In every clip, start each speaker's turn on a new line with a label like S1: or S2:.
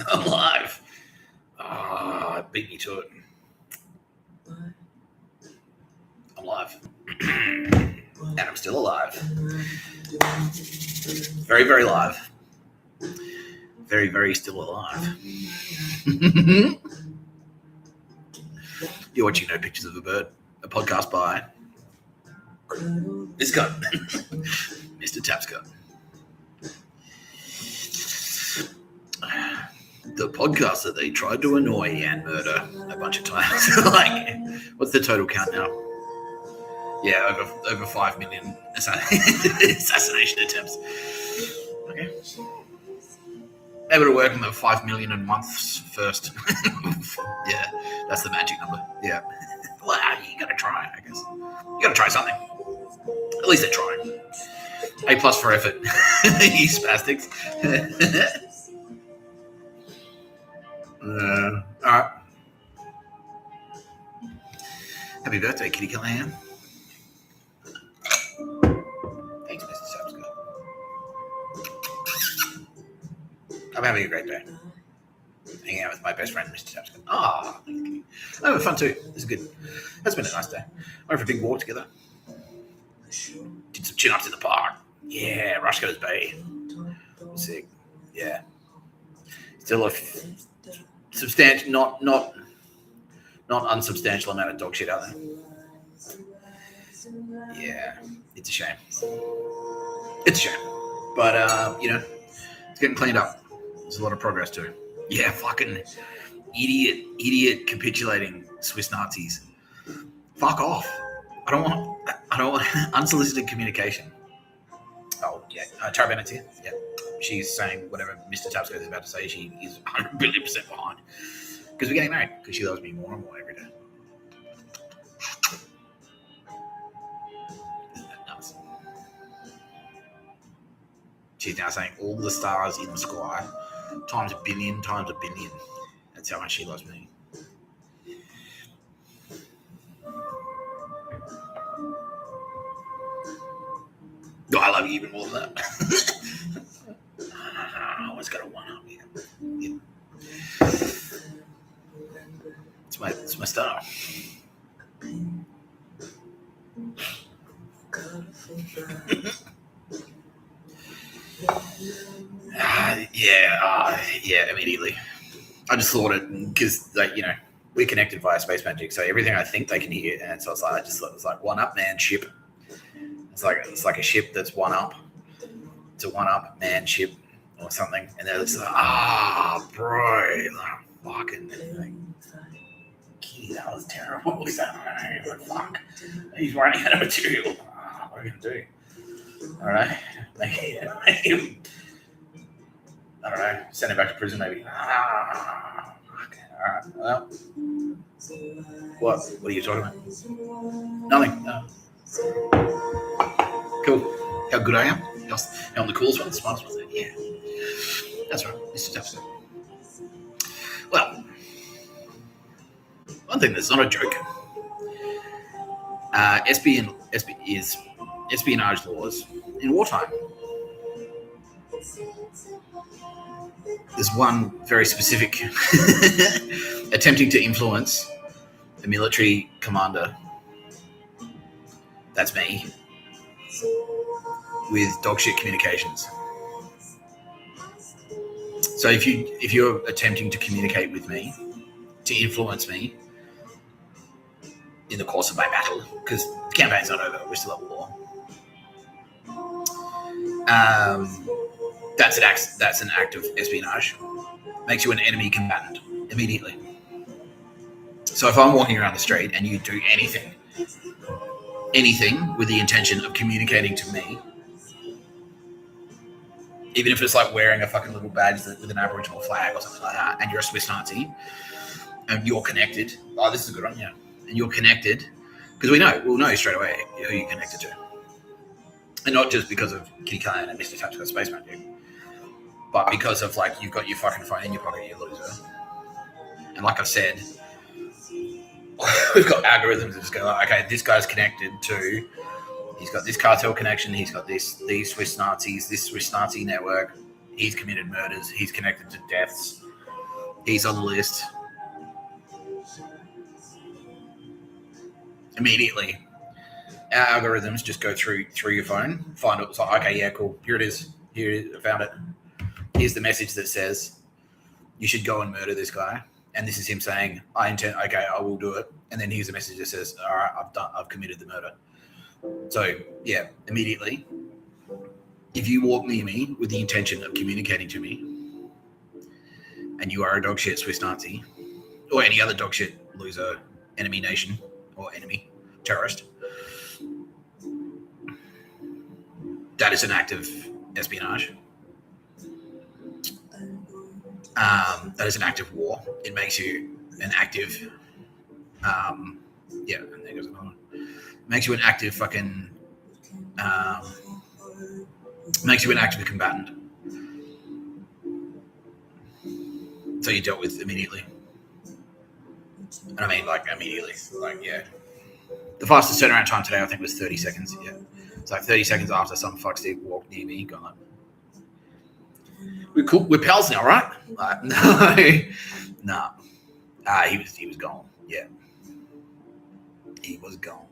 S1: I'm alive. Ah, beat me to it. I'm alive. And I'm still alive. Very, very live. Very, very still alive. You're watching No Pictures of a Bird, a podcast by this guy, Mr. Tapscott. The podcast that they tried to annoy and murder a bunch of times. Like, what's the total count now? Yeah, over 5 million assassination attempts. Okay. Able to work on the 5 million in months first. Yeah, that's the magic number. Yeah. Well, you gotta try, I guess. You gotta try something. At least they're trying. A+ for effort. You spastics. Alright. Happy birthday, Kitty Callahan. Thanks, Mr. Tapscott. I'm having a great day. Hanging out with my best friend, Mr. Tapscott. Ah, I'm having fun too. This is good. That's been a nice day. Went for a big walk together. Did some chin-ups in the park. Yeah, Rushco's Bay. Sick. Yeah. Still a substantial, not unsubstantial amount of dog shit out there. Yeah, it's a shame. It's a shame. But, it's getting cleaned up. There's a lot of progress too. Yeah, fucking idiot capitulating Swiss Nazis. Fuck off. I don't want unsolicited communication. Oh, yeah. Tara Bennett's here. Yeah. She's saying whatever Mr. Tapscott is about to say. She is 100 billion % behind. Because we're getting married. Because she loves me more and more every day. Isn't that nuts? She's now saying all the stars in the sky times a billion times a billion. That's how much she loves me. No, I love you even more than that. I always got a one-up here. Yeah. It's my star. Yeah, immediately. I just thought it because, we're connected via space magic, so everything I think they can hear, and so it's like I just thought it was like one up man ship. It's like a ship that's one up. It's a one up man ship or something, and they're just like, bro, like, fucking. Gee, that was terrible. Like, fuck, he's running out of material. What are we gonna do? All right, make him. I don't know. Send him back to prison, maybe. Okay, all right. Well, what are you talking about? Nothing. No. Cool. How good I am? How I'm the coolest one, the smartest one? Yeah. That's right, Mr. Tapscott. Well, one thing that's not a joke. Espionage laws in wartime. There's one very specific attempting to influence the military commander. That's me. With dogshit communications. So if you're attempting to communicate with me, to influence me in the course of my battle, because the campaign's not over, we're still at war. That's an act of espionage. Makes you an enemy combatant immediately. So if I'm walking around the street and you do anything with the intention of communicating to me, even if it's like wearing a fucking little badge with an Aboriginal flag or something like that, and you're a Swiss Nazi, and you're connected. Oh, this is a good one, yeah. And you're connected, because we'll know straight away who you're connected to. And not just because of Kitty Callahan and Mr. Tapscott Space Magic, but because of, like, you've got your fucking phone in your pocket, you loser. And like I've said, we've got algorithms that just go, like, okay, this guy's connected to, he's got this cartel connection, he's got these Swiss Nazis, this Swiss Nazi network, he's committed murders, he's connected to deaths, He's on the list. Immediately, our algorithms just go through your phone, find it. It's like, okay, yeah, cool. Here it is. Here it is. I found it. Here's the message that says you should go and murder this guy, and this is him saying, "I intend. Okay, I will do it." And then here's a message that says, "All right, I've committed the murder." So yeah, immediately, if you walk near me with the intention of communicating to me, and you are a dog shit Swiss Nazi, or any other dog shit loser, enemy nation or enemy terrorist, that is an act of espionage. That is an act of war. It makes you an active, and there goes another one. Makes you an active fucking, makes you an active combatant. So you dealt with immediately. And I mean, like, immediately. Like, yeah. The fastest turnaround time today, I think, was 30 seconds. Yeah. It's like 30 seconds after some fuckstick walked near me, gone like, we're cool. We're pals now, right? Like, no. He was gone. Yeah. He was gone.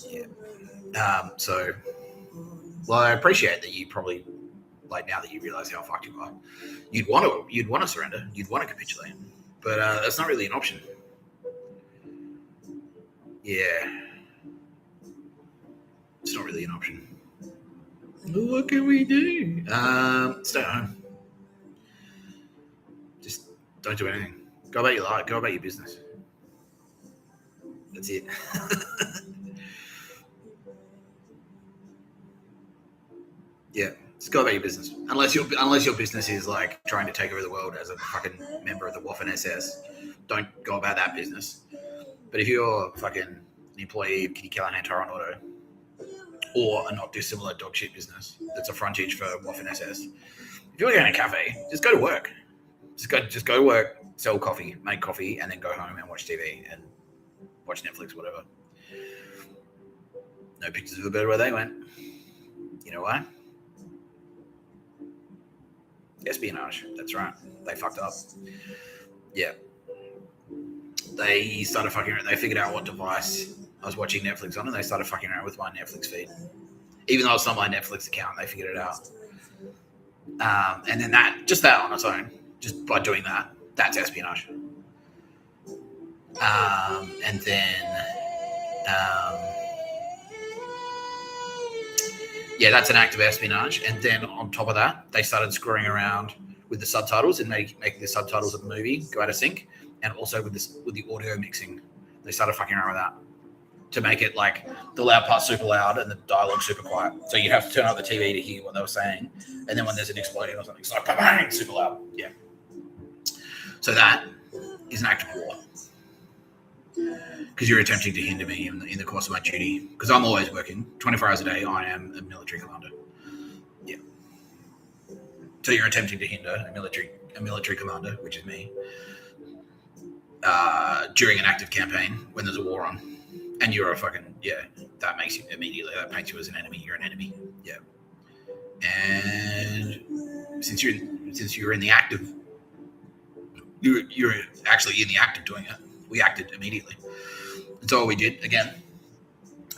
S1: Yeah. So, well, I appreciate that you probably, like, now that you realize how fucked you are, you'd want to surrender, you'd want to capitulate, but that's not really an option. Yeah, it's not really an option. What can we do? Stay at home. Just don't do anything. Go about your life. Go about your business. That's it. Yeah, just go about your business. Unless your business is like trying to take over the world as a fucking member of the Waffen SS, don't go about that business. But if you're fucking an employee of Kitty Callahan Tyrant Auto, or a not dissimilar dog shit business that's a frontage for Waffen SS, if you're going to a cafe, just go to work. Just go to work, sell coffee, make coffee, and then go home and watch TV and watch Netflix, whatever. No pictures of the bird where they went. You know why? Espionage. That's right. They fucked up. Yeah. They started fucking around. They figured out what device I was watching Netflix on, and they started fucking around with my Netflix feed. Even though it's not my Netflix account, they figured it out. And then that on its own, just by doing that, that's espionage. And then, that's an act of espionage. And then on top of that, they started screwing around with the subtitles and making the subtitles of the movie go out of sync, and also with the audio mixing. They started fucking around with that to make it like the loud part's super loud and the dialogue super quiet. So you have to turn up the TV to hear what they were saying, and then when there's an explosion or something, it's like bang, super loud. Yeah. So that is an act of war. Because you're attempting to hinder me in the course of my duty. Because I'm always working 24 hours a day. I am a military commander. Yeah. So you're attempting to hinder a military commander, which is me, during an active campaign when there's a war on, and you're a fucking that makes you immediately, that paints you as an enemy. You're an enemy. Yeah. And since you're in the act of you're actually in the act of doing it, we acted immediately. That's all we did. Again,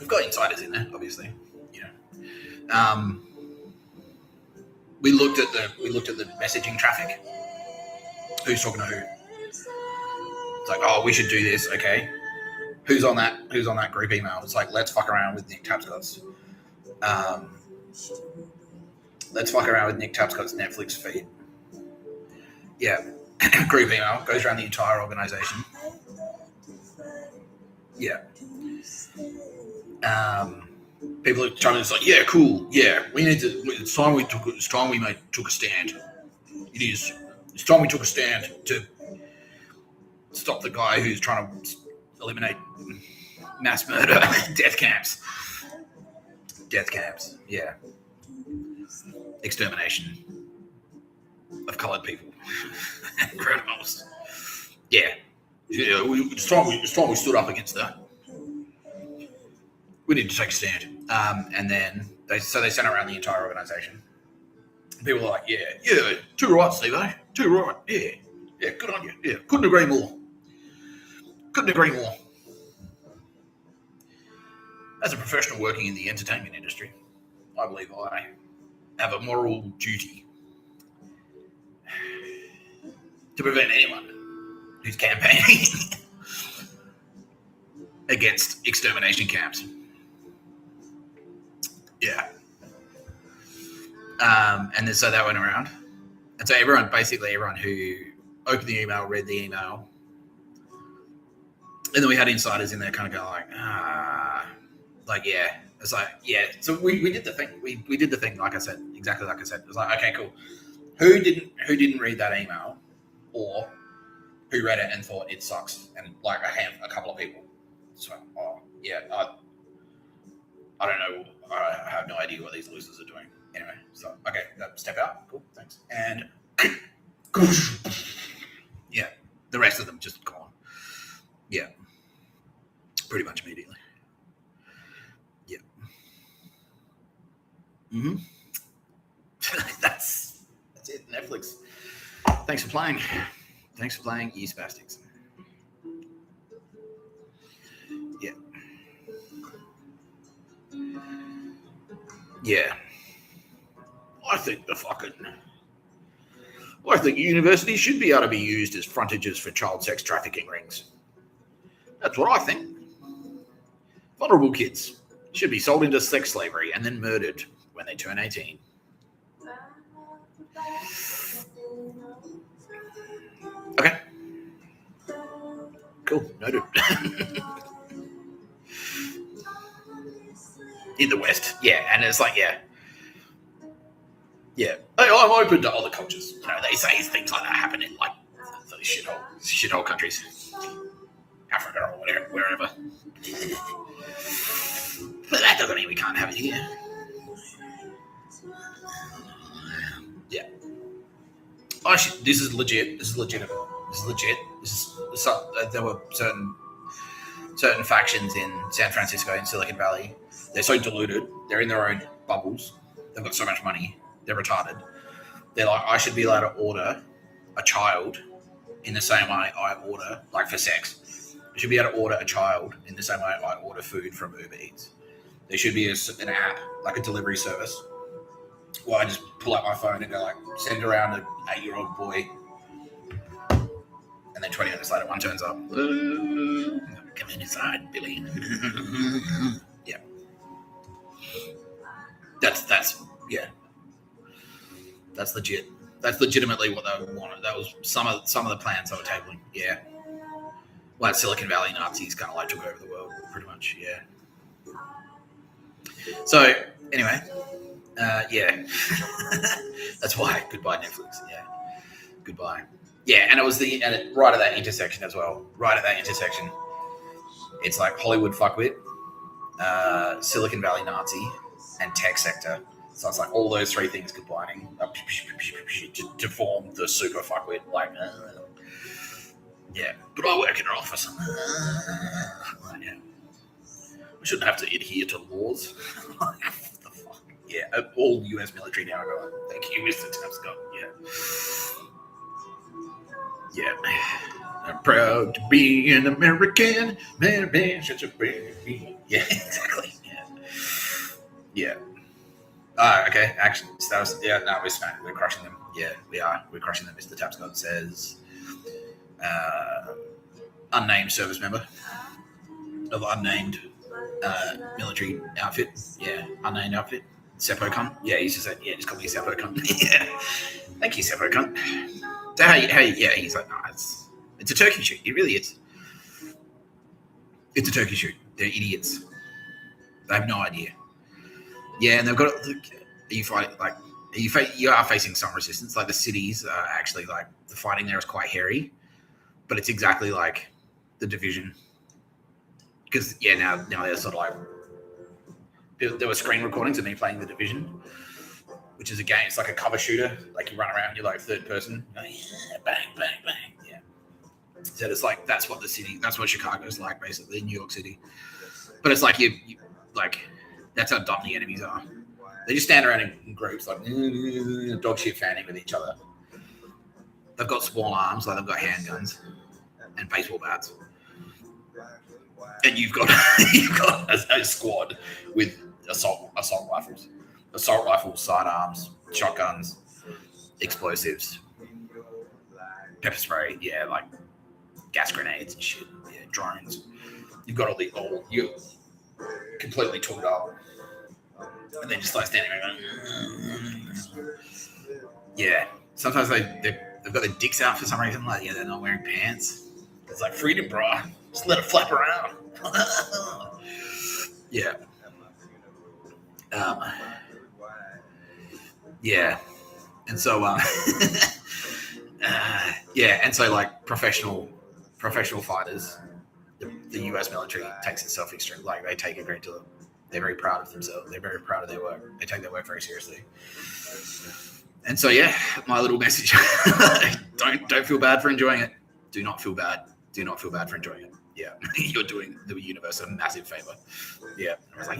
S1: we've got insiders in there, obviously. You know, we looked at the messaging traffic. Who's talking to who? It's like, oh, we should do this. Okay, who's on that group email? It's like, let's fuck around with Nick Tapscott's. Let's fuck around with Nick Tapscott's Netflix feed. Yeah, group email goes around the entire organization. Yeah. People are trying to just like, yeah, cool. Yeah, we need to. It's time we took a stand. It is. It's time we took a stand to stop the guy who's trying to eliminate mass murder, death camps. Yeah. Extermination of coloured people and criminals. Yeah. Yeah, it's time we stood up against that. We need to take a stand. And then they sent around the entire organisation. People are like, yeah, too right, Steve-o. Too right. Yeah. Yeah, good on you. Yeah, couldn't agree more. Couldn't agree more. As a professional working in the entertainment industry, I believe I have a moral duty to prevent anyone who's campaigning against extermination camps. Yeah. And then so that went around. And so everyone who opened the email, read the email, and then we had insiders in there kind of going like, yeah. It's like, yeah. So we did the thing. We did the thing, like I said, exactly like I said. It was like, okay, cool. Who didn't read that email, or who read it and thought it sucks? And like a couple of people. So, oh yeah, I don't know. I have no idea what these losers are doing. Anyway, so okay, step out. Cool, thanks. And yeah, the rest of them just gone. Yeah, pretty much immediately. Yeah. Mm-hmm. That's it. Netflix. Thanks for playing. Thanks for playing, you spastics. Yeah. Yeah. I think universities should be able to be used as frontages for child sex trafficking rings. That's what I think. Vulnerable kids should be sold into sex slavery and then murdered when they turn 18. Okay. Cool. Noted. In the West. Yeah. And it's like, yeah. Yeah. I'm open to other cultures. You know, they say things like that happen in like those shithole countries. Africa or whatever, wherever. But that doesn't mean we can't have it here. Yeah. Oh shit, this is legit. This is legitimate. This is legit. There were certain factions in San Francisco, in Silicon Valley. They're so deluded. They're in their own bubbles. They've got so much money. They're retarded. They're like, I should be allowed to order a child in the same way I order, like for sex. I should be able to order a child in the same way I order food from Uber Eats. There should be an app, like a delivery service, where I just pull out my phone and go like, send around an 8-year-old boy. And then 20 minutes later, one turns up. Come inside, Billy. Yeah. That's yeah. That's legit. That's legitimately what they wanted. That was some of the plans they were tabling. Yeah. Well, Silicon Valley Nazis kind of like took over the world, pretty much. Yeah. So anyway, yeah. That's why. Goodbye, Netflix. Yeah. Goodbye. Yeah, and it was right at that intersection as well. Right at that intersection, it's like Hollywood fuckwit, Silicon Valley Nazi, and tech sector. So it's like all those three things combining to form the super fuckwit. Like, yeah, but I work in an office. Yeah. We shouldn't have to adhere to laws. What the fuck? Yeah, all US military now are going, thank you, Mr. Tapscott. Yeah. Yeah. I'm proud to be an American. Man, such a baby. Yeah, exactly. Yeah. Okay. Actually, so that was, yeah, no, we're crushing them. Yeah, we are. We're crushing them. Mr. Tapscott says, unnamed service member of unnamed military outfit. Yeah, unnamed outfit. Seppo cunt. Yeah, he's just like, yeah, just call me Seppo cunt. Yeah. Thank you, Seppo cunt. So yeah, he's like, no, it's a turkey shoot. It really is. It's a turkey shoot. They're idiots. They have no idea. Yeah, and they've got. You are facing some resistance. Like the cities are actually like the fighting there is quite hairy, but it's exactly like the Division. Because yeah, now they're sort of like there were screen recordings of me playing the Division, which is a game. It's like a cover shooter. Like you run around, you're like third person. You're like, yeah, bang, bang, bang. Yeah. So it's like that's what Chicago's like, basically, New York City. But it's like you like that's how dumb the enemies are. They just stand around in groups like dog shit fanning with each other. they've got small arms, like they've got handguns and baseball bats, and you've got a squad with assault rifles, sidearms, shotguns, explosives, pepper spray, like gas grenades and shit, drones. You've got you're completely tooled up, and then just like standing around. Sometimes they've got their dicks out for some reason, like they're not wearing pants. It's like freedom, bro. Just let it flap around. And so and so like professional fighters, the US military takes itself extreme, like they take a great deal. They're very proud of themselves. They're very proud of their work. They take their work very seriously. And so my little message: don't feel bad for enjoying it. Do not feel bad. Do not feel bad for enjoying it. Yeah, you're doing the universe a massive favor. Yeah, I was like,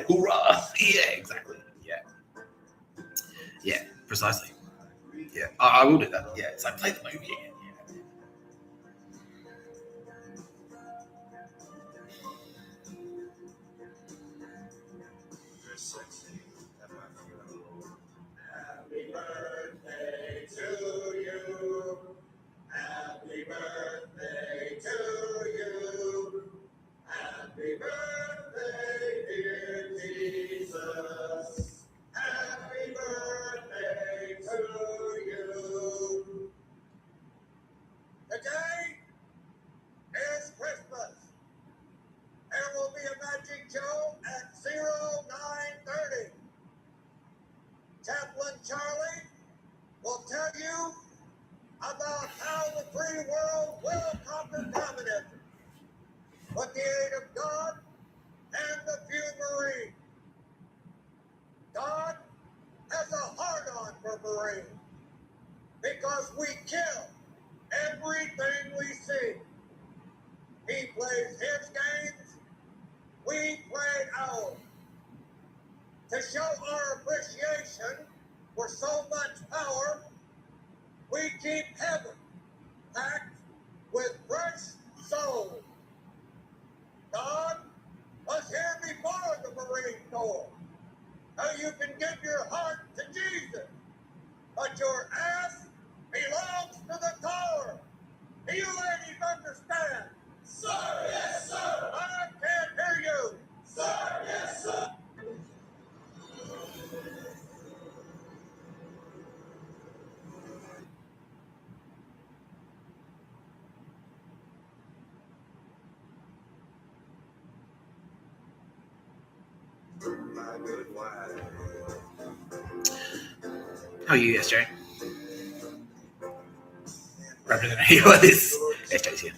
S1: hoorah! Yeah, exactly. Yeah, precisely. Yeah, I will do that. Yeah, it's like play the movie again.
S2: Happy birthday to you. Happy birthday to you. Happy birthday, dear Jesus. Happy birthday to you. Today is Christmas. There will be a magic show at 0930. Chaplain Charlie will tell you about how the free world will conquer communism with the aid of God and the few Marines. God has a heart-on for Marines because we kill everything we see. He plays his games, we play ours. To show our appreciation for so much power, we keep heaven packed with fresh souls. God was here before the Marine Corps. Now you can give your heart to Jesus, but your ass belongs to the Corps. Do you ladies understand? Sir, yes, sir. I can't hear you. Sir, yes, sir.
S1: How are you, SJ? Representing you on this. SJ's here.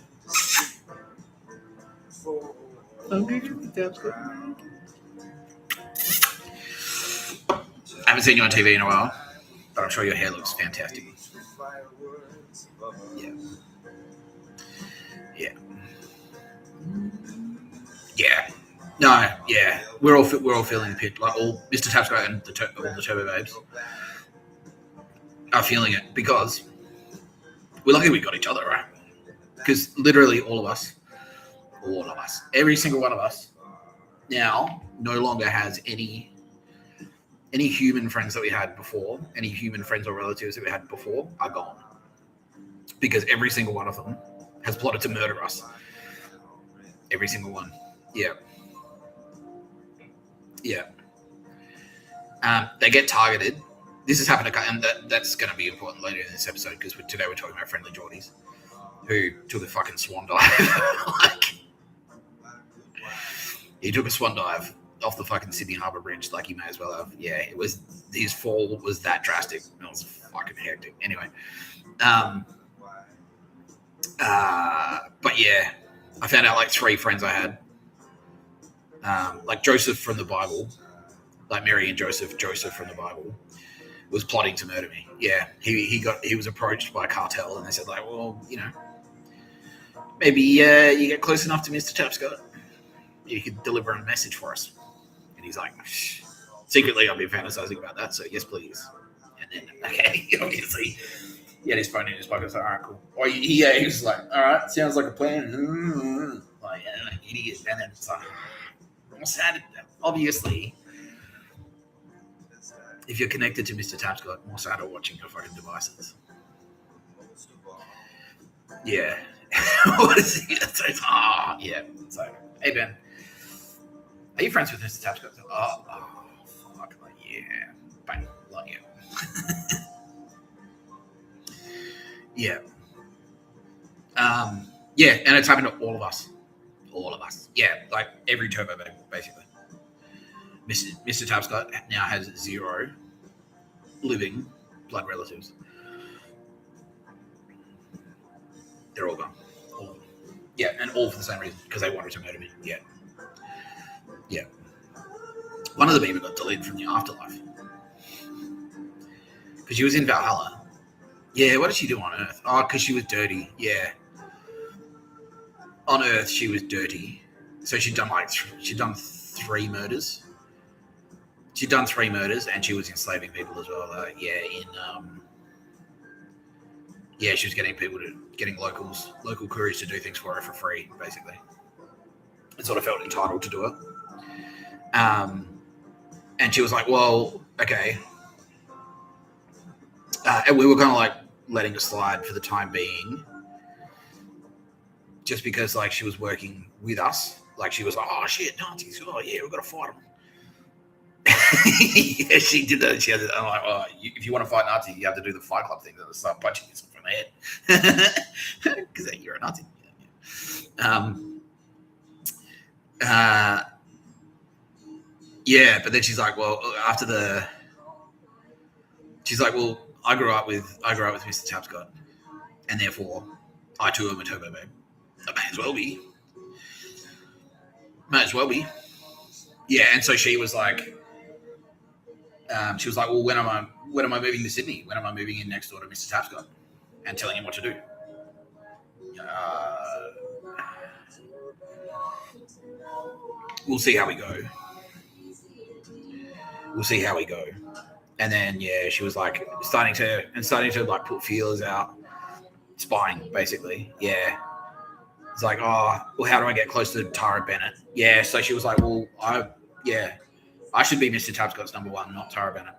S1: I haven't seen you on TV in a while, but I'm sure your hair looks fantastic. Yeah. No, yeah. We're all feeling the pitch. Like all Mr. Tapscott and all the Turbo Babes are feeling it because we're lucky we got each other, right? Because literally all of us, every single one of us now no longer has any human friends that we had before, any human friends or relatives that we had before are gone. Because every single one of them has plotted to murder us. Every single one. Yeah. They get targeted. This has happened, and that's going to be important later in this episode because today we're talking about Friendlyjordies, who took a fucking swan dive. He took a swan dive off the fucking Sydney Harbour Bridge, like he may as well have. Yeah, it was, his fall was that drastic. It was fucking hectic. Anyway, but yeah, I found out like 3 friends I had, like Joseph from the Bible, like Mary and Joseph from the Bible, was plotting to murder me. Yeah, he was approached by a cartel, and they said like, well, you know, maybe you get close enough to Mr. Tapscott, you could deliver a message for us. And he's like, shh. Secretly, I've been fantasizing about that, so yes, please. And then, okay, obviously, He had his phone in his pocket. I was like, all right, cool. Or he was like, all right, sounds like a plan. Like, idiot. And then it's like, obviously, if you're connected to Mr. Tapscott, more sad are watching your fucking devices. Yeah. What is he? Yeah. It's like, hey, Ben, are you friends with Mr. Tapscott? Oh, fuck. Like, yeah. Bang. Like, yeah. Yeah. Yeah, and it's happened to all of us. All of us. Yeah, like every turbo bag, basically. Mr. Tapscott now has 0 living blood relatives. They're all gone. All of them. Yeah, and all for the same reason, because they wanted to murder me. Yeah. Yeah. One of them even got deleted from the afterlife. Because she was in Valhalla. Yeah, what did she do on Earth? Oh, because she was dirty. Yeah. On Earth, she was dirty. So she'd done 3 murders. She'd done 3 murders, and she was enslaving people as well. She was getting local couriers to do things for her for free, basically. And sort of felt entitled to do it. And she was like, well, okay. And we were kind of like letting it slide for the time being, just because like she was working with us. Like she was like, oh shit, Nazis. Oh yeah, we've got to fight them. Yeah, she did that. I'm like, oh, if you want to fight Nazis, you have to do the Fight Club thing and start punching yourself in the head because you're a Nazi. Yeah, but then she's like, well, she's like, well, I grew up with Mr. Tapscott, and therefore I too am a turbo babe. I may as well be. Yeah, and so she was like, well, when am I moving to Sydney? When am I moving in next door to Mr. Tapscott and telling him what to do? We'll see how we go. And then she was like starting to like put feelers out, spying basically. Yeah. It's like, oh, well, how do I get close to Tara Bennett? Yeah. So she was like, well, I should be Mr. Tapscott's number 1, not Tara Bennett.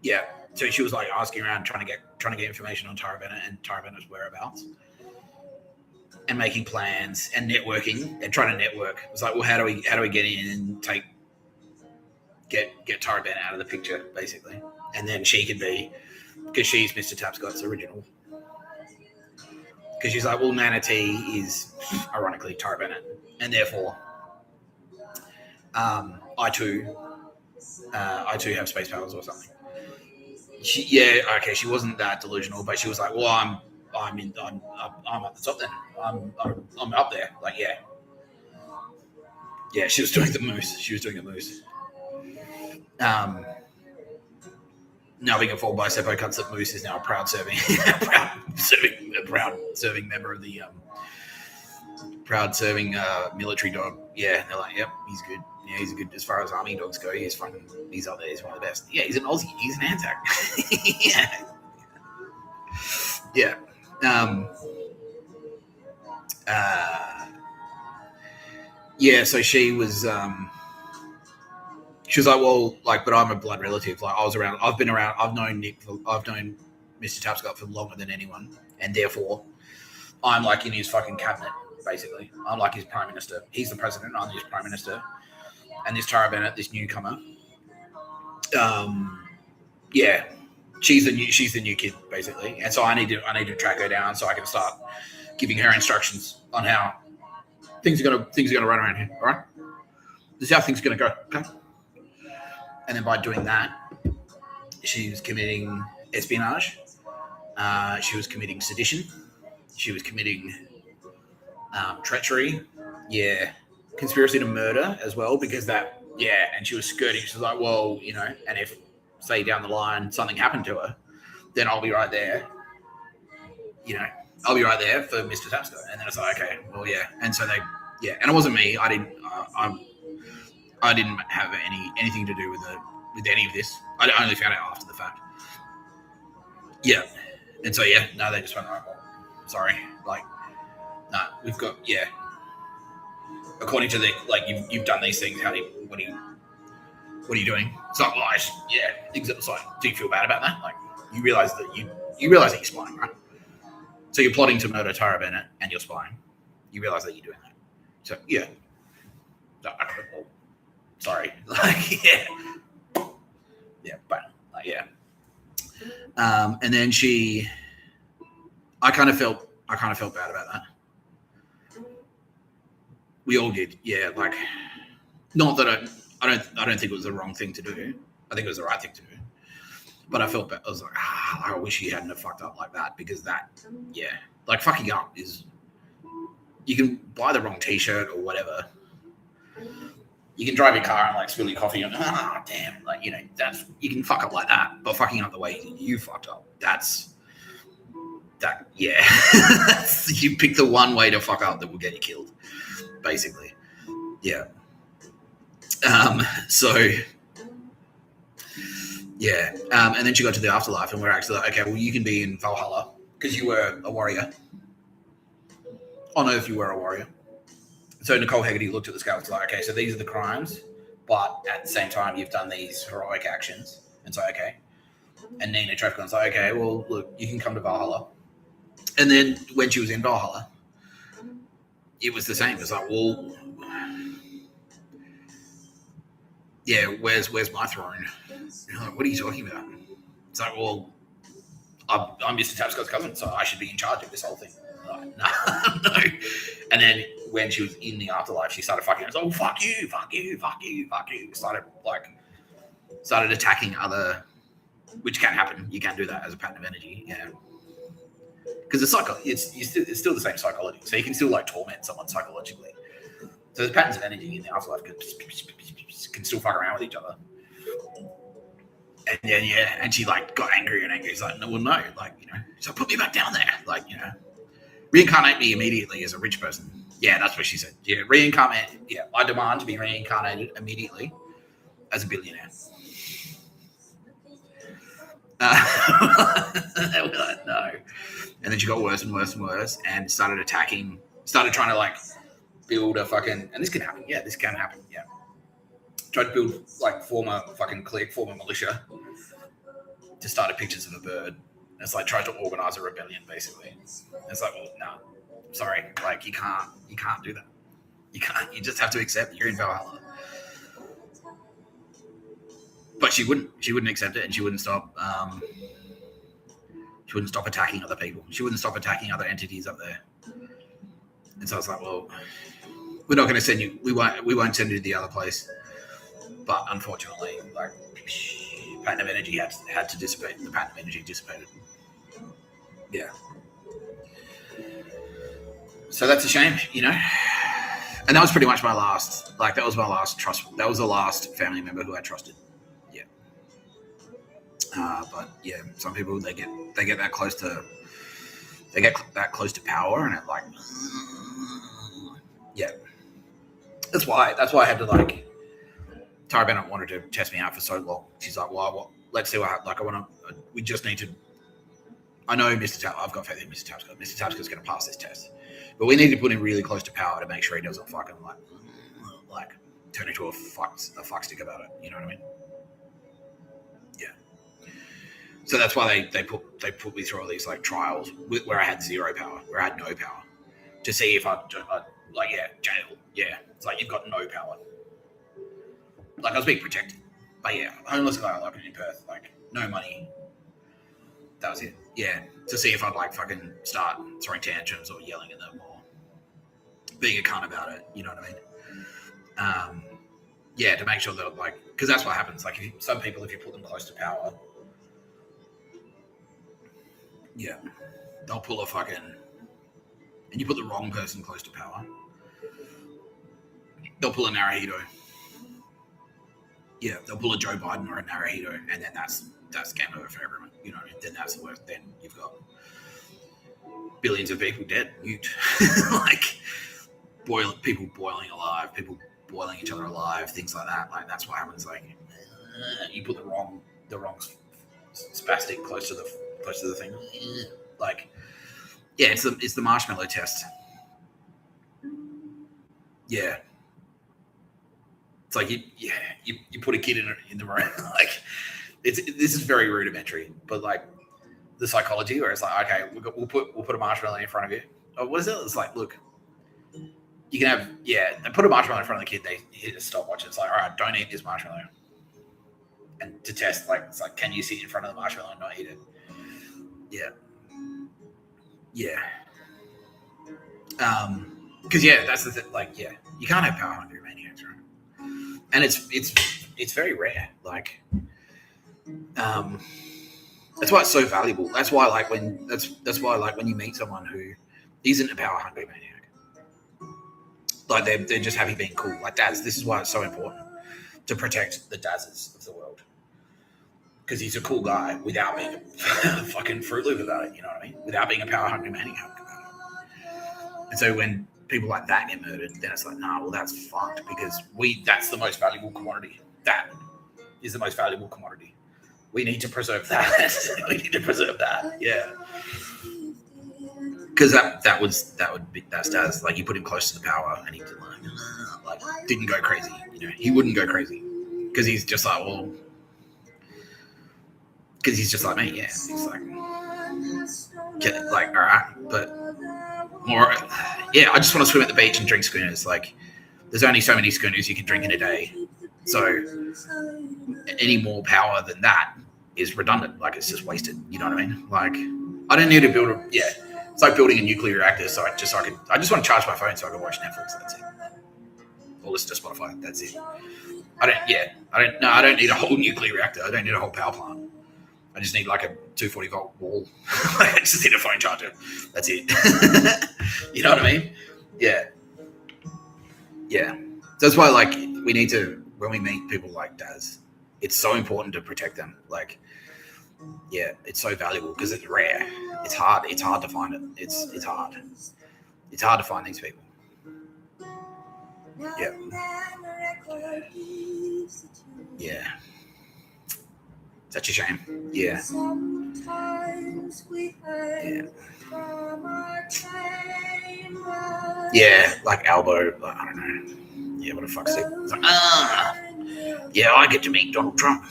S1: Yeah. So she was like asking around, trying to get information on Tara Bennett and Tara Bennett's whereabouts, and making plans and networking and trying to network. It was like, well, how do we get in and get Tara Bennett out of the picture, basically, and then she could be, because she's Mr. Tapscott's original. Because she's like, well, Manatee is ironically Tara Bennett, and therefore, I too have space powers or something. She wasn't that delusional, but she was like, well, I'm at the top then. I'm up there. Like, yeah. She was doing the moose. Now being a full bicep concept, Moose is now a proud serving member of the military dog. Yeah, they're like, yep, he's good. Yeah, he's good as far as army dogs go. He's up there. He's one of the best. Yeah, he's an Aussie. He's an antic. Yeah. So she was like, well, like, but I'm a blood relative. Like, I've known Mr. Tapscott for longer than anyone, and therefore I'm like in his fucking cabinet, basically. I'm like his prime minister. He's the president, I'm his prime minister. And this Tara Bennett, this newcomer, she's the new kid, basically. And so I need to track her down so I can start giving her instructions on how things are gonna run around here. All right, this is how things are gonna go. Okay. And then by doing that, she was committing espionage. She was committing sedition. She was committing treachery. Yeah. Conspiracy to murder as well, because and she was skirting. She was like, well, and if, say, down the line something happened to her, then I'll be right there. I'll be right there for Mr. Tapscott. And then it's like, okay, well, yeah. And so and it wasn't me. I didn't have anything to do with any of this. I only found out after the fact. Yeah. And so, no, they just went, right, well, sorry. Like, no, we've got, according to the, like, you've done these things. What are you doing? It's like, well, it's like, do you feel bad about that? Like, you realize that you're spying, right? So you're plotting to murder Tara Bennett and you're spying. You realize that you're doing that. So, well, sorry. Like, but, like, and then I kind of felt bad about that. We all did, like, not that I don't think it was the wrong thing to do. I think it was the right thing to do. But I felt bad. I was like, I wish he hadn't have fucked up like that, because that, like, fucking up is, you can buy the wrong t-shirt or whatever. You can drive your car and, like, spill your coffee and, damn, like, you can fuck up like that. But fucking up the way you fucked up, you pick the one way to fuck up that will get you killed, basically. And then she got to the afterlife, and we're actually like, okay, well, you can be in Valhalla because you were a warrior. On Earth, you were a warrior. So Nicole Hegarty looked at the scale. It's like, okay, so these are the crimes, but at the same time, you've done these heroic actions. And so, okay. And Nina Trefkon's like, okay, well, look, you can come to Valhalla. And then when she was in Valhalla, it was the same. It was like, well, where's my throne? You're like, what are you talking about? It's like, well, I'm Mr. Tapscott's cousin, so I should be in charge of this whole thing. Like, no. And then when she was in the afterlife, she started fucking. I was like, oh, fuck you. Started attacking other, which can happen. You can do that as a pattern of energy, because it's still the same psychology. So you can still, like, torment someone psychologically. So there's patterns of energy in the afterlife can still fuck around with each other. And and she, like, got angry. It's like, no, like, so put me back down there, like, reincarnate me immediately as a rich person. Yeah, that's what she said. Yeah, reincarnate. Yeah, I demand to be reincarnated immediately as a billionaire. We're like, no. And then she got worse and worse and worse, and started trying to, like, build a fucking, and this can happen. Yeah, this can happen. Yeah. Tried to build, like, form a militia to start a pictures of a bird. And it's like, tried to organize a rebellion, basically. And it's like, well, no, sorry, like, you can't do that. You can't. You just have to accept you're in Valhalla. But she wouldn't accept it, and she wouldn't stop. She wouldn't stop attacking other people. She wouldn't stop attacking other entities up there. And so I was like, well, we're not going to send you. We won't send you to the other place. But unfortunately, like, pattern of energy had to dissipate. The pattern of energy dissipated. Yeah. So that's a shame, And that was pretty much my last. Like, that was my last trust. That was the last family member who I trusted. Yeah. But yeah, some people they get that close to. They get that close to power, and it, like, yeah. That's why I had to, like. Tara Bennett wanted to test me out for so long. She's like, well, let's see what happens. Like, we just need to. I know I've got faith in Mr. Tapscott. Mr. Tapscott's going to pass this test. But we need to put him really close to power to make sure he doesn't fucking, like turn into a fuckstick about it. You know what I mean? Yeah. So that's why they put me through all these, like, trials where I had zero power, where I had no power, to see if I'd jail. Yeah. It's like, you've got no power. Like, I was being protected. But yeah, homeless guy, like, in Perth, like, no money. That was it. Yeah. To see if I'd, like, fucking start throwing tantrums or yelling at them or being a cunt about it. You know what I mean? To make sure that, like, because that's what happens. Like, some people, if you put them close to power, yeah, they'll pull a fucking, and you put the wrong person close to power, they'll pull a Naruhito. Yeah, they'll pull a Joe Biden or a Naruhito, and then that's game over for everyone. You know what I mean? Then that's the worst. Then you've got billions of people dead, nuked. Like, people boiling alive, people boiling each other alive, things like that. Like, that's what happens. Like, you put the wrong spastic close to the close to the thing. Like, yeah, it's the marshmallow test. Yeah. It's like you put a kid in the room. Like, this is very rudimentary, but like the psychology where it's like, okay, we'll put a marshmallow in front of you. Oh, what is it? It's like, look, you can have, they put a marshmallow in front of the kid. They hit a stopwatch. It's like, all right, don't eat this marshmallow. And to test, like, it's like, can you sit in front of the marshmallow and not eat it? Yeah. Yeah. Because that's the thing. Like, you can't have power hungry maniacs, right? And it's very rare. Like, that's why it's so valuable. That's why when you meet someone who isn't a power hungry maniac, like they're just happy being cool. Like Daz, this is why it's so important to protect the Dazes of the world. Because he's a cool guy without being a fucking Fruit Loop about it, you know what I mean? Without being a power hungry maniac about it. And so when people like that get murdered, then it's like, nah, well, that's fucked because that's the most valuable commodity. That is the most valuable commodity. We need to preserve that. We need to preserve that. Yeah. Because that's Daz. Like, you put him close to the power and he didn't go crazy. You know, he wouldn't go crazy because he's just like, well, because he's just like me. Yeah. He's like, all right, but more. Yeah, I just want to swim at the beach and drink schooners. Like, there's only so many schooners you can drink in a day. So any more power than that is redundant. Like, it's just wasted. You know what I mean? Like, I don't need to build it's like building a nuclear reactor. So I just want to charge my phone so I can watch Netflix. That's it. Or listen to Spotify. That's it. I don't need a whole nuclear reactor. I don't need a whole power plant. I just need like a 240 volt wall. I just need a phone charger. That's it. You know what I mean? Yeah. Yeah. That's why, like, we need to, when we meet people like Daz, it's so important to protect them. Like, yeah, it's so valuable because it's rare. It's hard to find it. It's hard. It's hard to find these people. Yeah. Yeah. Such a shame. Yeah. Yeah, like Albo. I don't know. Yeah, what a fuck's sake. It's like, yeah, I get to meet Donald Trump.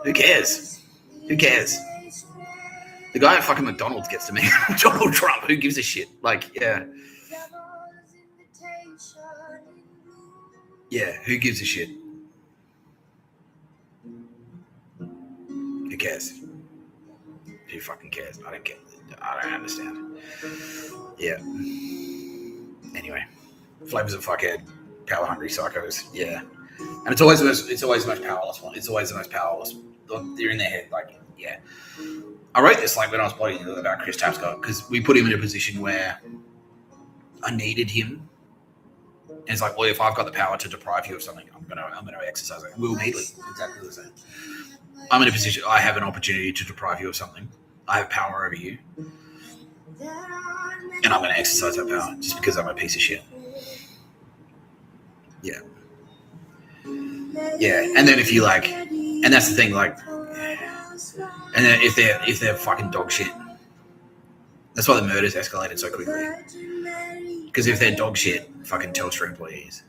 S1: Who cares? Who cares? The guy at fucking McDonald's gets to meet Donald Trump. Who gives a shit? Like, yeah. Yeah, who gives a shit? Who cares? Who fucking cares? I don't get. I don't understand. Yeah. Anyway, Flavours of fuckhead, power hungry psychos. Yeah, and it's always the most powerless one. It's always the most powerless. They're in their head, like, yeah. I wrote this like when I was blogging about Chris Tapscott because we put him in a position where I needed him. And it's like, well, if I've got the power to deprive you of something, I'm gonna exercise it. Will Neely, exactly the same. I'm in a position. I have an opportunity to deprive you of something. I have power over you, and I'm going to exercise that power just because I'm a piece of shit. Yeah, yeah. And then if you like, and that's the thing, like, and then if they're fucking dog shit, that's why the murders escalated so quickly. Because if they're dog shit, fucking Telstra employees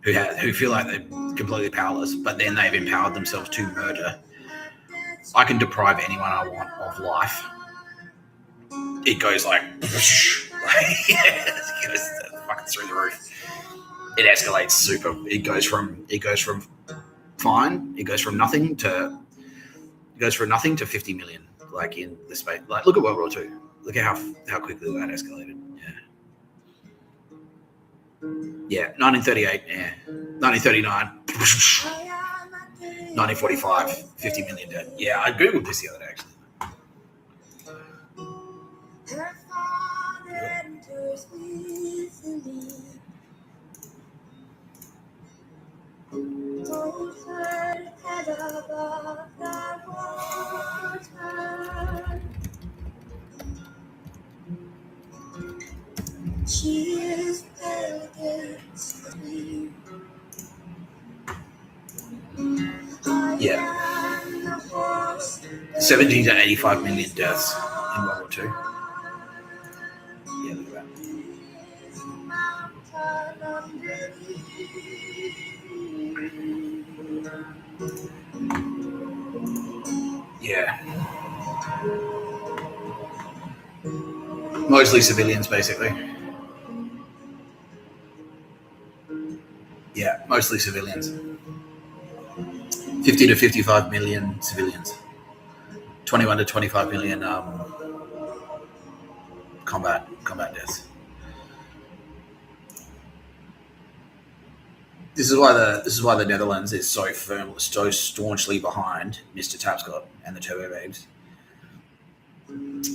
S1: who feel like they're completely powerless, but then they've empowered themselves to murder. I can deprive anyone I want of life. It goes like, it goes fucking through the roof. It escalates super. It goes from fine. It goes from nothing to 50 million. Like in the space. Like, look at World War II. Look at how quickly that escalated. Yeah, 1938, 1939, 1945, 50 million dead. Yeah, I googled this the other day, actually.
S2: She is pale against me.
S1: Yeah. 70 to 85 million deaths in World War II. Yeah, look at that. Yeah. Mostly civilians, basically. Yeah, mostly civilians. 50 to 55 million civilians. 21 to 25 million combat deaths. This is why the Netherlands is so staunchly behind Mr. Tapscott and the Turbo Babes,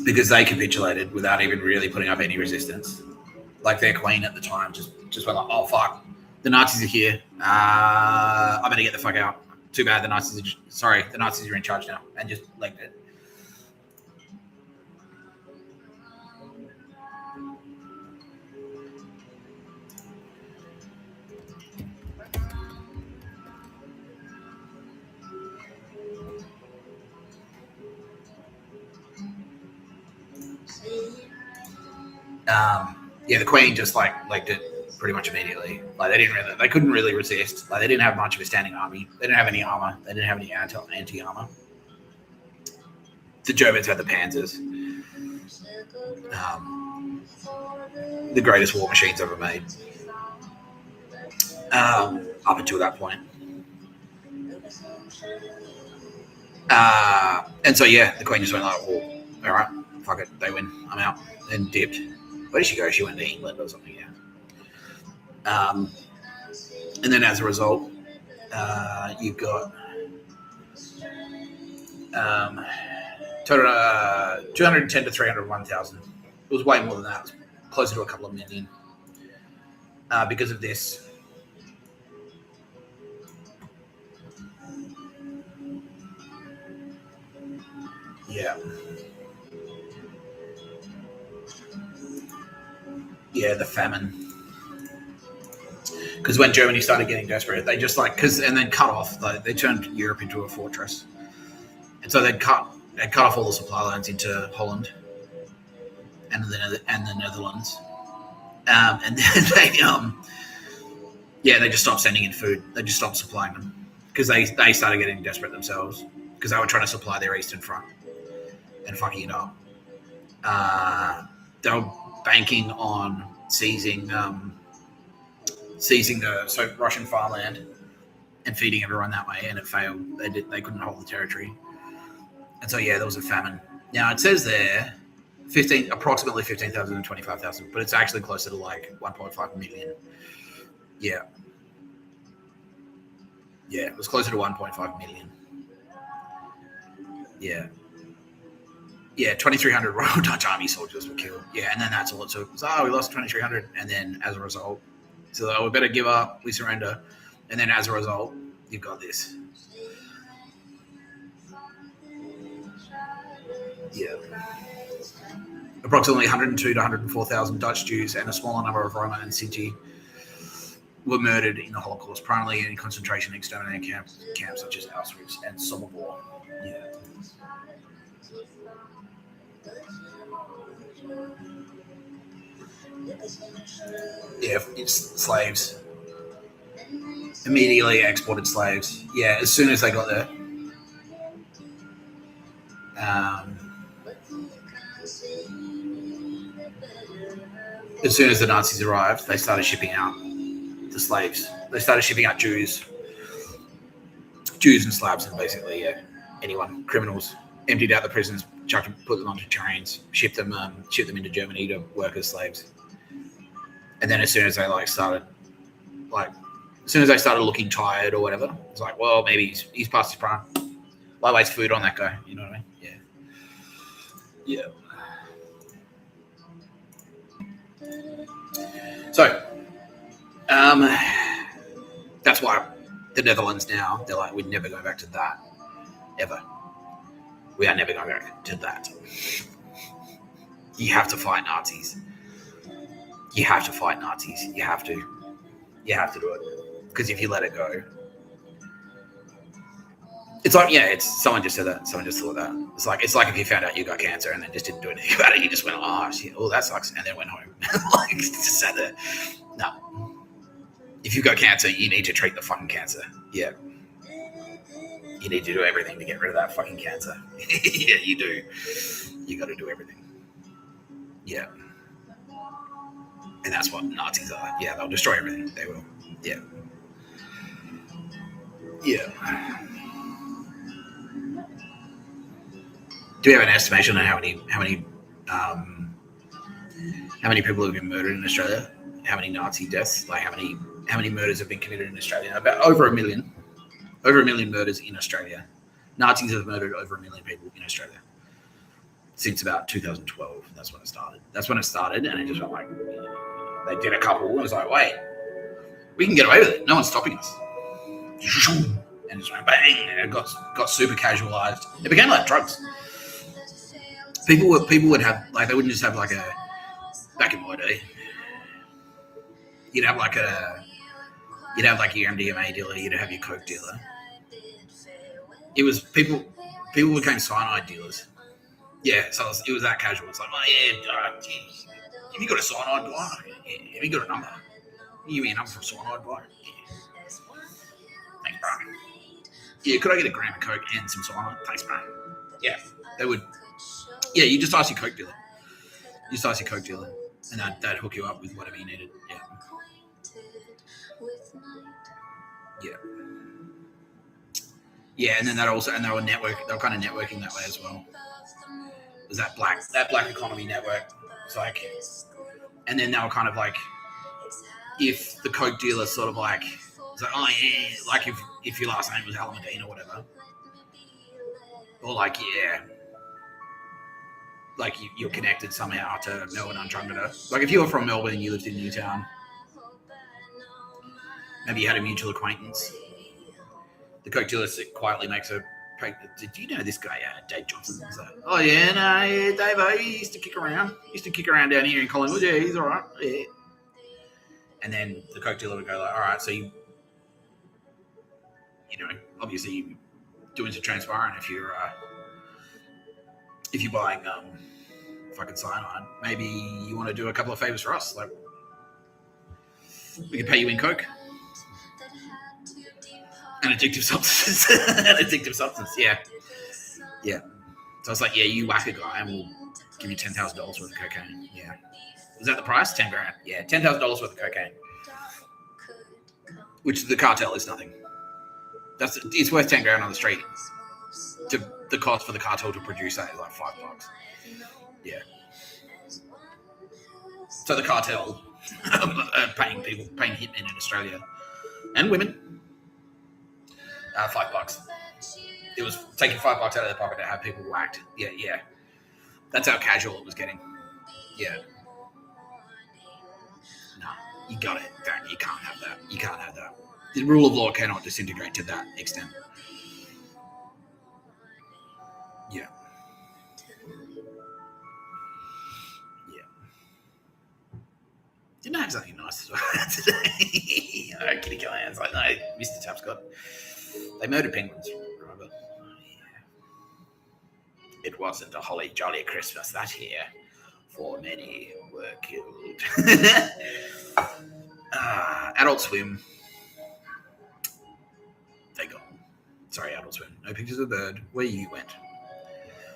S1: because they capitulated without even really putting up any resistance. Like their queen at the time just went like, "Oh fuck, the Nazis are here. I better get the fuck out. Too bad the Nazis are in charge now," and just legged it. Yeah, the Queen just legged it pretty much immediately. Like they couldn't really resist. Like they didn't have much of a standing army. They didn't have any armor. They didn't have any anti-armor. The Germans had the Panzers, the greatest war machines ever made. Up until that point. And so yeah, the Queen just went like, "Well, all right, fuck it, they win. I'm out," and dipped. Where did she go? She went to England or something, yeah. And then as a result, you've got total 210 to 301,000. It was way more than that. It was closer to a couple of million because of this. Yeah. Yeah, the famine. Because when Germany started getting desperate, they just and then cut off. They turned Europe into a fortress, and so they cut off all the supply lines into Holland and the Netherlands, and then they just stopped sending in food. They just stopped supplying them because they started getting desperate themselves because they were trying to supply their eastern front and fucking it up. They were banking on seizing the Russian farmland and feeding everyone that way, and it failed. They couldn't hold the territory, and so yeah, there was a famine. Now it says there approximately 15,000 and 25,000, but it's actually closer to like 1.5 million. Yeah, it was closer to 1.5 million. Yeah. 2,300 Royal Dutch Army soldiers were killed. Yeah, and then that's all it took. We lost 2,300, and then as a result, so we better give up, we surrender, and then as a result, you've got this. Yeah. Approximately 102 to 104,000 Dutch Jews and a smaller number of Roma and Sinti were murdered in the Holocaust, primarily in concentration and extermination camps such as Auschwitz and Sobibor. Yeah. Yeah, it's slaves. Immediately exported slaves. Yeah, as soon as they got there. As soon as the Nazis arrived, they started shipping out the slaves. They started shipping out Jews and Slavs, and basically, anyone, criminals. Emptied out the prisons, put them onto trains, shipped them into Germany to work as slaves. And then as soon as they started looking tired or whatever, it's like, well, maybe he's past his prime. Why waste food on that guy? You know what I mean? Yeah. So, that's why the Netherlands now, they're like, we're never going back to that, ever. We are never going back to that. You have to fight Nazis. You have to fight Nazis. You have to do it. Because if you let it go, It's like, yeah, it's someone just said that. Someone just thought that. It's like if you found out you got cancer and then just didn't do anything about it. You just went, oh shit, oh that sucks, and then went home. Like, just sat there. No. If you've got cancer, you need to treat the fucking cancer. Yeah. You need to do everything to get rid of that fucking cancer. Yeah, you do. You got to do everything. Yeah. And that's what Nazis are. Yeah, they'll destroy everything. They will. Yeah. Yeah. Do we have an estimation on how many people have been murdered in Australia? How many Nazi deaths? Like how many murders have been committed in Australia? About over 1 million. Over 1 million murders in Australia. Nazis have murdered over 1 million people in Australia since about 2012. That's when it started. And it just went like, they did a couple. And it was like, wait, we can get away with it. No one's stopping us. And it just went bang. And it got super casualized. It became like drugs. People would have, like, they wouldn't just have like a, back in my day, you'd have like your MDMA dealer, you'd have your coke dealer. It was people became cyanide dealers. Yeah, so it was that casual. It's like, oh yeah, have you got a cyanide guy? Yeah. Have you got a number? You give me a number for a cyanide guy? Yeah. Thanks, bro. Yeah, could I get a gram of coke and some cyanide? Thanks, bro. Yeah, they would. Yeah, you just ask your coke dealer. And they'd hook you up with whatever you needed. Yeah. Yeah. Yeah, and then they were kind of networking that way as well. It was that black economy network. It's like, and then they were kind of like, if the coke dealer sort of like, it's like, oh yeah, like if your last name was Alameddine or whatever, or like, yeah, like you're connected somehow to Melbourne Ndrangheta. Like if you were from Melbourne and you lived in Newtown, maybe you had a mutual acquaintance. The coke dealer quietly makes a prank. Did you know this guy, Dave Johnson? Like, oh yeah, no, yeah, Dave. He used to kick around. Down here in Collingwood. Yeah, he's all right. Yeah. And then the coke dealer would go like, all right, so you know, obviously you're doing some transparent if you're buying fucking cyanide. Maybe you want to do a couple of favors for us. Like, we can pay you in coke. An addictive substance. Yeah. So it's like, yeah, you whack a guy and we'll give you $10,000 worth of cocaine. Yeah. Was that the price? $10,000. Yeah, $10,000 worth of cocaine. Which the cartel is nothing. It's worth $10,000 on the street. The cost for the cartel to produce that is like $5. Yeah. So the cartel paying hitmen in Australia and women. $5. It was taking $5 out of their pocket to have people whacked. Yeah. That's how casual it was getting. Yeah. No, you got it. You can't have that. The rule of law cannot disintegrate to that extent. Yeah. Didn't I have something nice today? Kitty Callahan's like, no, Mr. Tapscott. They murdered penguins, remember? It wasn't a holly jolly Christmas that year, for many were killed. Adult Swim. They gone. Sorry, Adult Swim. No pictures of a bird where you went.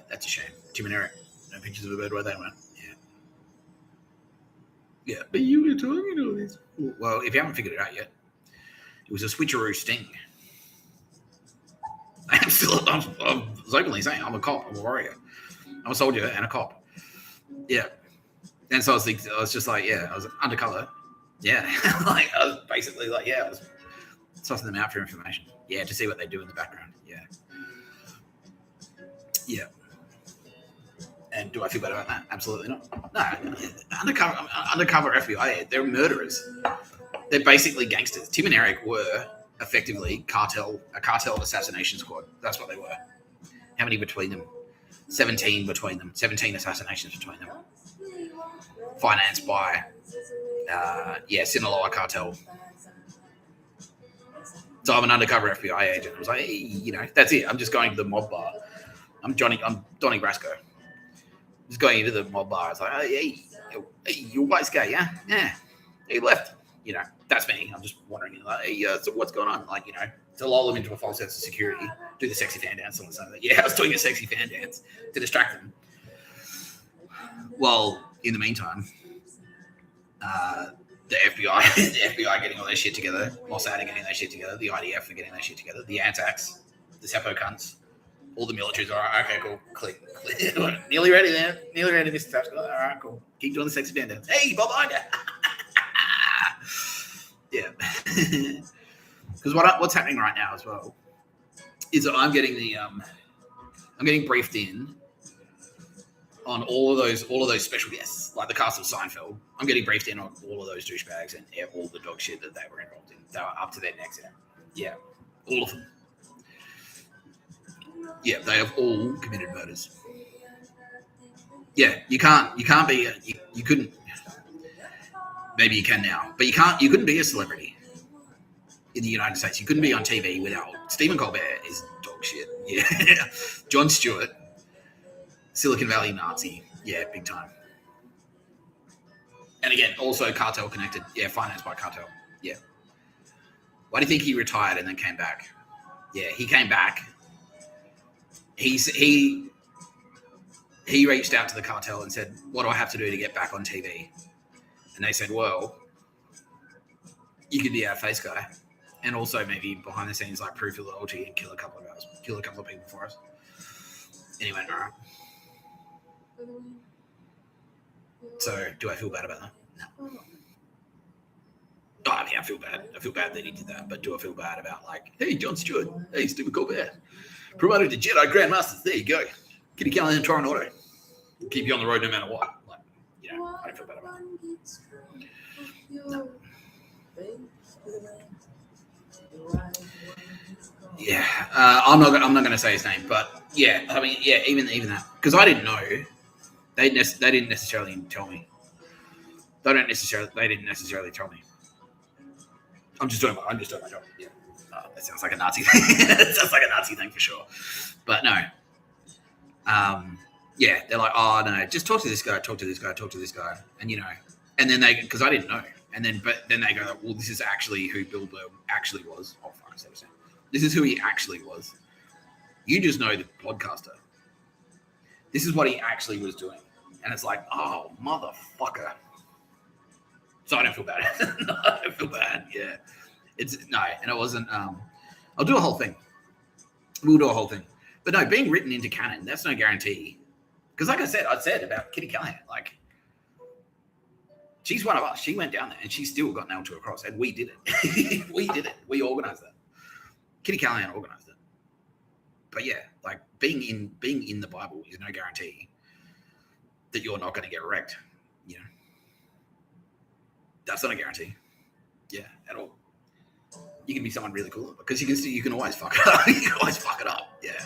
S1: That's a shame. Tim and Eric. No pictures of a bird where they went. Yeah, but you were talking all this. Well, if you haven't figured it out yet, it was a switcheroo sting. I was openly saying I'm a cop, I'm a warrior, I'm a soldier and a cop. Yeah, and so I was just like, yeah, I was undercover. Yeah, like I was basically like, yeah, I was sussing them out for information. Yeah, to see what they do in the background. Yeah. And do I feel better about that? Absolutely not. No, undercover FBI, they're murderers. They're basically gangsters. Tim and Eric were effectively a cartel assassination squad. That's what they were. How many between them? 17 between them. 17 assassinations between them. Financed by, Sinaloa cartel. So I'm an undercover FBI agent. I was like, hey, you know, that's it. I'm just going to the mob bar. I'm Donnie Brasco. Just going into the mob bar. I was like, hey, you're white guy, yeah? Yeah. He left. You know, that's me. I'm just wondering, like, hey, so what's going on? Like, you know, to lull them into a false sense of security, do the sexy fan dance. Someone said that. Yeah, I was doing a sexy fan dance to distract them. Well, in the meantime, the FBI getting all their shit together, Mossad getting their shit together, the IDF are getting their shit together, the antics, the Seppo cunts, all the militaries are okay, cool, click. Nearly ready, man. Nearly ready, Mr. Tapscott. All right, cool. Keep doing the sexy fan dance. Hey, Bob Iger. Yeah. Because what's happening right now as well is that I'm getting briefed in on all of those special guests, like the cast of Seinfeld. I'm getting briefed in on all of those douchebags and all the dog shit that they were involved in. They were up to their necks in it. Yeah, all of them. Yeah, they have all committed murders. Yeah, you couldn't. Maybe you can now, but you couldn't be a celebrity in the United States. You couldn't be on TV without Stephen Colbert is dog shit. Yeah, Jon Stewart, Silicon Valley Nazi. Yeah, big time. And again, also cartel connected. Yeah, financed by cartel. Yeah. Why do you think he retired and then came back? Yeah, he came back. He reached out to the cartel and said, "What do I have to do to get back on TV?" And they said, "Well, you could be our face guy, and also maybe behind the scenes, like prove your loyalty and kill a couple of guys, kill a couple of people for us." And he went, "All right." So, do I feel bad about that? No. Oh, I mean, I feel bad. I feel bad that he did that, but do I feel bad about, like, hey, Jon Stewart, hey, Stephen Colbert, promoted to Jedi Grandmasters, there you go. Kitty Callahan, Toronto. Keep you on the road no matter what. Like, you know, I don't feel bad about it. No. Yeah, I'm not going to say his name, but yeah, I mean, yeah, even that, because I didn't know. They didn't necessarily tell me. They didn't necessarily tell me. I'm just doing my job. Yeah, that sounds like a Nazi thing. That sounds like a Nazi thing for sure. But no. Yeah, they're like, oh no, just talk to this guy, and you know, and then because I didn't know, but then they go, well, this is actually who Bill Burr actually was. Oh fuck, this is who he actually was. You just know the podcaster. This is what he actually was doing, and it's like, oh motherfucker. So I don't feel bad. No, I don't feel bad. Yeah, and it wasn't. I'll do a whole thing. We'll do a whole thing. But no, being written into canon, that's no guarantee. Because like I said about Kitty Callahan, like, she's one of us. She went down there and she still got nailed to a cross. And we did it. We did it. We organized that. Kitty Callahan organized it. But yeah, like being in the Bible is no guarantee that you're not going to get wrecked. You know, that's not a guarantee. Yeah, at all. You can be someone really cool because you can always fuck it up. You can always fuck it up. Yeah.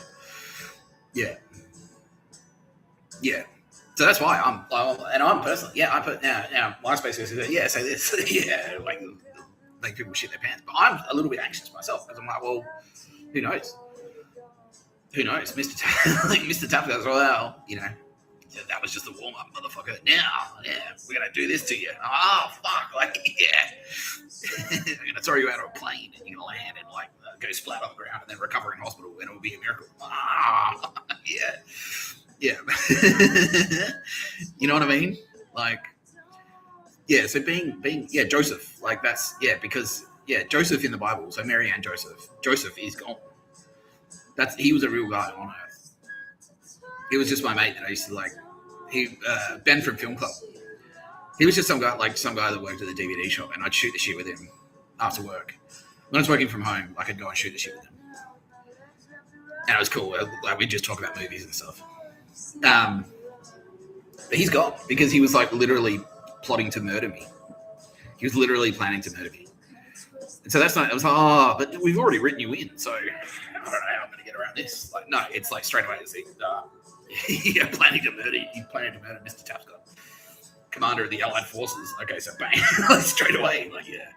S1: Yeah. Yeah. So that's why I'm personally, I put now MySpace is, yeah, say this, yeah, like make people shit their pants. But I'm a little bit anxious myself because I'm like, well, who knows? Mr. Tapscott goes, well, you know, that was just a warm up, motherfucker. Now, yeah, we're gonna do this to you. Oh fuck, like, yeah, I'm gonna throw you out of a plane and you're gonna land and like go splat on the ground and then recover in hospital and it will be a miracle. Ah, yeah. Yeah. You know what I mean? Like, yeah, so being Joseph, like that's, yeah, because, yeah, Joseph in the Bible, so Mary and Joseph is gone. He was a real guy on earth. He was just my mate that I used to like, Ben from Film Club. He was just some guy that worked at the DVD shop and I'd shoot the shit with him after work. When I was working from home, I could go and shoot the shit with him. And it was cool. Like, we'd just talk about movies and stuff. But he's gone because he was like literally plotting to murder me. He was literally planning to murder me. And so that's not, I was like, oh, but we've already written you in. So I don't know how I'm going to get around this. Like, no, it's like straight away. It's like, planning to murder Mr. Tapscott, commander of the Allied forces. Okay, so bang, straight away. Like, yeah.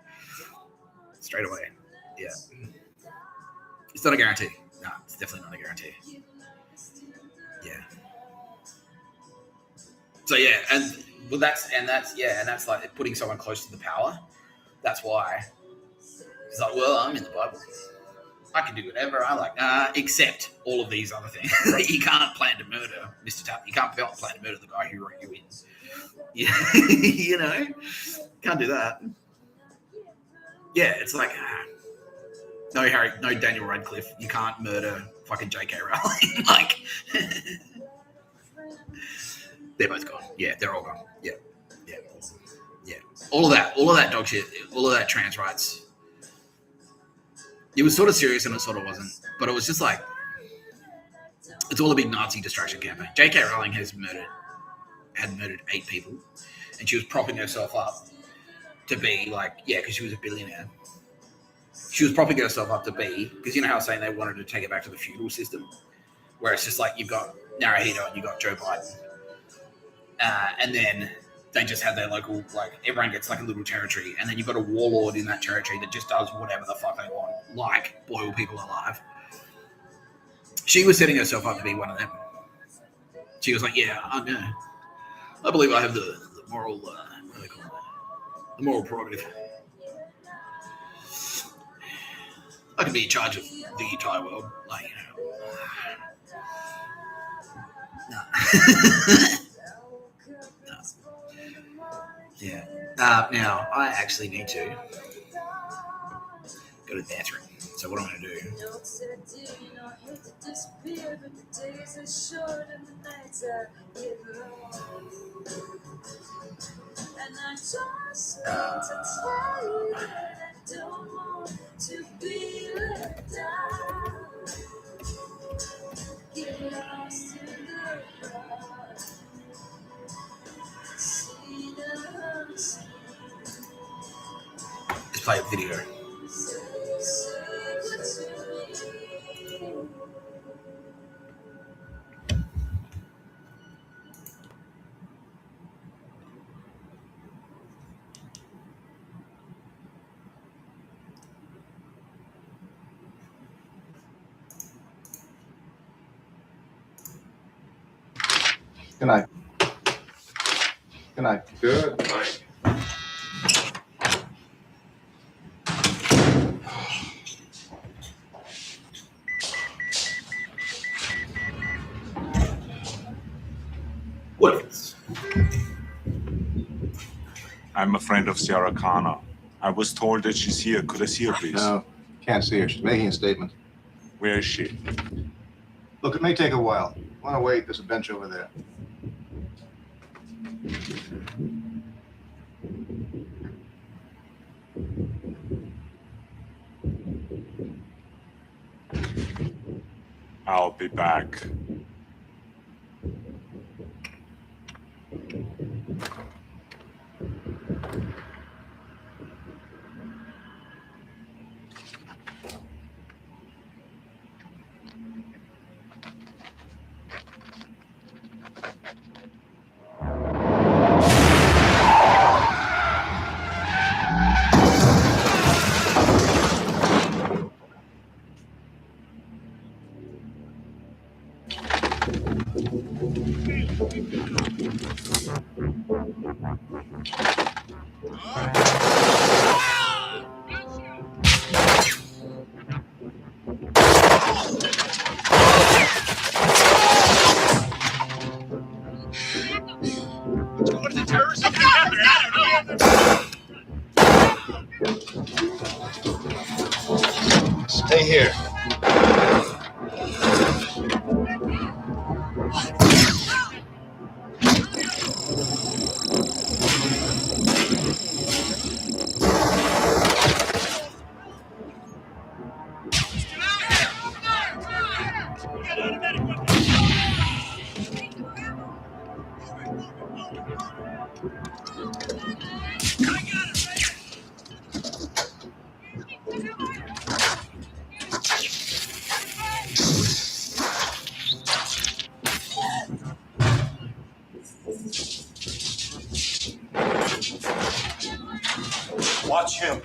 S1: Straight away. Yeah. It's not a guarantee. No, it's definitely not a guarantee. Yeah. So yeah, and that's like putting someone close to the power. That's why it's like, well, I'm in the Bible. I can do whatever I like, except all of these other things. You can't plan to murder Mr. Tap. You can't plan to murder the guy who wrote you in. Yeah, you know, can't do that. Yeah, it's like no Daniel Radcliffe. You can't murder fucking J.K. Rowling. Like, they're both gone. Yeah, they're all gone. Yeah. All of that dog shit, all of that trans rights. It was sort of serious and it sort of wasn't, but it was just like, it's all a big Nazi distraction campaign. J.K. Rowling had murdered 8 people, and she was propping herself up to be like, yeah, because she was a billionaire. She was propping herself up to be, because you know how I was saying they wanted to take it back to the feudal system, where it's just like you've got Naruhito and you've got Joe Biden, and then they just have their local, like, everyone gets like a little territory, and then you've got a warlord in that territory that just does whatever the fuck they want, like boil people alive. She was setting herself up to be one of them. She was like, yeah, I believe I have the moral, what do they call it? The moral prerogative. I can be in charge of the entire world, like, you know. No. Yeah. Now, I actually need to go to the bathroom. So what I'm going to do... Let's play a video.
S3: Good night. Good night.
S4: Good night.
S1: What else?
S4: I'm a friend of Sarah Connor. I was told that she's here. Could I see her, please?
S3: No, can't see her. She's making a statement.
S4: Where is she?
S3: Look, it may take a while. Want to wait? There's a bench over there.
S4: I'll be back.
S3: Stay here.
S4: Watch him.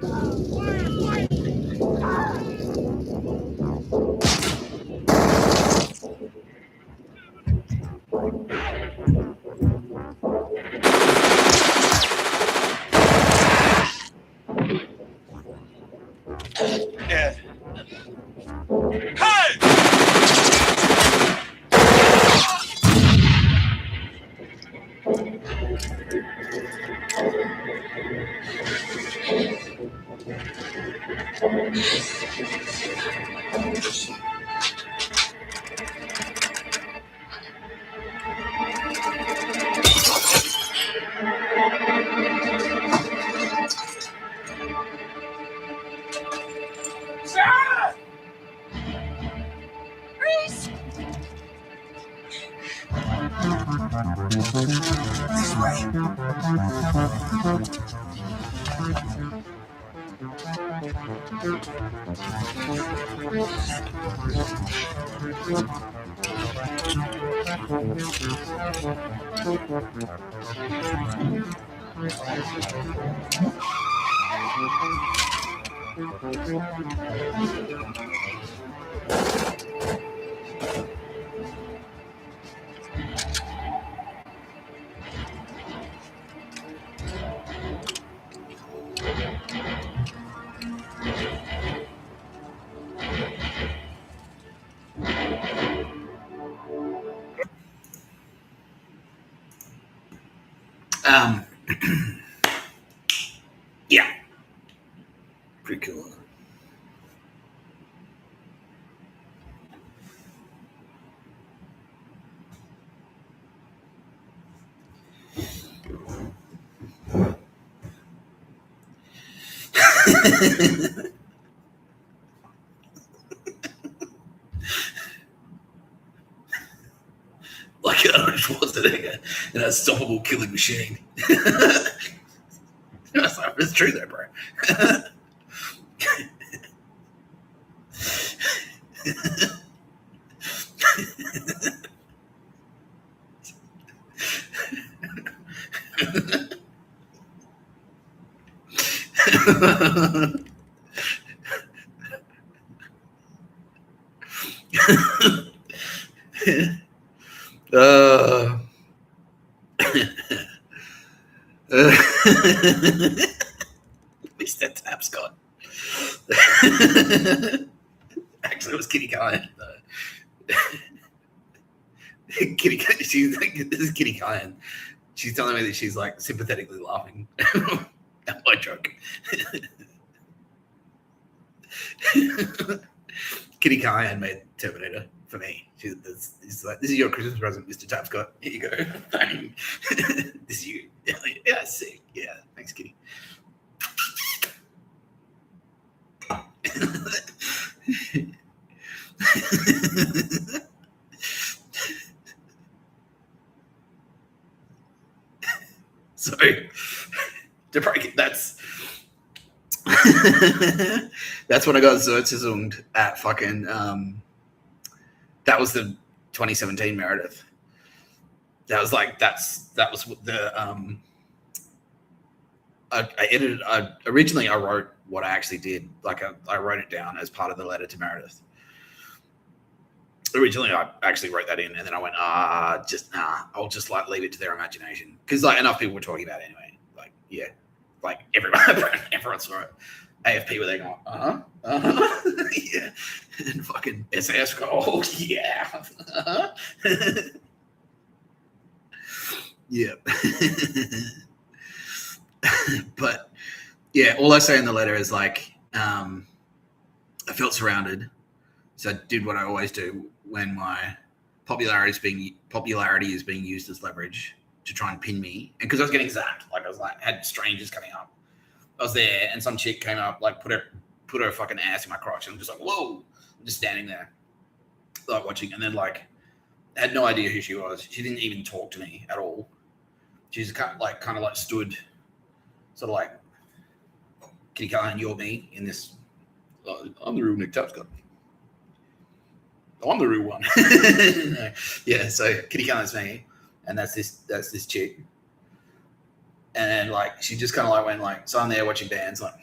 S1: Yeah. Pretty cool. Like Arnold Schwarzenegger, an unstoppable killing machine. It's true though, bro. Mr. Tapscott. Actually, it was Kitty Kyan. Kitty, this is Kitty Kyan. She's telling me that she's like sympathetically laughing at my joke. Kitty Kyan made Terminator for me. She's like, "This is your Christmas present, Mr. Tapscott. Here you go. This is you." Yeah, sick. Yeah, thanks, Kitty. So to break it, that's when I got Zertzismed at fucking that was the 2017 Meredith. That was like that was the I edited. Originally I wrote what I actually did. Like I wrote it down as part of the letter to Meredith. Originally I actually wrote that in, and then I went, I'll just like leave it to their imagination, because like enough people were talking about it anyway. Like, yeah, like everyone saw it. AFP were there going, yeah, and fucking SAS go, yeah, yeah. But yeah, all I say in the letter is like, I felt surrounded, so I did what I always do when my popularity is being used as leverage to try and pin me. And because I was getting zapped, like I was like, had strangers coming up. I was there, and some chick came up, like put her fucking ass in my crotch, and I'm just like, whoa, I'm just standing there, like watching, and then like I had no idea who she was. She didn't even talk to me at all. She just kind of like stood, sort of like, Kitty Kyan, you're me in this. I'm the real Nick Tapscott. I'm the real one. Yeah, so Kitty Kyan's me, and that's this chick. And then like she just kind of like went like, so I'm there watching bands, like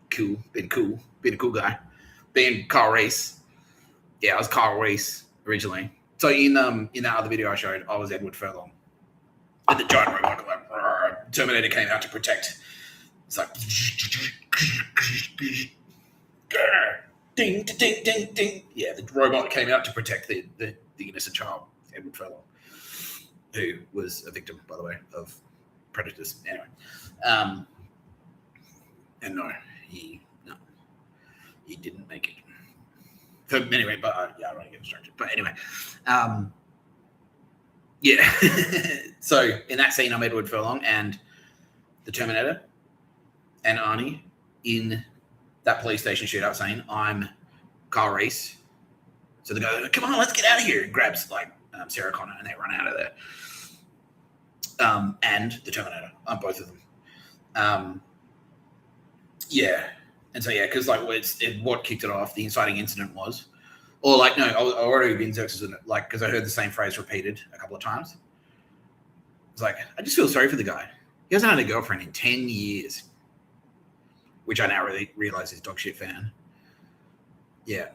S1: cool, being a cool guy, being Carl Reese. Yeah, I was Carl Reese originally. So in that other video I showed, I was Edward Furlong. And the giant robot, like, Terminator came out to protect. It's like, ding, ding, ding, ding. Yeah, the robot came out to protect the innocent child, Edward Furlong, who was a victim, by the way, of predators. Anyway, and no, he didn't make it. So anyway, but I don't want to get distracted. But anyway, yeah. So in that scene, I'm Edward Furlong and the Terminator and Arnie in that police station shootout scene. I'm Carl Reese. So they go, "Come on, let's get out of here!" And grabs like Sarah Connor, and they run out of there. And the Terminator, I'm both of them. Yeah, and so yeah, because like what kicked it off, the inciting incident was, or like no, I already been like because I heard the same phrase repeated a couple of times. It's like I just feel sorry for the guy. He hasn't had a girlfriend in 10 years, which I now really realize is dog shit fan. Yeah,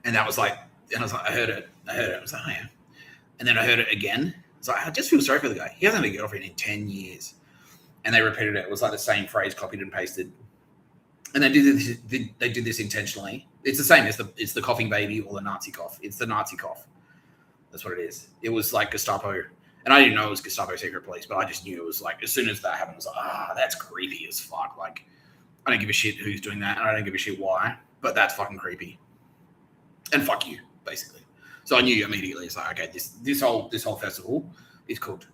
S1: and that was like, and I was like, I heard it. I was like, oh yeah, and then I heard it again. It's like I just feel sorry for the guy. He hasn't had a girlfriend in 10 years. And they repeated it. It was like the same phrase, copied and pasted. And they did this intentionally. It's the same as it's the coughing baby or the Nazi cough. It's the Nazi cough. That's what it is. It was like Gestapo. And I didn't know it was Gestapo secret police, but I just knew it was like, as soon as that happened, I was like, that's creepy as fuck. Like, I don't give a shit who's doing that, and I don't give a shit why, but that's fucking creepy. And fuck you, basically. So I knew immediately. It's like, okay, this whole festival is cooked.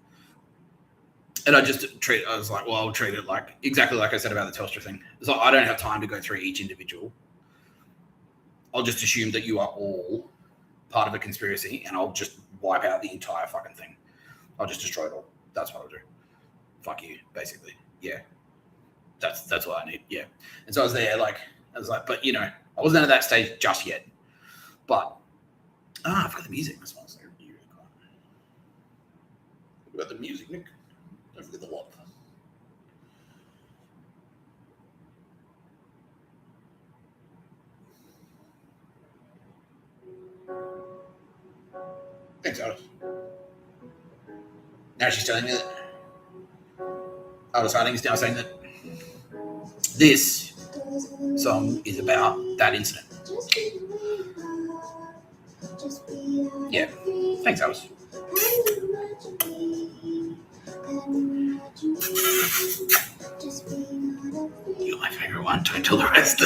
S1: And I was like, well, I'll treat it like exactly like I said about the Telstra thing. It's like I don't have time to go through each individual. I'll just assume that you are all part of a conspiracy, and I'll just wipe out the entire fucking thing. I'll just destroy it all. That's what I'll do. Fuck you, basically. Yeah. That's what I need. Yeah. And so I was there, like, but you know, I wasn't at that stage just yet. But I forgot the music. That's what I was there. What about the music, Nick? Don't forget the what. Thanks, Alice. Now she's telling me that Alice Harding is now saying that this song is about that incident. Yeah. Thanks, Alice. You're my favorite one. Don't tell the rest.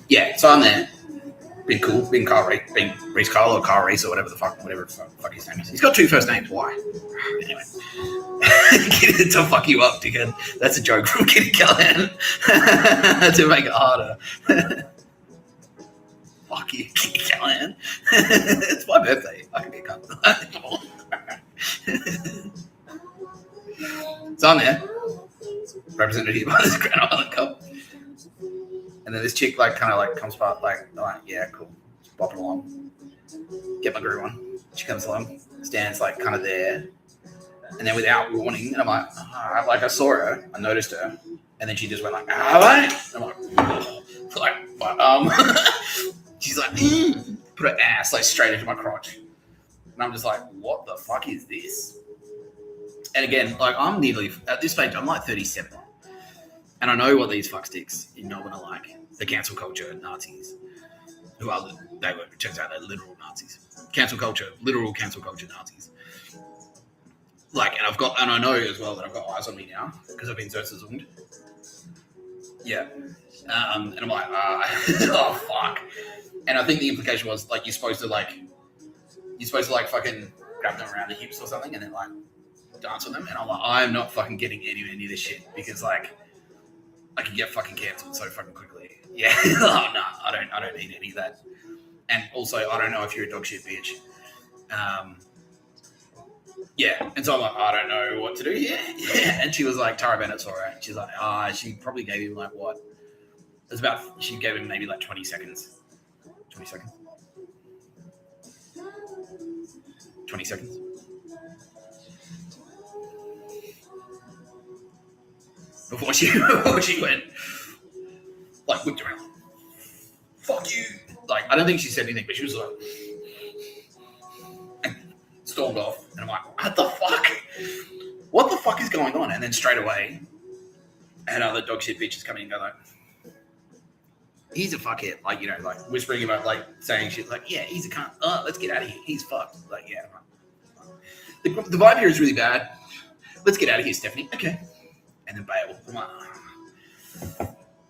S1: Yeah, so I'm there. Being cool, being Reese Carl or Carl Reese or whatever the fuck his name is. He's got two first names. Why? Anyway. To fuck you up, dickhead. That's a joke from Kitty Callahan. To make it harder. Fuck you, Kitty Callahan. It's my birthday. I can be a cunt. So I'm there. Represented here by this Grand Island Cup. And then this chick like kind of like comes past like yeah, cool. Just bopping along. Get my groove on. She comes along, stands like kind of there. And then without warning, and I'm like, I saw her, I noticed her, and then she just went like, I'm like, she's like, put her ass like straight into my crotch. And I'm just like, what the fuck is this? And again, like I'm nearly, at this stage, I'm like 37. And I know what these fucksticks in Melbourne are like. The cancel culture Nazis. It turns out they're literal Nazis. Literal cancel culture Nazis. Like, and I know as well that I've got eyes on me now because I've been Zerzerzunged. Yeah. And I'm like, oh fuck. And I think the implication was like you're supposed to fucking grab them around the hips or something and then like dance on them. And I'm like, I'm not fucking getting anywhere near this shit because like I can get fucking cancelled so fucking quickly. Yeah. Oh no, I don't need any of that. And also I don't know if you're a dog shit bitch. Yeah, and so I'm like, I don't know what to do here. Yeah, and she was like, Tara Bennett's all right. She's like, she probably gave him like what? She gave him maybe like 20 seconds. 20 seconds. 20 seconds. Before she went, like, whipped around. Fuck you. Like, I don't think she said anything, but she was like, and stormed off. And I'm like, what the fuck? What the fuck is going on? And then straight away, I had other dog shit bitches coming in and go like, he's a fuckhead. Like, you know, like whispering about, like, saying shit like, yeah, he's a cunt. Oh, let's get out of here. He's fucked. Like, yeah. The vibe here is really bad. Let's get out of here, Stephanie. Okay. And then bail. I'm like,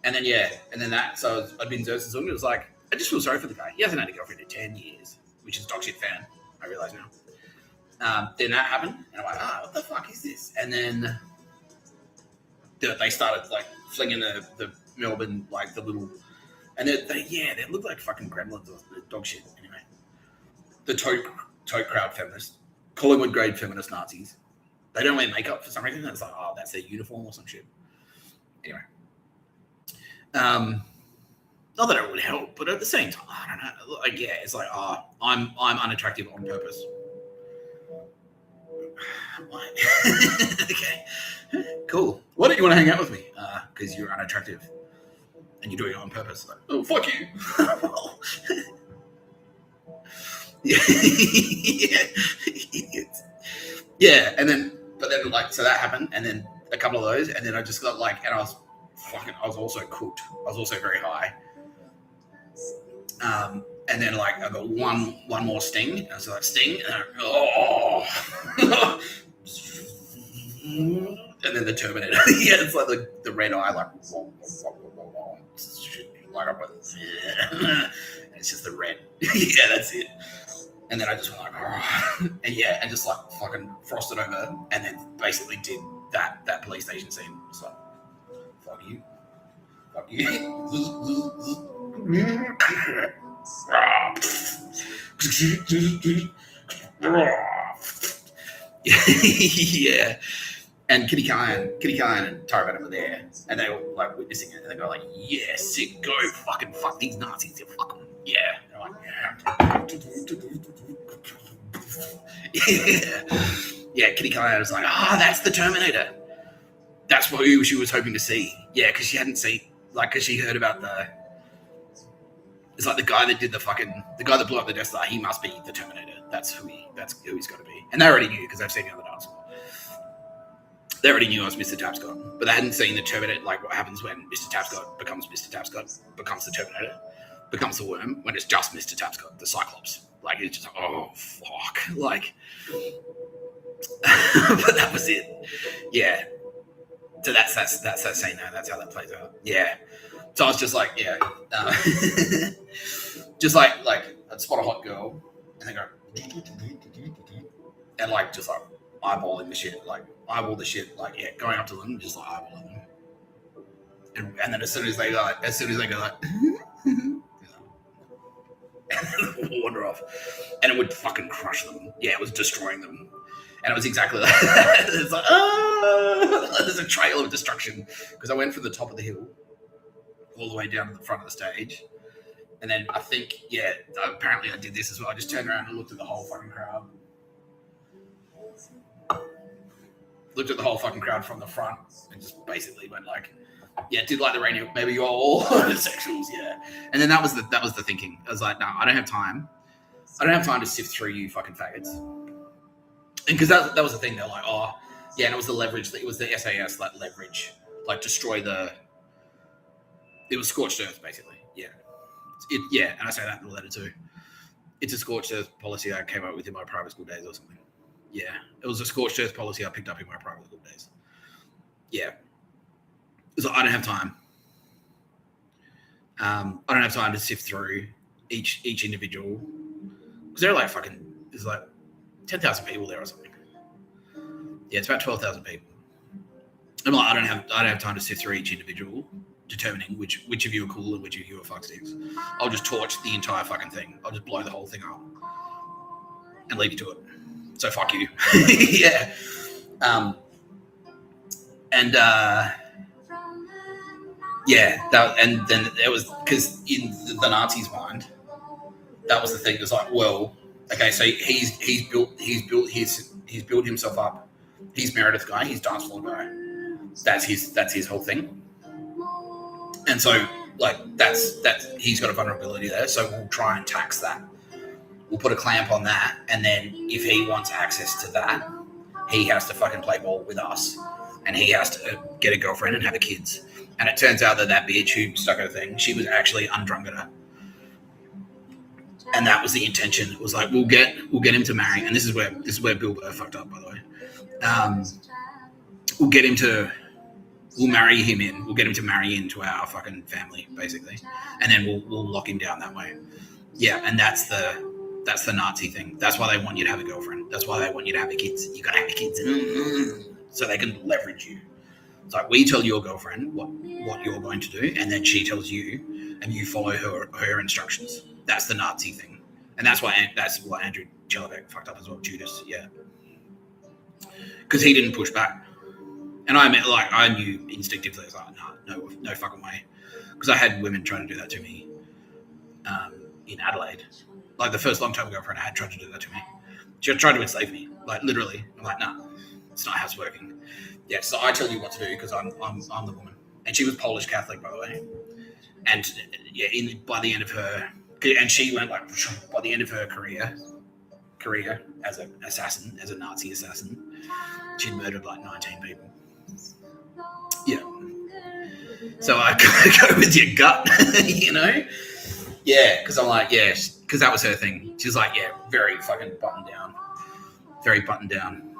S1: and then, yeah. And then that, so I'd been Zeus and Zung. It was like, I just feel sorry for the guy. He hasn't had a girlfriend in 10 years, which is dog shit fan. I realize now. Then that happened. And I'm like, what the fuck is this? And then they started, like, flinging the Melbourne, like, the little, and they look like fucking gremlins or dog shit. Anyway, the tote crowd feminists, Collingwood grade feminist Nazis. They don't wear makeup for some reason. It's like, that's their uniform or some shit. Anyway, not that it would help, but at the same time, I don't know. Like, yeah, it's like, I'm unattractive on purpose. Why? Okay, cool. Why don't you want to hang out with me? Because you're unattractive. And you're doing it on purpose. Like, oh, fuck you. Yeah, and then, but then, like, so that happened, and then a couple of those, and then I just got, like, and I was also cooked. I was also very high. And then, like, I got one more sting, and I was like, sting, and and then the Terminator. Yeah, it's like the red eye, like, and it's just the red. Yeah, that's it. And then I just went like, and yeah, and just like fucking frosted over, and then basically did that police station scene. It's like, fuck you. Yeah. And Kitty Kyan and Tara Venom were there, and they were like witnessing it, and they go like, "Yeah, sick, go fucking fuck these Nazis, you fuck them." Yeah, they're like, yeah. Kitty Kyan was like, that's the Terminator. That's what she was hoping to see. Yeah, because she hadn't seen, like, because she heard about it's like the guy that did the guy that blew up the Death Star. He must be the Terminator. That's who he's got to be, and they already knew because they've seen the other dance. They already knew I was Mr. Tapscott, but they hadn't seen the Terminator, like what happens when Mr. Tapscott becomes Mr. Tapscott, becomes the Terminator, becomes the Worm, when it's just Mr. Tapscott, the Cyclops. Like, it's just like, oh, fuck. Like, but that was it. Yeah. So that's that scene now. That's how that plays out. Yeah. So I was just like, yeah. Just like I'd spot a hot girl, and they go, and like, just like eyeballing the shit, like, eyeball the shit, like, yeah, going up to them, just like eyeballing them, and then as soon as they go like, wander off, and it would fucking crush them. Yeah, it was destroying them, and it was exactly like that. It's like, there's a trail of destruction because I went from the top of the hill all the way down to the front of the stage, and then I think, yeah, apparently I did this as well. I just turned around and looked at the whole fucking crowd. Looked at the whole fucking crowd from the front and just basically went like, yeah, did like the radio, maybe you're all homosexuals, yeah. And then that was the thinking. I was like, no, I don't have time. I don't have time to sift through you fucking faggots. And because that was the thing. They're like, oh, yeah, and it was the leverage. It was the SAS, like, leverage, like, destroy the. It was scorched earth, basically. Yeah, yeah, and I say that in the letter too. It's a scorched earth policy I came up with in my private school days or something. Yeah, it was a scorched earth policy I picked up in my private school days. Yeah. So I don't have time. I don't have time to sift through each individual, because they're like fucking, there's like 10,000 people there or something. Yeah, it's about 12,000 people. I'm like, I don't have time to sift through each individual, determining which of you are cool and which of you are fucksticks. I'll just torch the entire fucking thing. I'll just blow the whole thing up and leave you to it. So fuck you. Yeah. Yeah, and then it was, because in the Nazis' mind, that was the thing. It's like, well, Okay, so he's built himself up. He's Meredith guy. He's dance floor guy. That's his whole thing. And so like that's he's got a vulnerability there. So we'll try and tax that. We'll put a clamp on that, and then if he wants access to that, he has to fucking play ball with us, and he has to get a girlfriend and have kids. And it turns out that bitch who stuck her thing, she was actually Ndrangheta. And that was the intention. It was like we'll get him to marry, and this is where Bill Burr fucked up, by the way. We'll marry him in. We'll get him to marry into our fucking family, basically, and then we'll lock him down that way. Yeah, and that's the Nazi thing. That's why they want you to have a girlfriend. That's why they want you to have kids. You gotta have kids, so they can leverage you. It's like we tell your girlfriend what you're going to do, and then she tells you, and you follow her instructions. That's the Nazi thing, and that's what Andrew Chellebeck fucked up as well. Judas, yeah, because he didn't push back, and I knew instinctively. I was like, no fucking way, because I had women trying to do that to me in Adelaide. Like the first long-term girlfriend I had tried to do that to me. She tried to enslave me, like literally. I'm like, no, it's not how it's working. Yeah, so I tell you what to do because I'm the woman, and she was Polish Catholic, by the way. And yeah, by the end of her, and she went like by the end of her career as an assassin, as a Nazi assassin, she'd murdered like 19 people. Yeah. So I go with your gut, you know. Yeah, because I'm like, yeah, because that was her thing. She's like, yeah, very fucking buttoned down. Very buttoned down.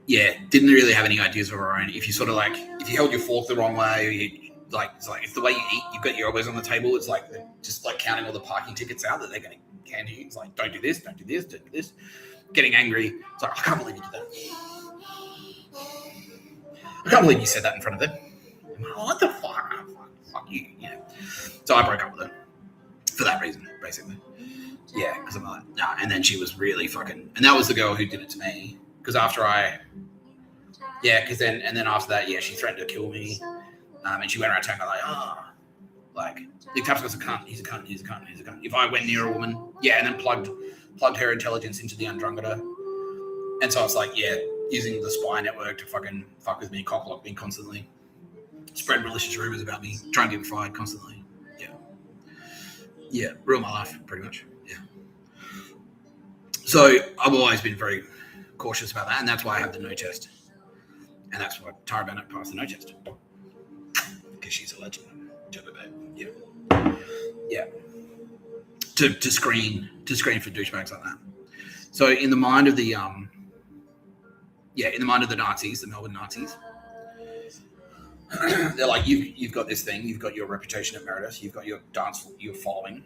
S1: Yeah, didn't really have any ideas of her own. If you sort of like, if you held your fork the wrong way, it's like if the way you eat, you've got your elbows on the table, it's like just like counting all the parking tickets out that they're going to hand you. It's like, don't do this, don't do this, don't do this. Getting angry. It's like, I can't believe you did that. I can't believe you said that in front of them. Oh, what the fuck? Fuck you. You know. So I broke up with her for that reason, basically. Yeah, because I'm like, nah. And then she was really fucking, and that was the girl who did it to me. Because after then after that, yeah, she threatened to kill me. And she went around telling me like Tapscott's a cunt. He's a cunt. He's a cunt. He's a cunt. If I went near a woman, yeah, and then plugged her intelligence into the Ndrangheta. And so I was like, yeah, using the spy network to fucking fuck with me, cockblock me constantly, spread malicious rumors about me, try and get me fired constantly. Yeah, ruin my life pretty much. Yeah. So I've always been very cautious about that, and that's why I have the no test, and that's why Tara Bennett passed the no test because she's a legend. Yeah. To screen for douchebags like that. So in the mind of the Nazis, the Melbourne Nazis, they're like, you've got this thing, you've got your reputation at Meredith, you've got your dance, your following.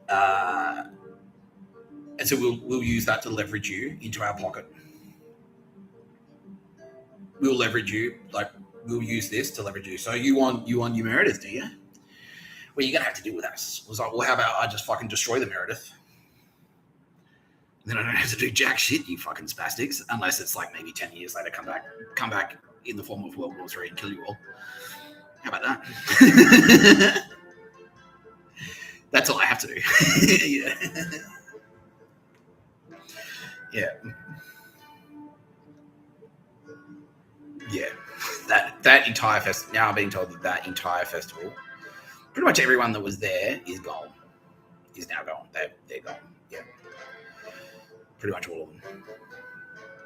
S1: And so we'll use that to leverage you into our pocket. We'll leverage you, like we'll use this to leverage you. So you want your Meredith, do you? Well, you're gonna have to deal with us. I was like, well, how about I just fucking destroy the Meredith? Then I don't have to do jack shit, you fucking spastics, unless it's like maybe 10 years later, come back in the form of World War III and kill you all. How about that? That's all I have to do. Yeah. Yeah. Yeah. That entire festival, now I'm being told that entire festival, pretty much everyone that was there is gone. Is now gone. They're gone. Yeah. Pretty much all of them.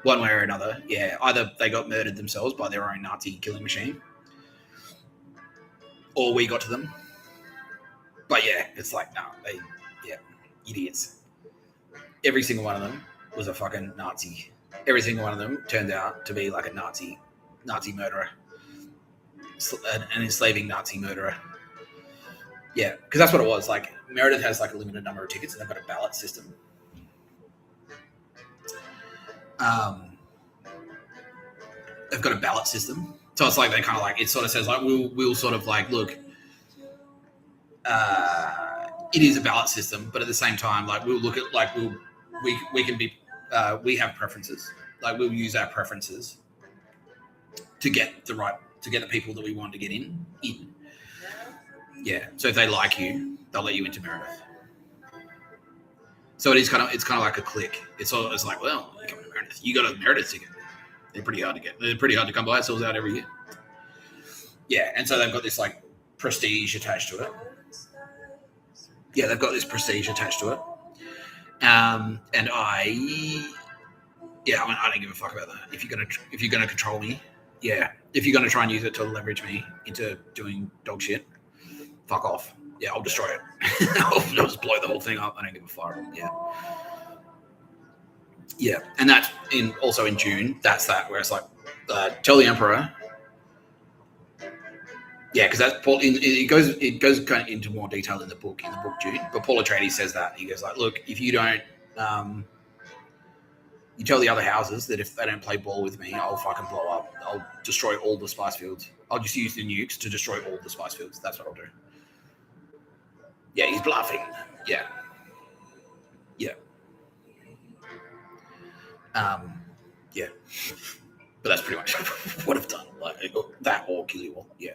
S1: One way or another. Yeah. Either they got murdered themselves by their own Nazi killing machine, or we got to them. But yeah, it's like, no, idiots. Every single one of them was a fucking Nazi. Every single one of them turned out to be like a Nazi murderer, an enslaving Nazi murderer. Yeah, because that's what it was. Like Meredith has like a limited number of tickets, and they've got a ballot system. They've got a ballot system, so it's like they kind of like, it sort of says like we'll sort of like, look, it is a ballot system, but at the same time, like we'll look at like we can be we have preferences. Like we'll use our preferences to get the right to get the people that we want to get in. Yeah. So if they like you, they'll let you into Meredith. So it's kind of like a clique. It's like, well, you come to Meredith. You got a Meredith ticket. They're pretty hard to get. They're pretty hard to come by. It sells out every year. Yeah, and so they've got this like prestige attached to it. Yeah, they've got this prestige attached to it. And I don't give a fuck about that. If you're gonna control me, yeah. If you're gonna try and use it to leverage me into doing dog shit, fuck off. Yeah, I'll destroy it. I'll just blow the whole thing up. I don't give a fuck. Yeah. Yeah, and that's also in June. That's that where it's like, tell the Emperor. Yeah, because that's Paul. It goes kind of into more detail in the book June. But Paul Atreides says that he goes like, look, if you don't, you tell the other houses that if they don't play ball with me, I'll fucking blow up. I'll destroy all the spice fields. I'll just use the nukes to destroy all the spice fields. That's what I'll do. Yeah, he's bluffing. Yeah. Yeah. Yeah. But that's pretty much what I've done. Like that or kill you all. Yeah.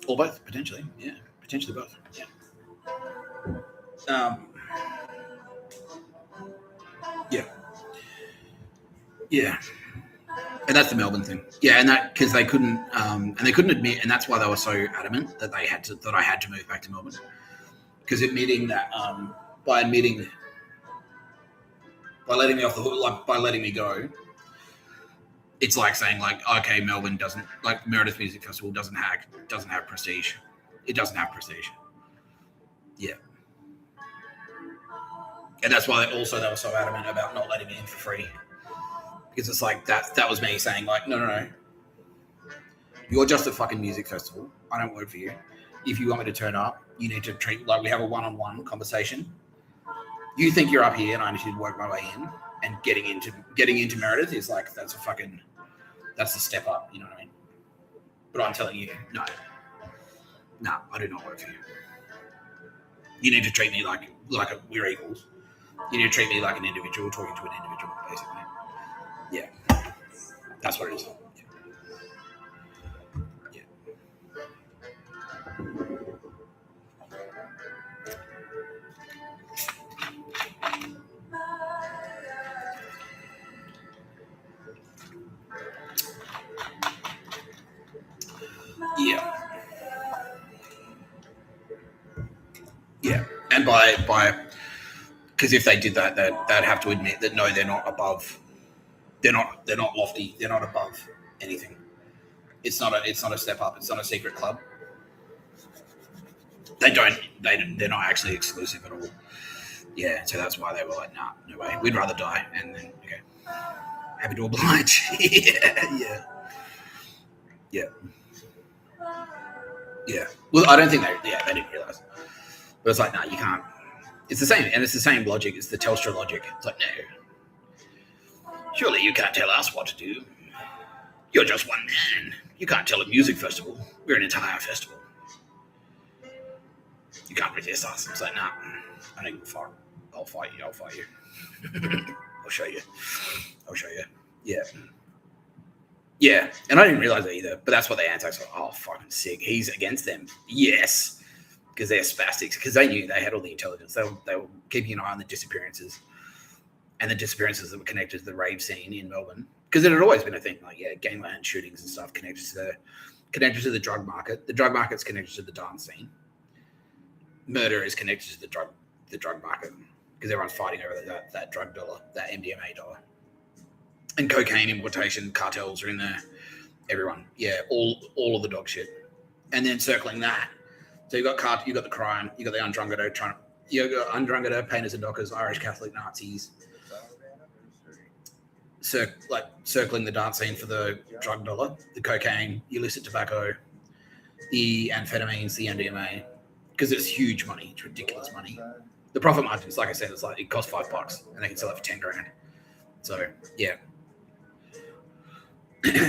S1: Or both, potentially. Yeah. Potentially both. Yeah. Yeah. Yeah. And that's the Melbourne thing. Yeah, and that because they couldn't admit, and that's why they were so adamant that I had to move back to Melbourne. Because admitting that by letting me off the hook, like by letting me go, it's like saying like, okay, Melbourne doesn't, like Meredith Music Festival doesn't have prestige. It doesn't have prestige. Yeah. And that's why they were so adamant about not letting me in for free. Because it's like that was me saying like, no. You're just a fucking music festival. I don't work for you. If you want me to turn up, you need to treat like we have a one-on-one conversation. You think you're up here and I need to work my way in, and getting into Meredith is like that's a step up, you know what I mean? But I'm telling you, no, I do not work for you. You need to treat me like we're equals. You need to treat me like an individual, talking to an individual, basically. Yeah, that's what it is. Yeah, and by because if they did that, they'd have to admit that no, they're not above. They're not lofty. They're not above anything. It's not a step up. It's not a secret club. They're not actually exclusive at all. Yeah, so that's why they were like, nah, no way. We'd rather die. And then okay, happy to oblige. Yeah. Well, I don't think they didn't realize. But it's like, no, you can't. It's the same, and it's the same logic. It's the Telstra logic. It's like, no. Surely you can't tell us what to do. You're just one man. You can't tell a music festival. We're an entire festival. You can't resist us. It's like, nah, I don't give a fuck. I'll fight you. I'll show you. Yeah. And I didn't realize that either, but that's what the antics were. Oh, fucking sick. He's against them. Yes. Because they're spastics. Because they knew they had all the intelligence. They were keeping an eye on the disappearances. And the disappearances that were connected to the rave scene in Melbourne. Because it had always been a thing. Like, yeah, gangland shootings and stuff connected to the drug market. The drug market's connected to the dance scene. Murder is connected to the drug market. Because everyone's fighting over that drug dollar, that MDMA dollar. And cocaine importation cartels are in there. Everyone. Yeah, all of the dog shit. And then circling that. So you got the crime, you got the Ndrangheta, painters and dockers, Irish Catholic Nazis. Circling the dance scene for the drug dollar, the cocaine, illicit tobacco, the amphetamines, the MDMA, because it's huge money. It's ridiculous money. The profit margins, like I said, it's like it costs $5 and they can sell it for $10,000. So yeah.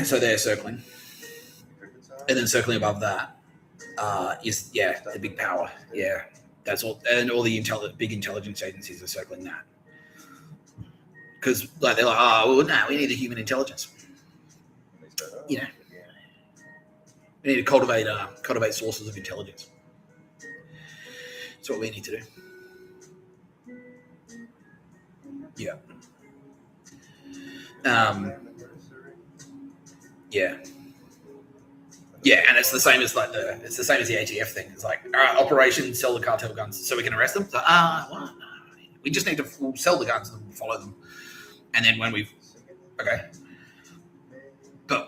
S1: So they're circling, and then circling above that is the big power. Yeah, that's all, and all the big intelligence agencies are circling that. Because like they're like, oh well, no, we need the human intelligence. You know, We need to cultivate sources of intelligence. That's what we need to do. Yeah. Yeah. Yeah, and it's the same as the ATF thing. It's like, all right, operation sell the cartel guns so we can arrest them. So, what? We just need to sell the guns and follow them. And then when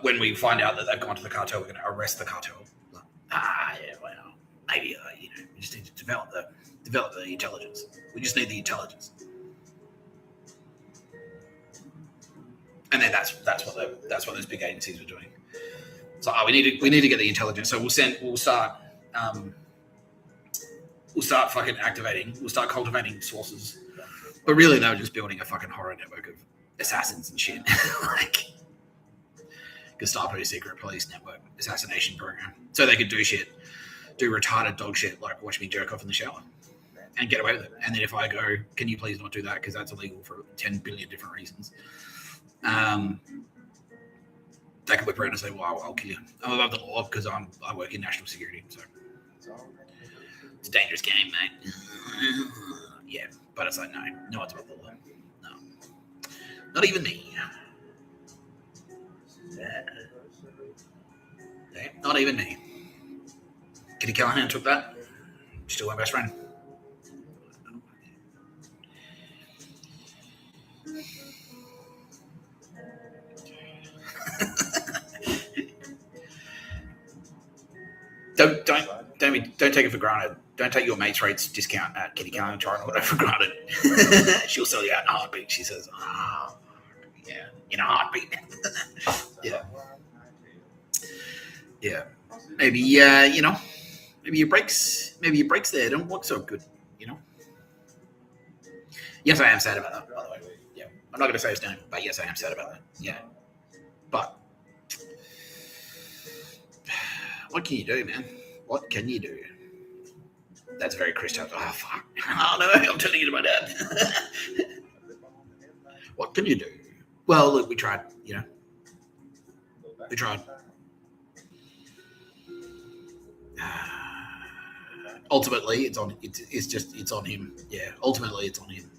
S1: when we find out that they've gone to the cartel, we're going to arrest the cartel. Like, yeah, well, maybe we just need to develop the intelligence. We just need the intelligence. And then that's what those big agencies were doing. So we need to get the intelligence. So we'll start fucking activating. We'll start cultivating sources. But really, they were just building a fucking horror network of assassins and shit, like Gestapo secret police network assassination program. So they could do retarded dog shit like watch me jerk off in the shower and get away with it. And then if I go, can you please not do that because that's illegal for 10 billion different reasons. They can whip around and say, well, I'll kill you. I'm above the law because I work in national security. So it's a dangerous game, mate. Yeah, but it's like, no one's above the law. No. Not even me. Yeah, not even me. Kitty Callahan took that. Still my best friend. Don't take it for granted. Don't take your mate's rates discount at Kitty Callahan China for granted. She'll sell you out in a heartbeat. She says, yeah, in a heartbeat. Yeah. Maybe maybe your brakes there don't work so good, Yes, I am sad about that, by the way. Yeah. I'm not gonna say his name, but yes, I am sad about that. Yeah. But what can you do, man? What can you do? That's very Chris Tucker. Oh, fuck. Oh, no, I'm turning into my dad. What can you do? Well, look, we tried, We tried. Ultimately, it's on him. Yeah, ultimately, it's on him.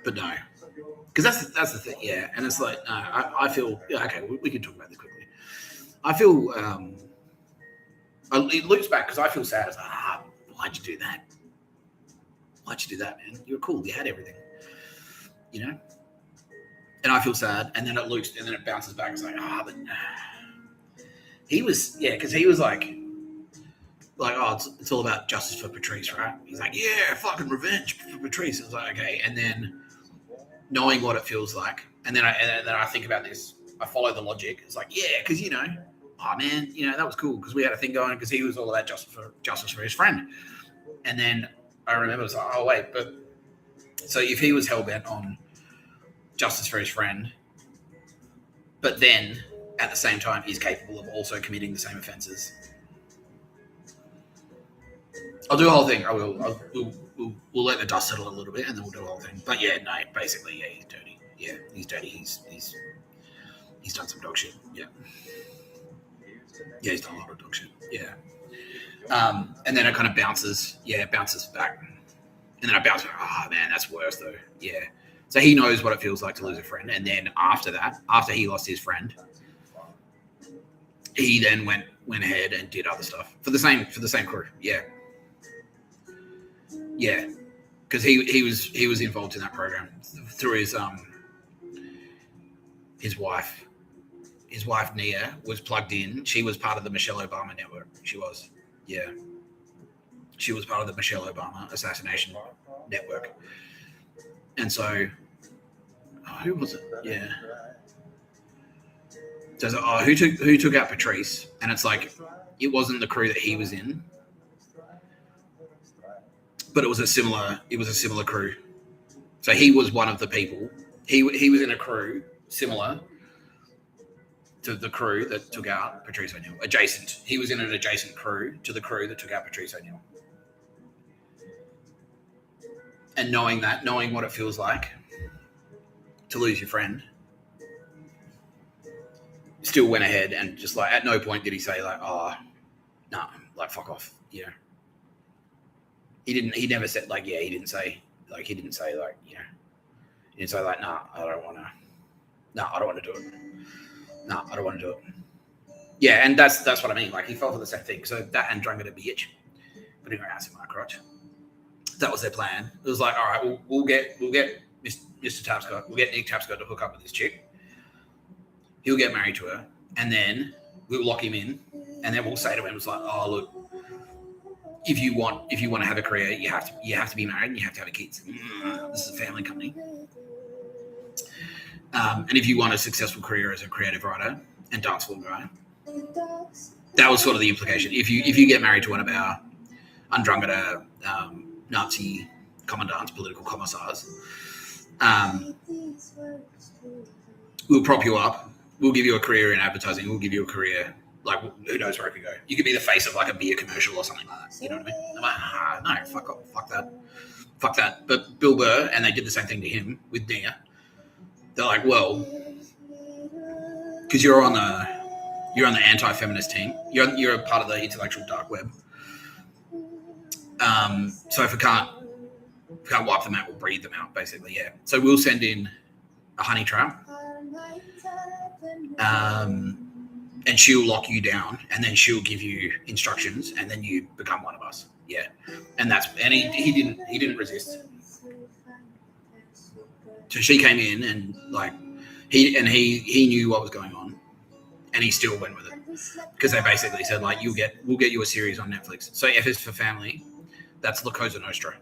S1: But no. Because that's the thing, yeah. And it's like, no, I feel, okay, we can talk about this quickly. I feel, it loops back because I feel sad. It's like, why'd you do that? Why'd you do that, man? You were cool. You had everything, And I feel sad. And then it loops, and then it bounces back. It's like, but he was, because he was like, oh, it's all about justice for Patrice, right? He's like, yeah, fucking revenge for Patrice. I was like, okay. And then knowing what it feels like, and then I think about this. I follow the logic. It's like, yeah, because oh man, that was cool because we had a thing going because he was all about justice for his friend. And then I remember it was like, oh wait, but so if he was hell-bent on justice for his friend, but then at the same time he's capable of also committing the same offences. I'll do the whole thing. I will. We'll let the dust settle a little bit, and then we'll do the whole thing. But yeah, no, basically, yeah, he's dirty. Yeah, he's dirty. He's done some dog shit. Yeah. Yeah, he's done a lot of dog shit. Yeah. And then it kind of bounces back. And then I bounce back. Oh man, that's worse though. Yeah. So he knows what it feels like to lose a friend, and then after he lost his friend, he then went ahead and did other stuff for the same crew. Yeah. Yeah, because he was involved in that program through his wife. His wife Nia was plugged in. She was part of the Michelle Obama network. She was, yeah. She was part of the Michelle Obama assassination network. And so, who was it? Yeah. So who took out Patrice? And it's like it wasn't the crew that he was in. But it was a similar crew. So he was one of the people. He was in a crew similar to the crew that took out Patrice O'Neill. Adjacent. He was in an adjacent crew to the crew that took out Patrice O'Neill. And knowing what it feels like to lose your friend, still went ahead and just like at no point did he say like, oh, no, like fuck off. Yeah. He never said like, yeah, he didn't say like, he didn't say like, you know, he didn't say like, nah, I don't want to do it. No, I don't want to do it. Yeah, and that's what I mean. Like he fell for the same thing. So that and Ndrangheta bitch putting her ass in my crotch. That was their plan. It was like, all right, we'll get Mr. Tapscott, we'll get Nick Tapscott to hook up with this chick. He'll get married to her, and then we'll lock him in, and then we'll say to him, it's like, oh look, if you want to have a career, you have to be married and you have to have kids. This is a family company. And if you want a successful career as a creative writer and dance floor guy, that was sort of the implication. If you get married to one of our Ndrangheta Nazi commandants, political commissars, we'll prop you up. We'll give you a career in advertising. We'll give you a career, like, who knows where it could go. You could be the face of, like, a beer commercial or something like that. You know what I mean? I'm like, no, fuck that. But Bill Burr, and they did the same thing to him with Nia. They're like, well, because you're on the anti-feminist team. You're a part of the intellectual dark web. So if we can't wipe them out, we'll breed them out, basically, yeah. So we'll send in a honey trap. And she'll lock you down, and then she'll give you instructions, and then you become one of us. Yeah, and he didn't resist. So she came in, and like he knew what was going on, and he still went with it because they basically said like we'll get you a series on Netflix. So F is for Family, that's La Cosa Nostra.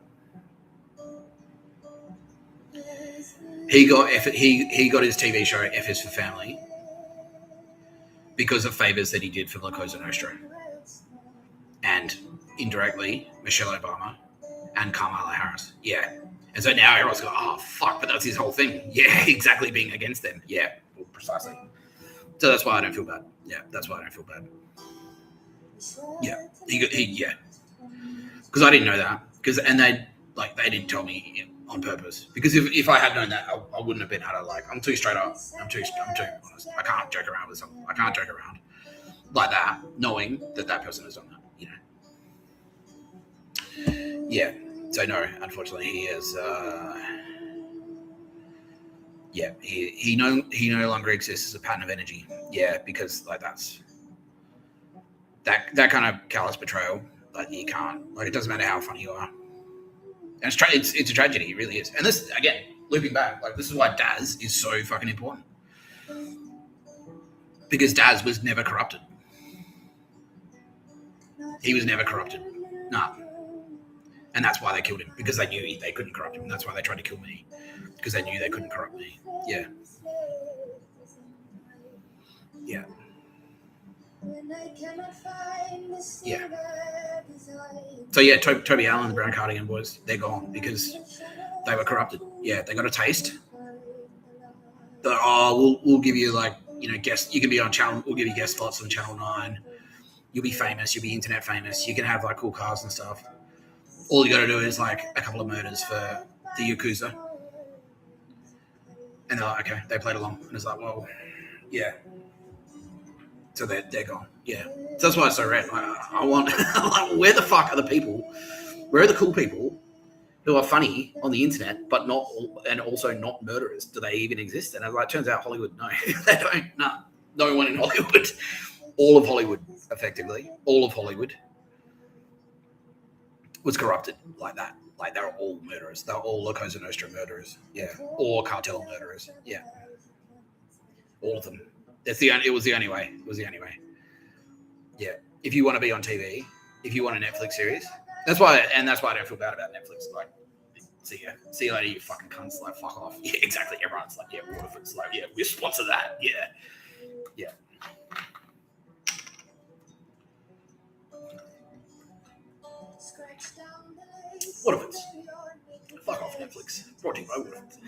S1: He got his TV show F is for Family because of favors that he did for La Cosa Nostra, and indirectly Michelle Obama and Kamala Harris. Yeah, and so now everyone's going, oh fuck, but that's his whole thing. Yeah, exactly, being against them. Yeah, well, precisely. So that's why I don't feel bad. Yeah, that's why I don't feel bad. Yeah, yeah, because I didn't know that. And they didn't tell me on purpose. Because if I had known that, I wouldn't have been able to, like, I'm too straight up. I'm too honest. I can't joke around with something. I can't joke around like that, knowing that person has done that, you know. Yeah. So no, unfortunately, he is. Yeah, he no longer exists as a pattern of energy. Yeah, because like that kind of callous betrayal. Like you can't. Like it doesn't matter how funny you are. And it's a tragedy. It really is. And this, again, looping back, like this is why Daz is so fucking important. Because Daz was never corrupted. He was never corrupted. Nah. And that's why they killed him. Because they knew they couldn't corrupt him. That's why they tried to kill me. Because they knew they couldn't corrupt me. Yeah. Yeah. Yeah. So yeah, Toby Allen, the Brown Cardigan boys, they're gone because they were corrupted. Yeah, they got a taste. We'll give you like, you know, guest. You can be on channel. We'll give you guest slots on Channel 9. You'll be famous. You'll be internet famous. You can have like cool cars and stuff. All you got to do is like a couple of murders for the Yakuza. And they're like, okay, they played along. And it's like, well, yeah. So they're gone. Yeah. So that's why it's so rad. I want, like, where the fuck are the people? Where are the cool people who are funny on the internet, but not, and also not murderers? Do they even exist? And it turns out Hollywood, no, they don't. No one in Hollywood. All of Hollywood, effectively. All of Hollywood was corrupted like that. Like they're all murderers. They're all La Cosa Nostra murderers. Yeah. Or cartel murderers. Yeah. All of them. It was the only way. It was the only way. Yeah. If you want to be on TV, if you want a Netflix series, that's why I don't feel bad about Netflix. Like, see you later, you fucking cunts. Like, fuck off. Yeah, exactly. Everyone's like, yeah, Waterford's like, yeah, we sponsor that. Yeah. Yeah. Waterford's. Fuck off, Netflix. Brought to you by Waterford's.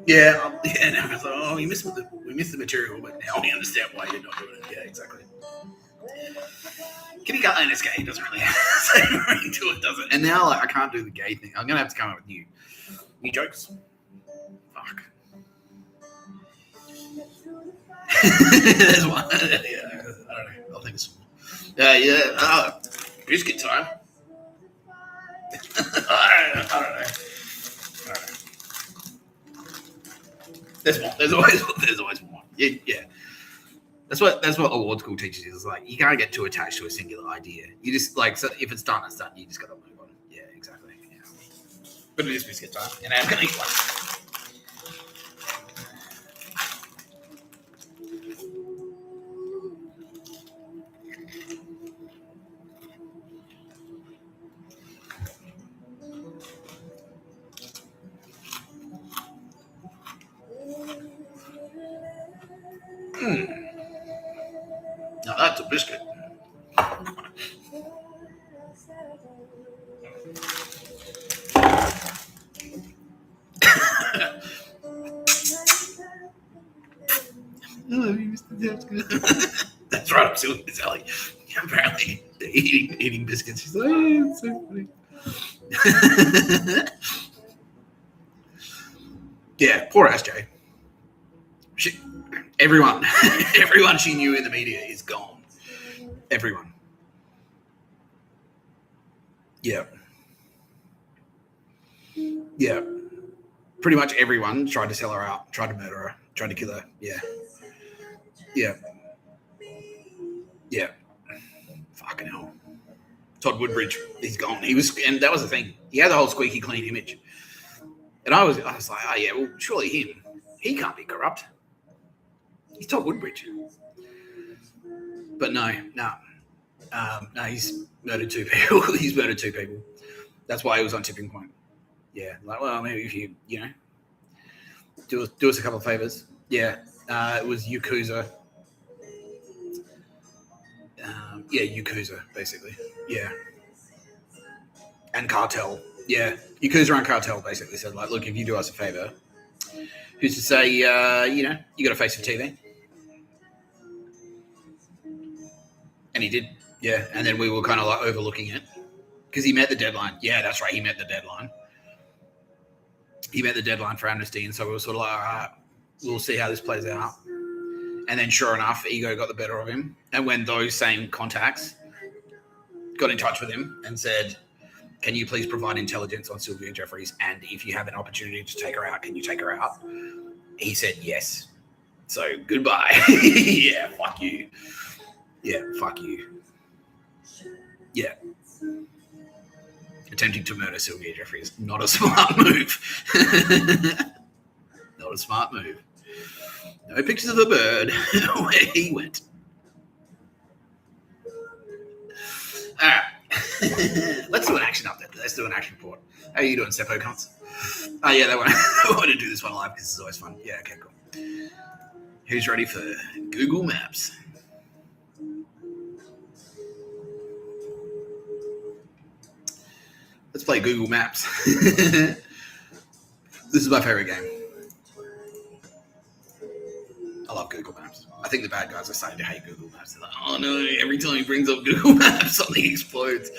S1: Yeah. And I was like, oh, we missed the material, but now we understand why you're not doing it. Yeah, exactly. Kitty Cutler is gay. It doesn't really have the same ring to it, does it? And now, like, I can't do the gay thing. I'm gonna have to come up with new jokes. Fuck. There's one. Yeah, I don't know. I'll think of some. Yeah. Biscuit time. I don't know. There's more. There's always more. Yeah. That's what award school teaches you. It's like you can't get too attached to a singular idea. You just like, so if it's done, it's done. You just gotta move on. Yeah, exactly. Yeah. But it is biscuit time, and I'm gonna eat one. Now that's a biscuit. Hello, Mr. Tapscott. That's right, I'm still with Miss Ellie. Apparently, eating biscuits. She's like, oh, it's so funny. Yeah, poor ass Jay. Everyone she knew in the media is gone. Everyone. Yeah. Yeah. Pretty much everyone tried to sell her out, tried to murder her, tried to kill her. Yeah. Yeah. Yeah. Fucking hell. Todd Woodbridge, he's gone. And that was the thing. He had the whole squeaky clean image. And I was like, oh yeah, well, surely him. He can't be corrupt. He's Todd Woodbridge. But no, he's murdered two people. He's murdered two people. That's why he was on tipping point. Yeah, like, well, maybe if you know, do us a couple of favors. Yeah, it was Yakuza. Yakuza, basically. Yeah. And Cartel. Yeah, Yakuza and Cartel basically said, like, look, if you do us a favor, who's to say, you got a face for TV? And he did, yeah. And then we were kind of like overlooking it because he met the deadline. Yeah, that's right. He met the deadline. He met the deadline for amnesty. And so we were sort of like, all right, we'll see how this plays out. And then sure enough, ego got the better of him. And when those same contacts got in touch with him and said, can you please provide intelligence on Sylvia Jeffries? And if you have an opportunity to take her out, can you take her out? He said yes. So goodbye. Yeah, fuck you. Yeah, fuck you. Yeah. Attempting to murder Sylvia Jeffries. Not a smart move. Not a smart move. No pictures of a bird where he went. All right. Let's do an action update. Let's do an action report. How are you doing, Seppo cunts? Oh, yeah, they want to do this one live because it's always fun. Yeah, okay, cool. Who's ready for Google Maps? Let's play Google Maps. This is my favorite game. I love Google Maps. I think the bad guys are starting to hate Google Maps. They're like, oh no, every time he brings up Google Maps, something explodes.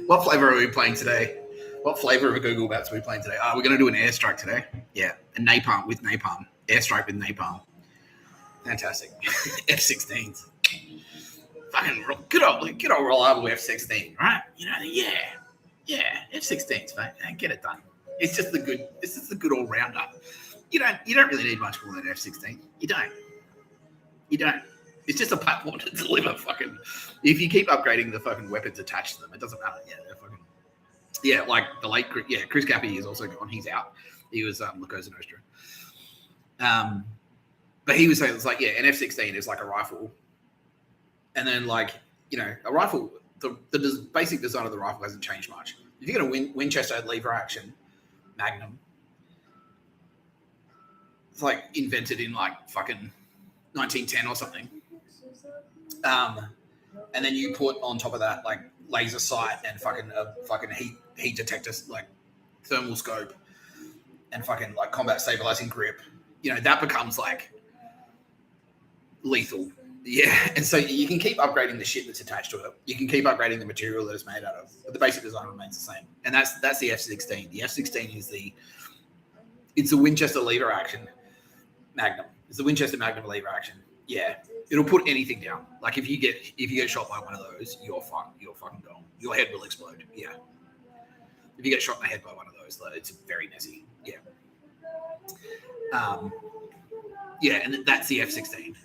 S1: What flavor are we playing today? What flavor of Google Maps are we playing today? We're going to do an airstrike today. Yeah, a napalm with napalm. Airstrike with napalm. Fantastic. F-16s. Fucking good old reliable F-16, right? You know, yeah, F-16s, mate. Get it done. It's just the good all rounder. You don't really need much more than F-16. You don't. It's just a platform to deliver fucking. If you keep upgrading the fucking weapons attached to them, it doesn't matter. Yeah, they're fucking. Yeah, like the late. Yeah, Chris Cappy is also gone. He's out. He was La Cosa Nostra. But he was saying it's like, yeah, an F-16 is like a rifle. And then, like, you know, a rifle, the basic design of the rifle hasn't changed much. If you're going to Winchester lever action, Magnum, it's like invented in like fucking 1910 or something. And then you put on top of that like laser sight and fucking heat detector, like thermal scope, and fucking like combat stabilizing grip, you know, that becomes like lethal. Yeah, and so you can keep upgrading the shit that's attached to it. You can keep upgrading the material that it's made out of, but the basic design remains the same. And that's the F-16. The F-16 is it's the Winchester lever action Magnum. It's the Winchester Magnum lever action. Yeah, it'll put anything down. Like if you get shot by one of those, you're fucking gone. Your head will explode. Yeah. If you get shot in the head by one of those, it's very messy. Yeah. Yeah, and that's the F-16.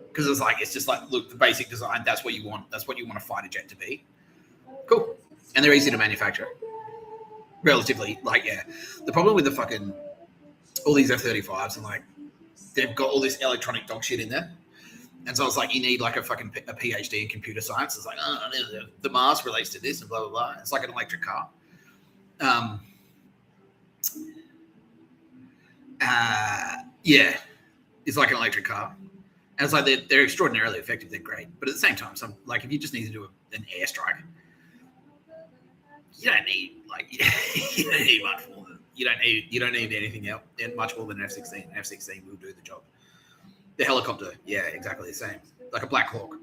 S1: Because it's just like, look, the basic design, that's what you want. That's what you want a fighter jet to be. Cool. And they're easy to manufacture. Relatively, like, yeah. The problem with the fucking, all these F-35s, and like, they've got all this electronic dog shit in there. And so it's like, you need like a PhD in computer science. It's like, oh, the Mars relates to this and blah, blah, blah. It's like an electric car. Yeah, it's like an electric car. And it's like they're extraordinarily effective. They're great, but at the same time, if you just need to do an airstrike, you don't need you don't need much more than you don't need anything else much more than an F-16. An F-16 will do the job. The helicopter, yeah, exactly the same. Like a Black Hawk,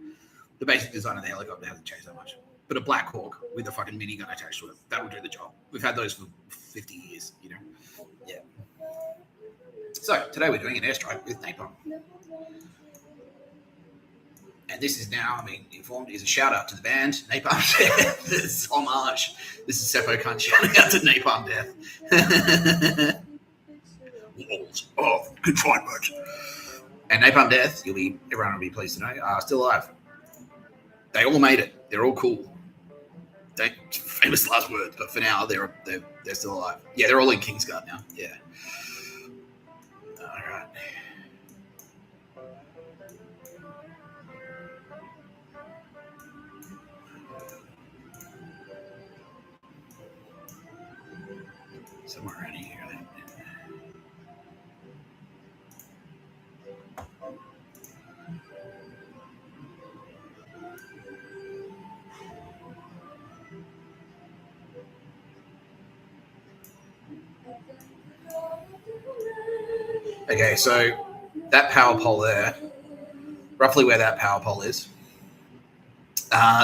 S1: the basic design of the helicopter hasn't changed that much. But a Black Hawk with a fucking minigun attached to it, that will do the job. We've had those for 50 years, you know. Yeah. So today we're doing an airstrike with napalm. And this is now, informed, is a shout out to the band Napalm Death. This is homage. This is Seppo Cunt shouting out to Napalm Death. Walls of confinement. And Napalm Death, everyone will be pleased to know, are still alive. They all made it. They're all cool. Famous last words, but for now they're still alive. Yeah, they're all in Kingsguard now. Yeah. All right. Somewhere around here. Okay, so that power pole there, roughly where that power pole is,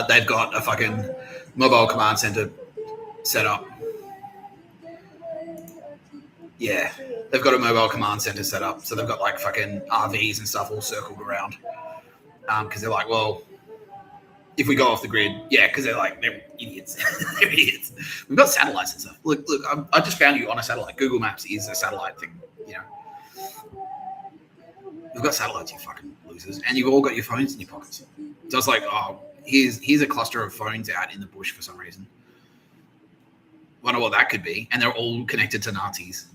S1: they've got a fucking mobile command center set up. Yeah, they've got a mobile command center set up. So they've got like fucking RVs and stuff all circled around. Because they're like, well, if we go off the grid, yeah, because they're idiots. They're idiots. We've got satellites and stuff. Look, I just found you on a satellite. Google Maps is a satellite thing, you know. We've got satellites, you fucking losers. And you've all got your phones in your pockets. So it's like, oh, here's a cluster of phones out in the bush for some reason. Wonder what that could be. And they're all connected to Nazis.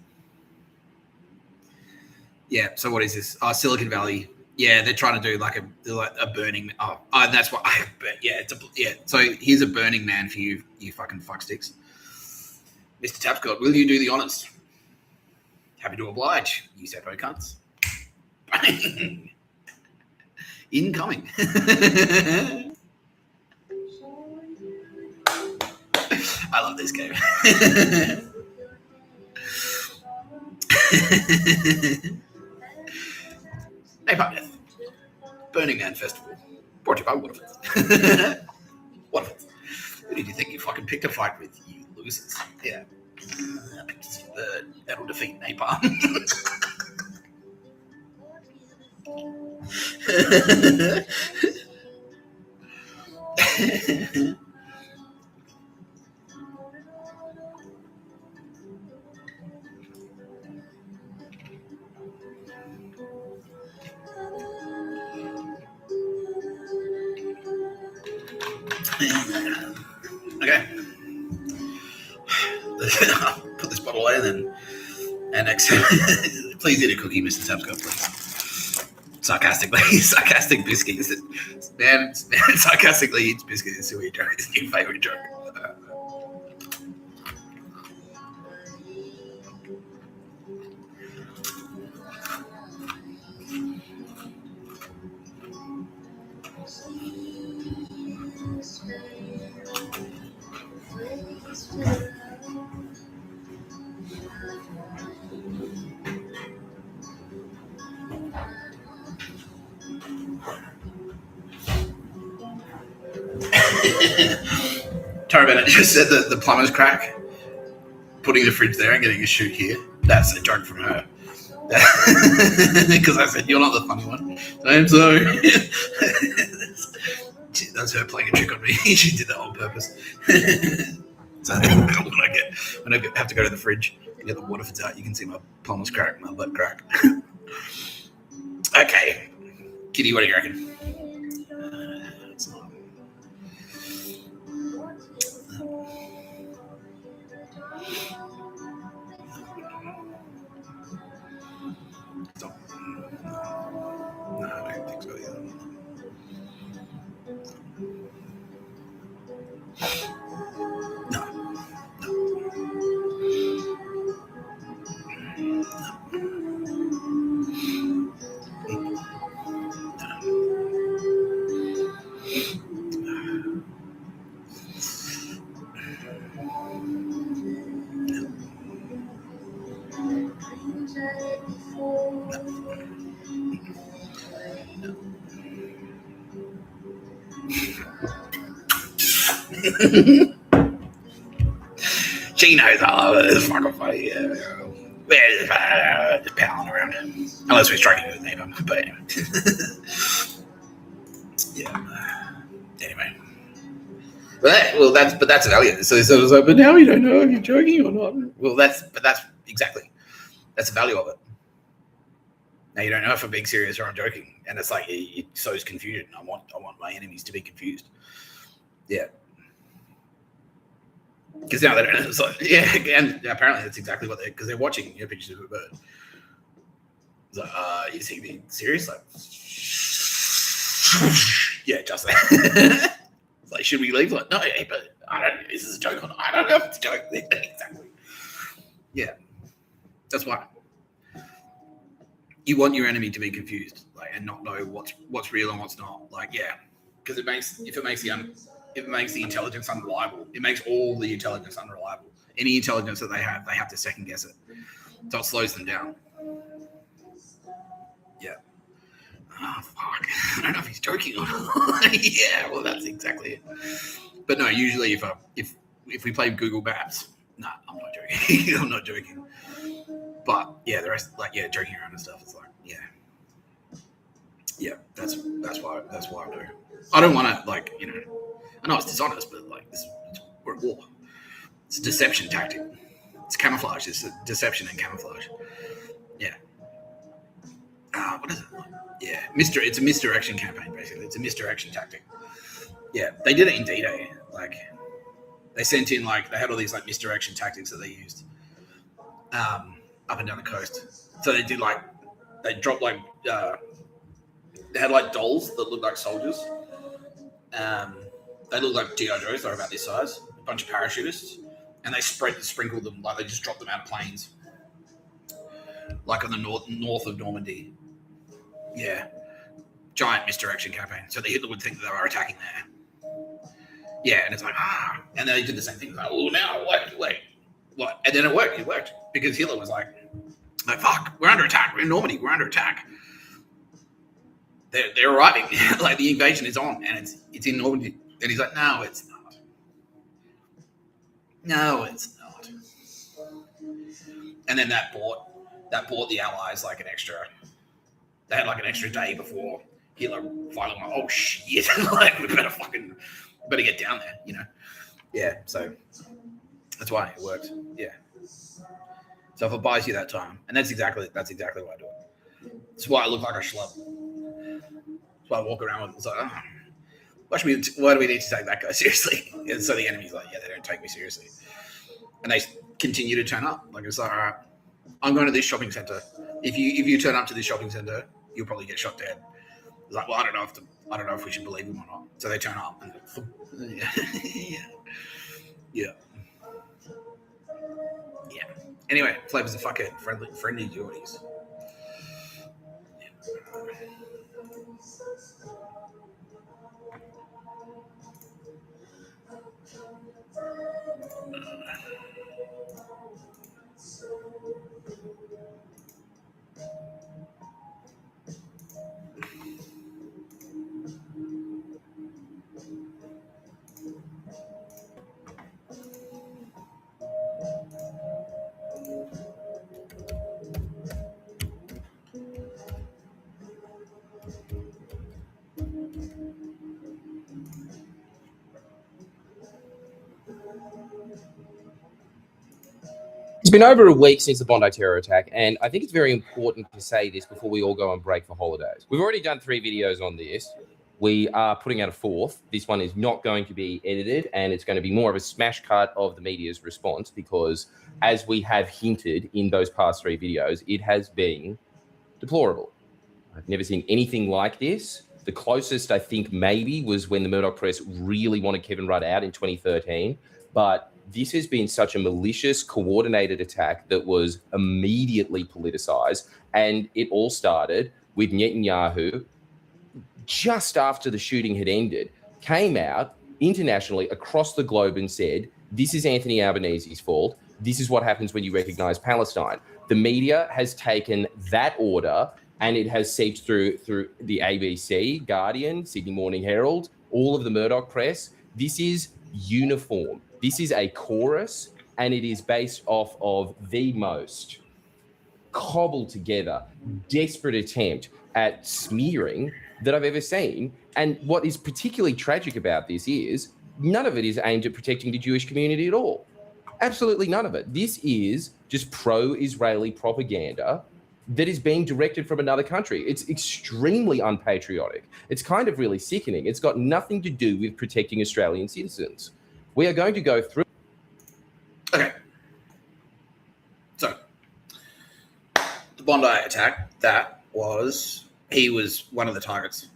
S1: Yeah, so what is this? Silicon Valley. Yeah, they're trying to do like a Burning. That's what. Yeah. So here's a Burning Man for you fucking fucksticks. Mr. Tapscott, will you do the honors? Happy to oblige, you Seppo cunts. Incoming. I love this game. Napalm Death, Burning Man Festival, brought to you by Waterford. Waterford. Who did you think you fucking picked a fight with, you losers? Yeah. I picked this bird. That'll defeat Napalm. Okay. Put this bottle away then. And next, please eat a cookie, Mr. Tapscott, please. Sarcastic biscuits. Man, sarcastically eats biscuits is your joke. It's your favorite joke. Tara Bennett just said that the plumber's crack, putting the fridge there and getting a shoot here. That's a joke from her. Because I said, you're not the funny one. I am so. That's her playing a trick on me. She did that on purpose. So when I have to go to the fridge and get the water fits out, you can see my plumber's crack, my butt crack. Okay. Kitty, what do you reckon? It's not. Stop. No, I don't think so either. No. She knows I love it. It's fucking funny. We're just palling around. Unless we're striking with neighbor. But anyway. Yeah. Anyway. Well, that's value. So it's like, but now you don't know if you're joking or not. Well, that's exactly. That's the value of it. Now you don't know if I'm being serious or I'm joking. And it's like, it sows confusion. I want my enemies to be confused. Yeah. Because now they don't know. It's like, yeah, and apparently that's exactly what because they're watching your pictures of a bird. It's like, is he being serious? Like, yeah, just that. It's like, should we leave? Like, no, yeah, but I don't. Is this a joke or not? I don't know if it's a joke. Exactly. Yeah, that's why you want your enemy to be confused, like, and not know what's real and what's not. Like, yeah, because it makes the intelligence unreliable. It makes all the intelligence unreliable. Any intelligence that they have to second guess it. So it slows them down. Yeah. Oh, fuck. I don't know if he's joking or not. Yeah, well, that's exactly it. But no, usually if we play Google Maps, nah, I'm not joking. I'm not joking. But yeah, the rest, like, yeah, joking around and stuff, it's like, yeah. Yeah, that's why I do. I don't want to, like, you know, I know it's dishonest, but like we're at war. It's a deception tactic. It's camouflage. It's a deception and camouflage. Yeah. What is it? Yeah, it's a misdirection campaign, basically. It's a misdirection tactic. Yeah, they did it in D-Day. Like, they sent in, like, they had all these, like, misdirection tactics that they used up and down the coast. So they did, like, they dropped, like, they had, like, dolls that looked like soldiers. They looked like G.I. Joes. They were about this size. A bunch of parachutists. And they sprinkled them, like, they just dropped them out of planes. Like on the north of Normandy. Yeah. Giant misdirection campaign. So the Hitler would think that they were attacking there. Yeah, and it's like, and they did the same thing. Like, oh, now, wait. What? And then it worked. It worked. Because Hitler was like, fuck, we're under attack. We're in Normandy. We're under attack. They're arriving. Like, the invasion is on, and it's in Normandy. And he's like, no, it's not. No, it's not. And then that bought the Allies like an extra. They had like an extra day before Hitler finally went, oh shit, like we better get down there, you know? Yeah, so that's why it worked. Yeah. So if it buys you that time, and that's exactly why I do it. That's why I look like a schlub. That's why I walk around with it's like, why do we need to take that guy seriously? And so the enemy's like, yeah, they don't take me seriously. And they continue to turn up. Like, it's like, all right, I'm going to this shopping center. If you turn up to this shopping center, you'll probably get shot dead. It's like, well, I don't know if we should believe them or not. So they turn up. And yeah. Anyway, Flavours the fuckhead, Friendlyjordies.
S5: been over a week since the Bondi terror attack, and I think it's very important to say this before we all go on break for holidays. We've already done 3 videos on this. We are putting out a 4th. This one is not going to be edited, and it's going to be more of a smash cut of the media's response because, as we have hinted in those past 3 videos, it has been deplorable. I've never seen anything like this. The closest, I think, maybe was when the Murdoch press really wanted Kevin Rudd out in 2013, but this has been such a malicious, coordinated attack that was immediately politicized, and it all started with Netanyahu, just after the shooting had ended, came out internationally across the globe and said, this is Anthony Albanese's fault. This is what happens when you recognize Palestine. The media has taken that order and it has seeped through the ABC, Guardian, Sydney Morning Herald, all of the Murdoch press. This is uniform. This is a chorus, and it is based off of the most cobbled together, desperate attempt at smearing that I've ever seen. And what is particularly tragic about this is none of it is aimed at protecting the Jewish community at all. Absolutely none of it. This is just pro-Israeli propaganda that is being directed from another country. It's extremely unpatriotic. It's kind of really sickening. It's got nothing to do with protecting Australian citizens. We are going to go through.
S1: Okay. So, the Bondi attack, he was one of the targets.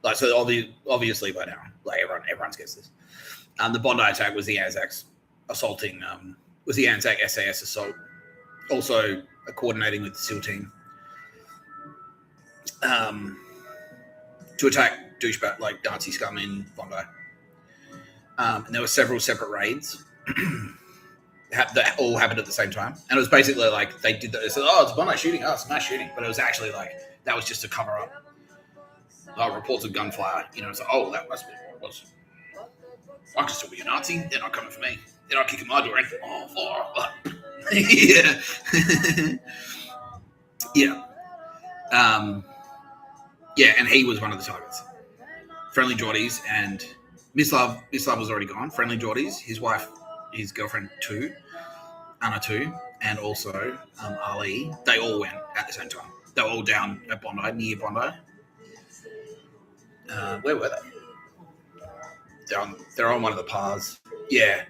S1: Like, so obviously by now, like everyone's guessed this. The Bondi attack was the Anzacs assaulting, was the Anzac SAS assault, also coordinating with the SEAL team to attack douchebag like Nazi scum in Bondi. And there were several separate raids that all happened at the same time. And it was basically like they did that. They said, oh, it's a Bondi shooting. Oh, it's a mass shooting. But it was actually like, that was just to cover up reports of gunfire. You know, it's like, oh, that must be what it was. I could still be a Nazi. They're not coming for me. They're not kicking my door in. Oh, fuck. Yeah. Yeah. Yeah, and he was one of the targets. Friendlyjordies and Miss Love was already gone. Friendlyjordies, his wife, his girlfriend too, Anna too, and also Ali. They all went at the same time. They were all down at Bondi, near Bondi. Where were they? They're on one of the paths. Yeah.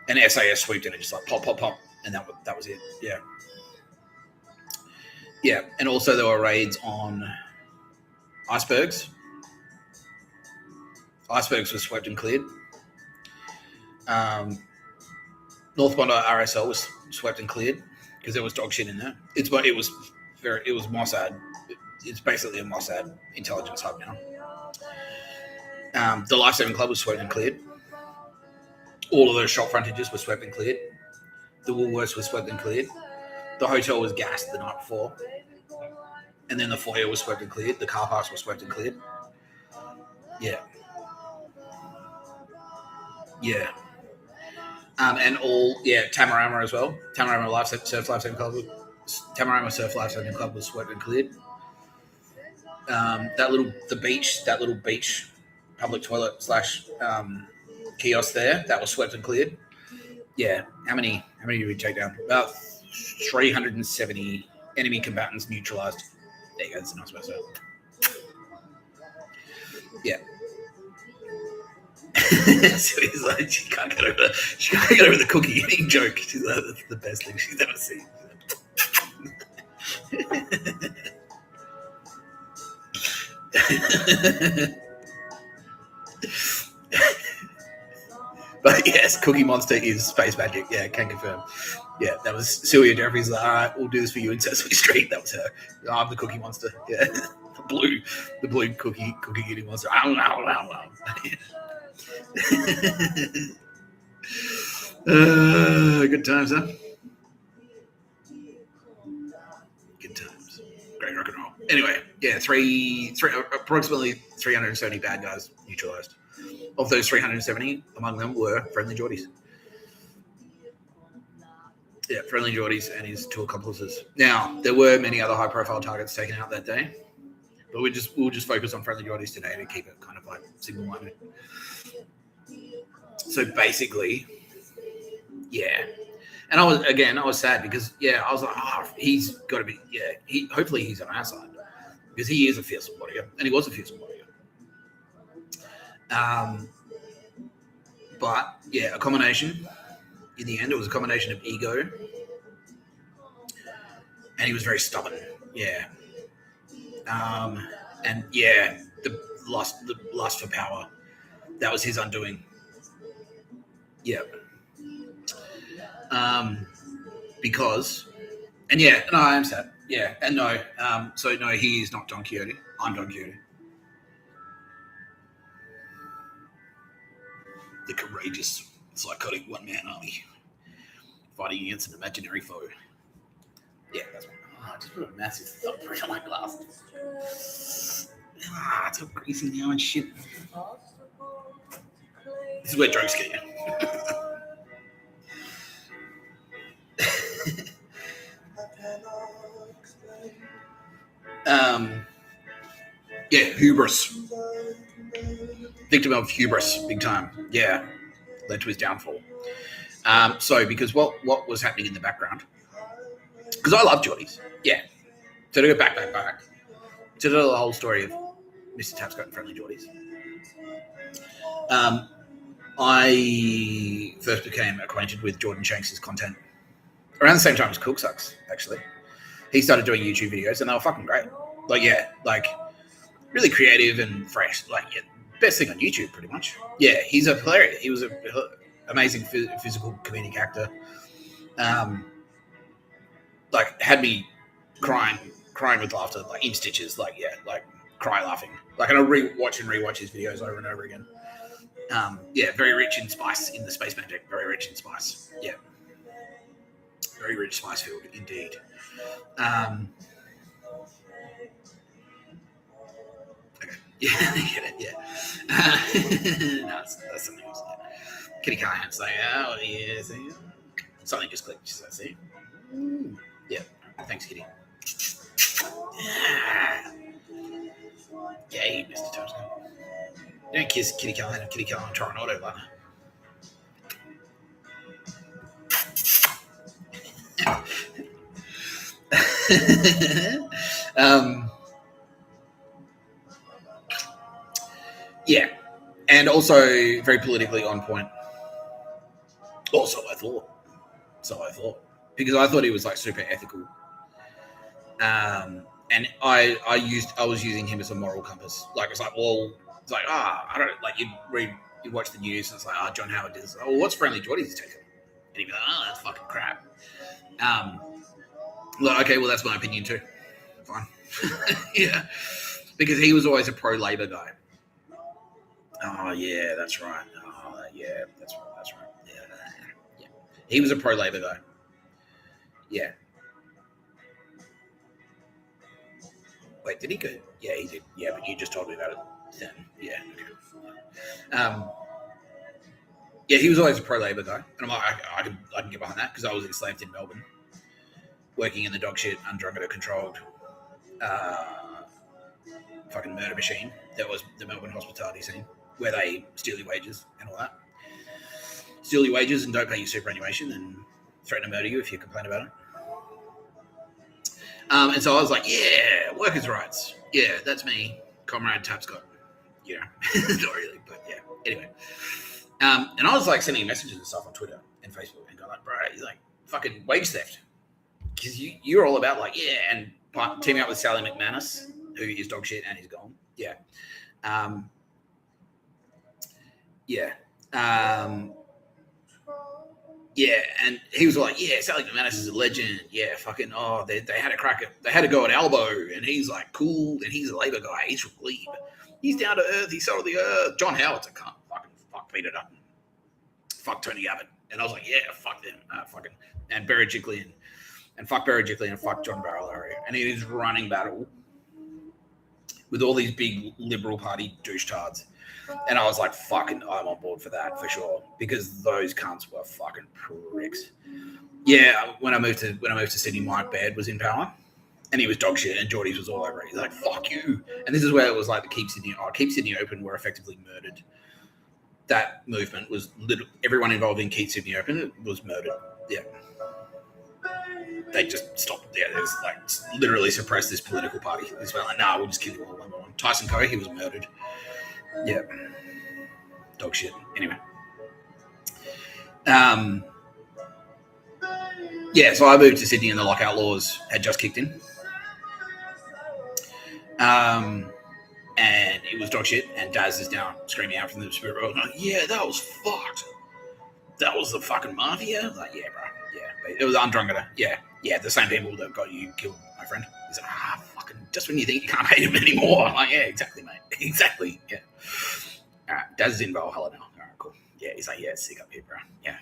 S1: And SAS swooped in and just like pop, pop, pop. And that was it. Yeah. Yeah. And also there were raids on icebergs. Icebergs were swept and cleared. North Bondi RSL was swept and cleared because there was dog shit in there. It was Mossad. It's basically a Mossad intelligence hub now. The Lifesaving Club was swept and cleared. All of those shop frontages were swept and cleared. The Woolworths was swept and cleared. The hotel was gassed the night before. And then the foyer was swept and cleared. The car parks were swept and cleared. Yeah. Yeah. And Tamarama as well. Tamarama Surf Lifesaving Club was swept and cleared. That little beach public toilet / kiosk there, that was swept and cleared. Yeah. How many did we take down? About 370 enemy combatants neutralized. There you go. That's a nice way to say it. Yeah. So he's like, she can't get over the cookie eating joke. She's like, that's the best thing she's ever seen. But yes, Cookie Monster is space magic. Yeah, can confirm. Yeah, that was Celia Jeffries. Like, all right, we'll do this for you in Sesame Street. That was her. I'm the Cookie Monster. Yeah, the blue cookie eating monster. Ow, ow, ow, ow. Good times, huh? Good times. Great rock and roll. Anyway, yeah, approximately 370 bad guys neutralized. Of those 370, among them were Friendlyjordies. Yeah, Friendlyjordies and his 2 accomplices. Now, there were many other high-profile targets taken out that day, but we'll just focus on Friendlyjordies today to keep it kind of like single-minded. So basically, yeah. And I was sad because I was like, he's got to be, hopefully he's on our side because he is a fearsome warrior, and he was a fearsome warrior. But a combination. In the end, it was a combination of ego, and he was very stubborn. Yeah. And the lust for power, that was his undoing. Yeah. Because, and no, I am sad. Yeah, and no. So no, he is not Don Quixote. I'm Don Quixote. The courageous, psychotic one-man army fighting against an imaginary foe. Yeah, that's one. I just put a massive thumbprint on my glasses. It's all greasy now and shit. This is where jokes get you. Hubris. Victim of hubris, big time. Yeah, led to his downfall. So, because what was happening in the background? Because I love Geordies. Yeah. So to go back. To tell the whole story of Mr. Tapscott and Friendlyjordies. I first became acquainted with Jordan Shanks' content around the same time as Cook Sucks, actually. He started doing YouTube videos and they were fucking great. Really creative and fresh. Best thing on YouTube, pretty much. Yeah, he's a hilarious. He was an amazing physical comedic actor. Had me crying with laughter, in stitches. Cry laughing. And I rewatch his videos over and over again. Very rich in spice in the space magic. Very rich in spice. Yeah, very rich spice filled indeed. Yeah. No, that's something else. Yeah. Kitty Callahan's like, oh, yeah, see? Something just clicked. Just I see. Yeah. Thanks, Kitty. Yay, Mr. Tapscott. Don't kiss Kitty Callahan. Kitty Callahan try an autoliner. And also very politically on point. Also, I thought. Because I thought he was super ethical. And I was using him as a moral compass. I don't you watch the news and it's like, John Howard did this. Oh, what's Friendlyjordies take? And he'd be like, that's fucking crap. Okay, well, that's my opinion too. Fine. Yeah. Because he was always a pro-Labor guy. Oh, yeah, that's right. Oh, yeah, that's right. Yeah. He was a pro-Labor guy. Yeah. Wait, did he go? Yeah, he did. Yeah, but you just told me about it then. Yeah, okay. He was always a pro-Labor guy. And I'm like, I can get behind that because I was enslaved in Melbourne, working in the dog shit, Ndrangheta-controlled fucking murder machine that was the Melbourne hospitality scene, where they steal your wages and all that. Steal your wages and don't pay your superannuation and threaten to murder you if you complain about it. And so I was like, yeah, workers' rights. Yeah, that's me, Comrade Tapscott. You know, not really, but yeah. Anyway. And I was sending messages and stuff on Twitter and Facebook and going bro, he's fucking wage theft. Because you're all about and teaming up with Sally McManus, who is dog shit and he's gone. Yeah. And he was like, yeah, Sally McManus is a legend. Yeah, fucking, they had a go at Albo, and he's cool, and he's a Labor guy. He's from Glebe. He's down to earth. He's salt of the earth. John Howard's a cunt. Fuck Peter Dutton. Fuck Tony Abbott. And I was like, yeah, fuck them. And Barry Jickley and fuck Barry Jickley and fuck John Barilaro. And it is running battle with all these big Liberal Party douche-tards. And I was like, fucking, I'm on board for that for sure. Because those cunts were fucking pricks. Yeah, when I moved to Sydney, Mike Baird was in power. And he was dog shit and Geordies was all over it. He's like, fuck you. And this is where it was the Keep Sydney Open were effectively murdered. That movement was everyone involved in Keep Sydney Open was murdered. Yeah. they just stopped. Yeah, there's like literally suppressed this political party. It's like, nah, we'll just kill you all one by one. Tyson Coe, he was murdered. Yeah, dog shit. Anyway, yeah. So I moved to Sydney, and the lockout laws had just kicked in. And it was dog shit. And Daz is now screaming out from the spirit world, like, yeah, that was fucked. That was the fucking mafia. I was like, yeah, bro. Yeah, it was Ndrangheta. Yeah, the same people that got you killed, my friend. He's like, fucking, just when you think you can't hate him anymore. I'm like, yeah, exactly, mate. Exactly. Yeah. All right, Daz is in Valhalla now. All right, cool. Yeah, he's like, yeah, it's sick up here, bro. Yeah,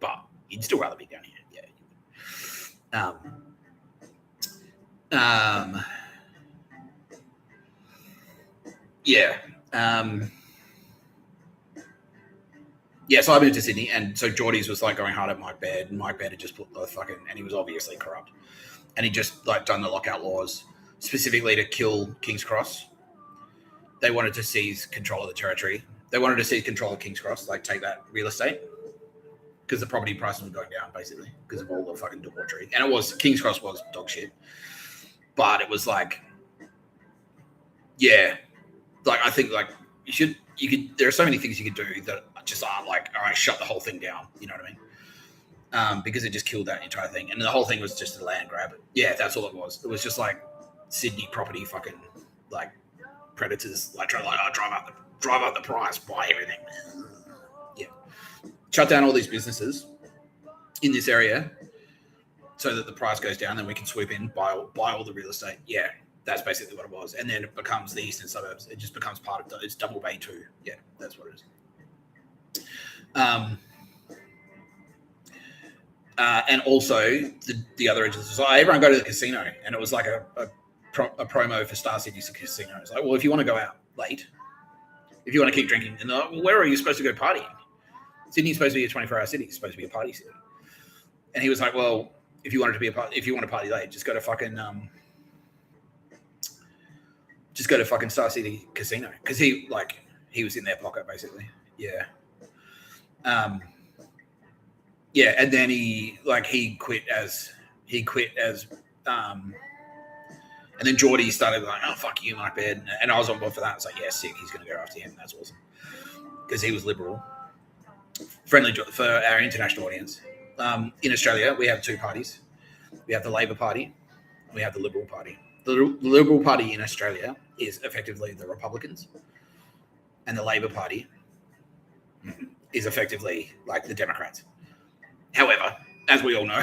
S1: but you'd still rather be down here. Yeah. Yeah. Yeah, so I moved to Sydney, and so Jordies was like going hard at Mike Baird, and Mike Baird had just put the fucking, and he was obviously corrupt, and he just like done the lockout laws specifically to kill King's Cross. They wanted to seize control of the territory. They wanted to seize control of King's Cross, like take that real estate, because the property prices were going down basically because of all the fucking debauchery. And it was, King's Cross was dog shit, but it was like, yeah, like I think like you could. There are so many things you could do that just aren't like, all right, shut the whole thing down. You know what I mean? Because it just killed that entire thing, and the whole thing was just a land grab. Yeah, that's all it was. It was just like Sydney property fucking like predators, like trying to like drive up the price, buy everything. Yeah, shut down all these businesses in this area so that the price goes down, then we can swoop in, buy all the real estate. Yeah. That's basically what it was. And then it becomes the eastern suburbs. It just becomes part of it's Double Bay 2. Yeah, that's what it is. And also the other edges. So everyone go to the casino, and it was like a promo for Star City's casino. It's like, well, if you want to go out late, if you want to keep drinking, and like, well, where are you supposed to go partying? Sydney's supposed to be a 24-hour city. It's supposed to be a party city. And he was like, well, if you want to party late, just go to fucking Star City Casino, because he was in their pocket basically. Yeah. Yeah, and then he quit as and then Geordie started like, oh fuck you, Mike Baird, and I was on board for that. It's like, yeah, sick, he's gonna go after him. That's awesome, because he was liberal, friendly for our international audience. In Australia, we have two parties. We have the Labor Party, we have the Liberal Party. The Liberal Party in Australia is effectively the Republicans, and the Labor Party is effectively like the Democrats. However, as we all know,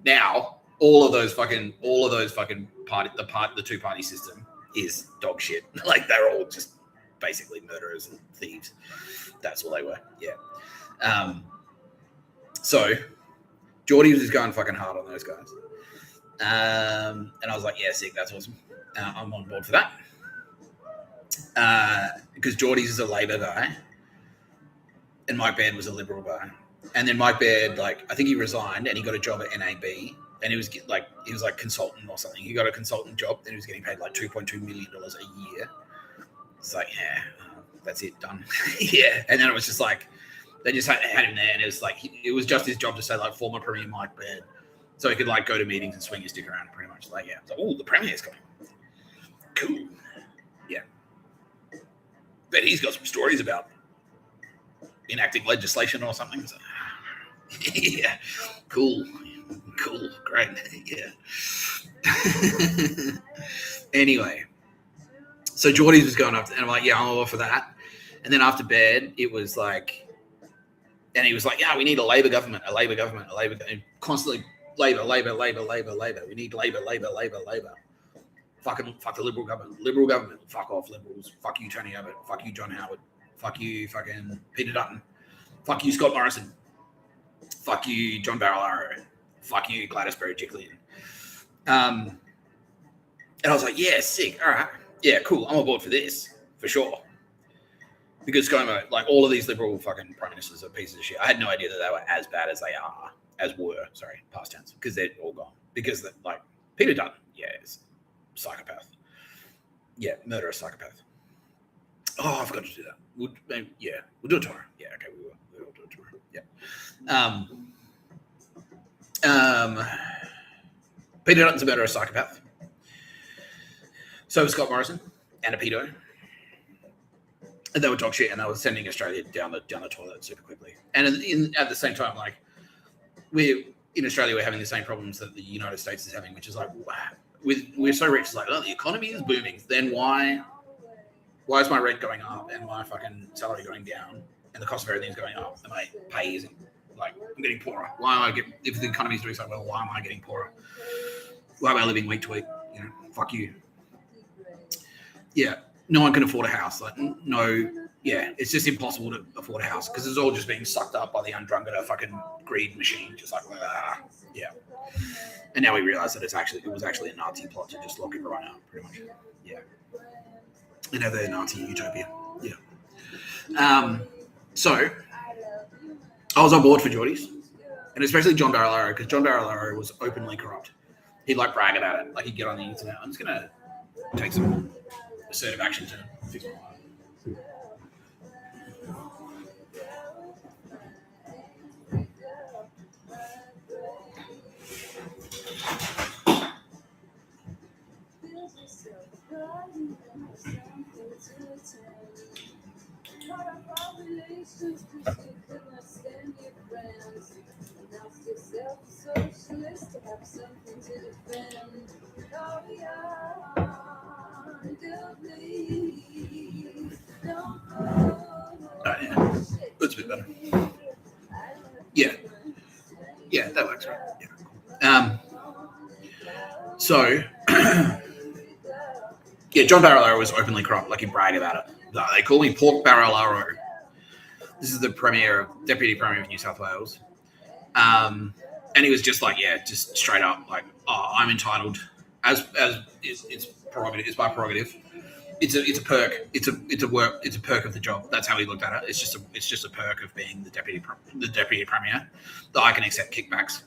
S1: now all of those fucking the two party system is dog shit. Like they're all just basically murderers and thieves. That's all they were. Yeah. So Geordie was just going fucking hard on those guys. And I was like, yeah, sick, that's awesome. I'm on board for that. Because Geordie's is a Labor guy, and Mike Baird was a Liberal guy. And then Mike Baird, I think he resigned and he got a job at NAB, and he was like consultant or something. He got a consultant job, and he was getting paid like $2.2 million a year. It's like, yeah, that's it, done. Yeah. And then it was just like, they just had him there, and it was like, it was just his job to say like former Premier Mike Baird. So he could like go to meetings and swing his stick around pretty much. Like, yeah. It's like, oh, the Premier's coming. Cool. Yeah. But he's got some stories about enacting legislation or something. So, yeah. Cool. Great. Yeah. Anyway. So Geordie's was going up, and I'm like, yeah, I'm all for that. And then after bed, it was like, and he was like, yeah, we need a Labor government. And constantly, Labor. We need Labor. Fuck the Liberal government. Fuck off, Liberals. Fuck you, Tony Abbott. Fuck you, John Howard. Fuck you, fucking Peter Dutton. Fuck you, Scott Morrison. Fuck you, John Barilaro. Fuck you, Gladys Berejiklian. And I was like, yeah, sick. All right. Yeah, cool. I'm on board for this, for sure. Because ScoMo, like all of these Liberal fucking prime ministers are pieces of shit. I had no idea that they were as bad as they are. Past tense, because they're all gone. Because like Peter Dutton, yeah, is psychopath. Yeah, murderous psychopath. Oh, I forgot to do that. We'll do it tomorrow. Yeah, okay, we will do it tomorrow. Yeah. Peter Dutton's a murderous psychopath. So was Scott Morrison and a pedo. And they were dog shit, and they were sending Australia down the toilet super quickly. And at the same time, like, in Australia, we're having the same problems that the United States is having, which is like, we're so rich. It's like, oh, the economy is booming. Then why is my rent going up and my fucking salary going down and the cost of everything is going up and my pay isn't, like, I'm getting poorer. If the economy is doing so well, why am I getting poorer? Why am I living week to week? You know, fuck you. Yeah. No one can afford a house. Like, no, yeah, it's just impossible to afford a house because it's all just being sucked up by the Ndrangheta fucking greed machine. Just like, yeah. And now we realize that it was actually a Nazi plot to just lock everyone up, pretty much. Yeah. Another Nazi utopia. Yeah. So I was on board for Jordies, and especially John Barilaro, because John Barilaro was openly corrupt. He'd like brag about it. Like, he'd get on the internet. I'm just gonna take some assertive action to fix my life. Oh, yeah. That's a bit better. Yeah. Yeah, that works, right? Yeah. So, yeah, John Barilaro was openly corrupt. Like, he bragged about it. They call me Pork Barilaro. This is the deputy premier of New South Wales. And he was just like, yeah, just straight up like, oh, I'm entitled as it's prerogative. It's my prerogative. It's a perk. It's a perk of the job. That's how he looked at it. It's just a perk of being the deputy premier that I can accept kickbacks.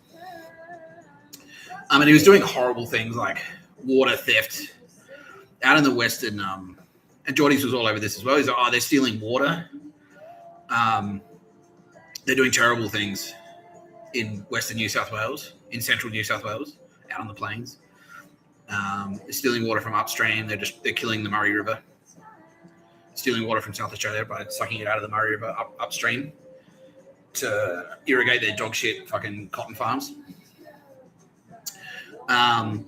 S1: And he was doing horrible things like water theft out in the Western. And Jordies was all over this as well. He's like, oh, they're stealing water. They're doing terrible things in Western New South Wales, in Central New South Wales, out on the plains. They're stealing water from upstream. They're killing the Murray River. Stealing water from South Australia by sucking it out of the Murray River upstream to irrigate their dog shit fucking cotton farms.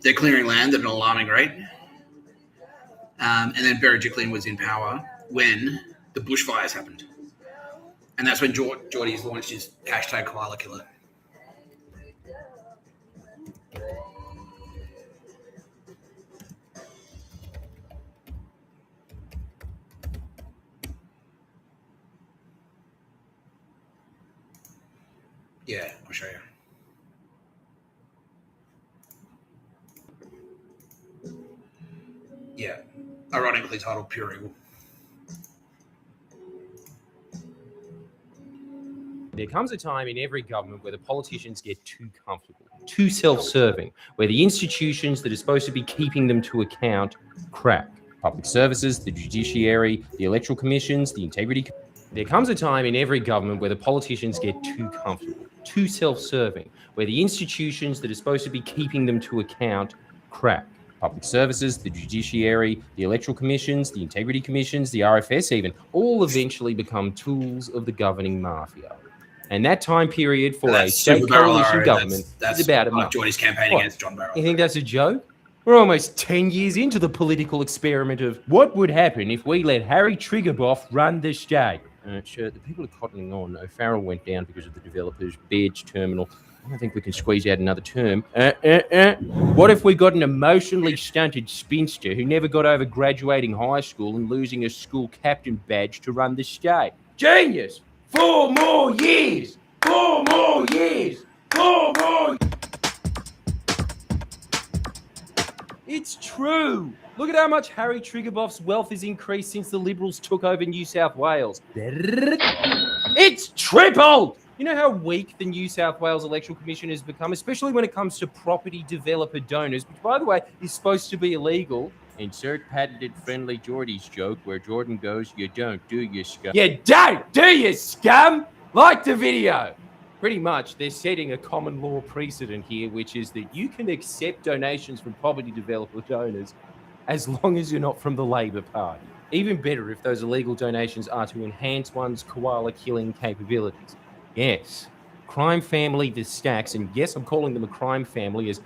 S1: They're clearing land at an alarming rate. And then Berejiklian was in power when the bushfires happened. And that's when Jordies launched his hashtag koala killer. Yeah, I'll show you. Yeah, ironically titled Pure Evil.
S5: There comes a time in every government where the politicians get too comfortable, too self-serving, where the institutions that are supposed to be keeping them to account crack. Public services, the judiciary, the electoral commissions, the integrity. There comes a time in every government where the politicians get too comfortable, too self-serving, where the institutions that are supposed to be keeping them to account crack. Public services, the judiciary, the electoral commissions, the integrity commissions, the RFS even, all eventually become tools of the governing mafia. And that time period for a state coalition government is about a month.
S1: Jordies campaigning against John Barilaro.
S5: You think that's a joke? We're almost 10 years into the political experiment of what would happen if we let Harry Triggerboff run the state. Sure, the people are cottoning on. O'Farrell went down because of the developers' badge terminal. I don't think we can squeeze out another term. What if we got an emotionally stunted spinster who never got over graduating high school and losing a school captain badge to run the state? Genius! 4 more years! 4 more years! 4 more... It's true! Look at how much Harry Triggerboff's wealth has increased since the Liberals took over New South Wales. It's tripled! You know how weak the New South Wales Electoral Commission has become, especially when it comes to property developer donors, which, by the way, is supposed to be illegal. Insert patented Friendlyjordies joke where Jordan goes, you don't, do you, scum? You don't, do you, scum? Like the video. Pretty much, they're setting a common law precedent here, which is that you can accept donations from property developer donors as long as you're not from the Labor Party. Even better if those illegal donations are to enhance one's koala killing capabilities. Yes, crime family the Stacks, and yes, I'm calling them a crime family, as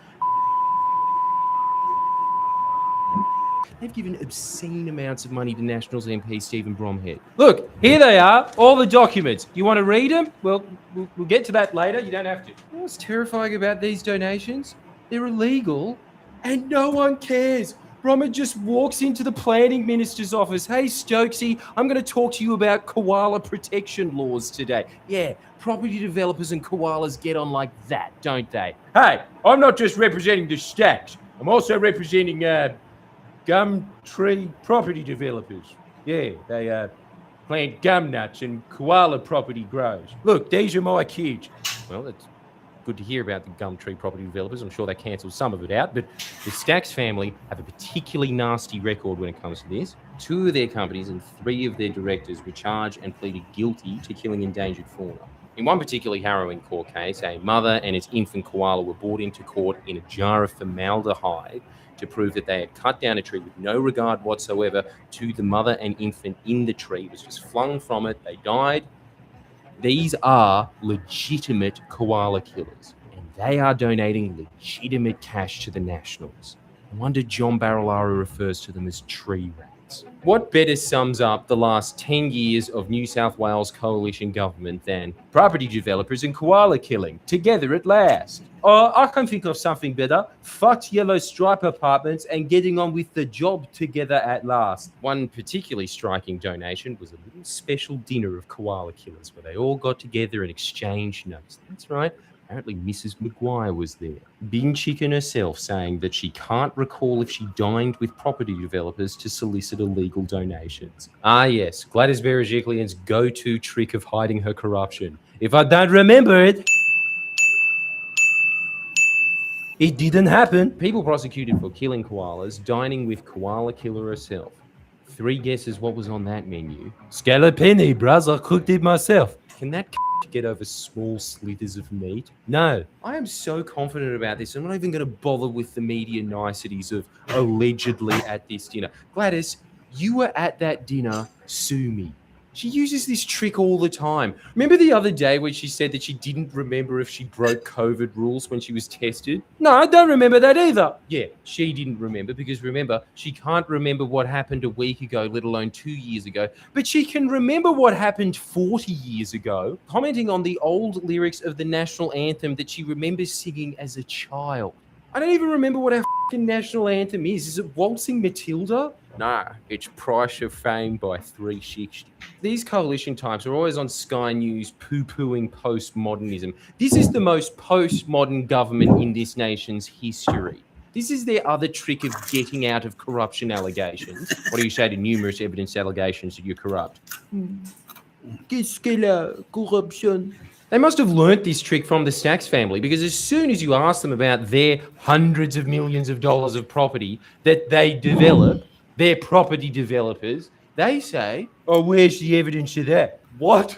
S5: they've given obscene amounts of money to Nationals MP Stephen Bromhead. Look, here they are, all the documents. You want to read them? Well, we'll get to that later. You don't have to. You know what's terrifying about these donations? They're illegal, and no one cares. Bromhead just walks into the planning minister's office. Hey, Stokesy, I'm going to talk to you about koala protection laws today. Yeah, property developers and koalas get on like that, don't they? Hey, I'm not just representing the Stacks. I'm also representing gum tree property developers. Yeah, they plant gum nuts and koala property grows. Look, these are my kids. Well, that's good to hear about the gum tree property developers. I'm sure they cancelled some of it out, but the Stacks family have a particularly nasty record when it comes to this. 2 of their companies and 3 of their directors were charged and pleaded guilty to killing endangered fauna. In one particularly harrowing court case, a mother and its infant koala were brought into court in a jar of formaldehyde to prove that they had cut down a tree with no regard whatsoever to the mother and infant in the tree. It was just flung from it. They died. These are legitimate koala killers, and they are donating legitimate cash to the Nationals. No wonder John Barilaro refers to them as tree rats. What better sums up the last 10 years of New South Wales coalition government than property developers and koala killing together at last? I can think of something better. Fucked yellow stripe apartments and getting on with the job together at last. One particularly striking donation was a little special dinner of koala killers where they all got together and exchanged notes. That's right. Apparently Mrs. McGuire was there. Bin Chicken herself saying that she can't recall if she dined with property developers to solicit illegal donations. Ah yes, Gladys Berejiklian's go-to trick of hiding her corruption. If I don't remember it, it didn't happen. People prosecuted for killing koalas, dining with koala killer herself. 3 guesses what was on that menu. Scallopini, bros, I cooked it myself. Can that get over small slithers of meat? No. I am so confident about this. I'm not even going to bother with the media niceties of allegedly at this dinner. Gladys, you were at that dinner. Sue me. She uses this trick all the time. Remember the other day when she said that she didn't remember if she broke COVID rules when she was tested? No, I don't remember that either. Yeah, she didn't remember because remember, she can't remember what happened a week ago, let alone 2 years ago. But she can remember what happened 40 years ago, commenting on the old lyrics of the national anthem that she remembers singing as a child. I don't even remember what our fucking national anthem is. Is it Waltzing Matilda? Nah, it's Price of Fame by 360. These coalition types are always on Sky News poo-pooing postmodernism. This is the most postmodern government in this nation's history. This is their other trick of getting out of corruption allegations. What do you say to numerous evidence allegations that you're corrupt? Qu'est-ce que la corruption? They must have learnt this trick from the Stacks family because as soon as you ask them about their hundreds of millions of dollars of property that they develop, they're property developers, they say, oh, where's the evidence of that? What?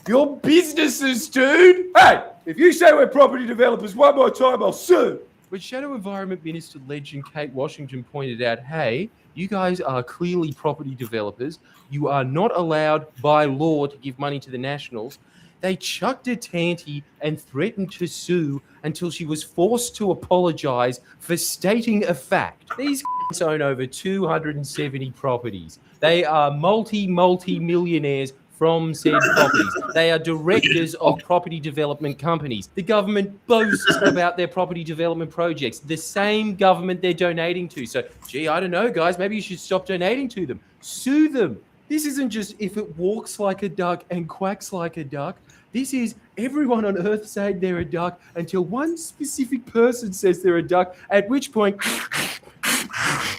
S5: Your businesses, dude? Hey, if you say we're property developers one more time, I'll sue. But Shadow Environment Minister Legend Kate Washington pointed out, hey, you guys are clearly property developers. You are not allowed by law to give money to the Nationals. They chucked a tanty and threatened to sue until she was forced to apologize for stating a fact. These own over 270 properties. They are multi-millionaires from said properties. They are directors of property development companies. The government boasts about their property development projects. The same government they're donating to. So, gee, I don't know, guys. Maybe you should stop donating to them. Sue them. This isn't just if it walks like a duck and quacks like a duck. This is everyone on earth saying they're a duck until one specific person says they're a duck, at which point,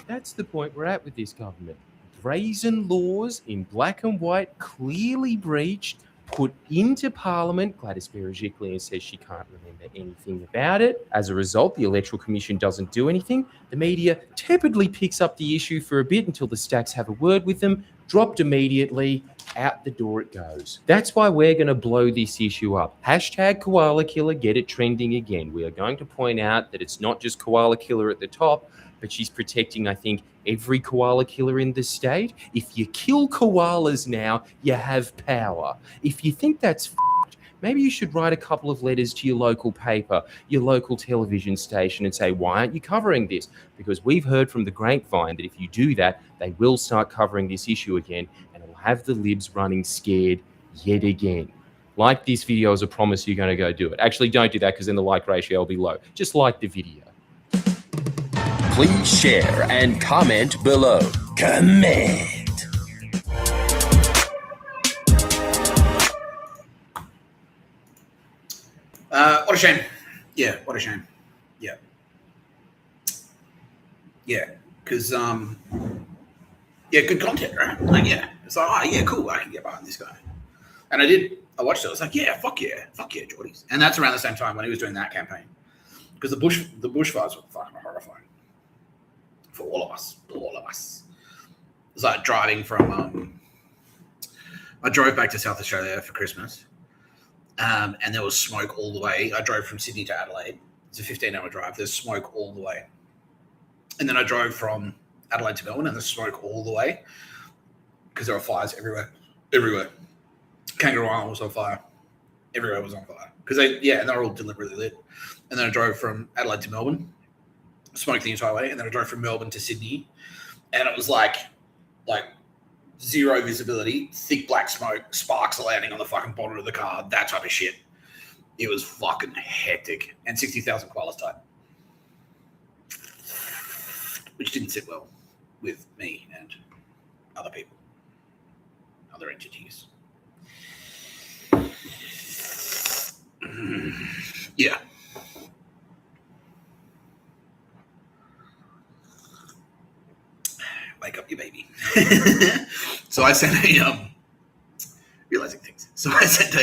S5: that's the point we're at with this government. Brazen laws in black and white, clearly breached, put into Parliament. Gladys Berejiklian says she can't remember anything about it. As a result, the Electoral Commission doesn't do anything. The media tepidly picks up the issue for a bit until the Stacks have a word with them, dropped immediately. out the door it goes. That's why we're going to blow this issue up. Hashtag koala killer, get it trending again. We are going to point out that it's not just koala killer at the top, but she's protecting, I think, every koala killer in the state. If you kill koalas now, you have power. If you think that's f***ed, maybe you should write a couple of letters to your local paper, your local television station, and say, why aren't you covering this? Because we've heard from the grapevine that if you do that, they will start covering this issue again, and it'll have the libs running scared yet again. Like this video as a promise you're going to go do it. Actually, don't do that because then the like ratio will be low. Just like the video.
S6: Please share and comment below. Comment.
S1: What a shame. Yeah, what a shame. Yeah. Yeah, because, yeah, good content, right? Like, yeah. It's like, oh, yeah, cool. I can get behind this guy. And I watched it. I was like, yeah, fuck yeah, Jordies. And that's around the same time when he was doing that campaign. Because the bushfires were fucking horrifying. For all of us. It's like driving from, I drove back to South Australia for Christmas, and there was smoke all the way. I drove from Sydney to Adelaide. It's a 15-hour drive. There's smoke all the way. And then I drove from Adelaide to Melbourne, and there's smoke all the way because there were fires everywhere. Kangaroo Island was on fire. Everywhere was on fire. Because they're all deliberately lit. And then I drove from Adelaide to Melbourne, smoked the entire way, and then I drove from Melbourne to Sydney, and it was like zero visibility, thick black smoke, sparks landing on the fucking bottom of the car, that type of shit. It was fucking hectic, and 60,000 koalas died, which didn't sit well with me and other people, other entities. Yeah. Wake up your baby. So I sent realizing things. So I sent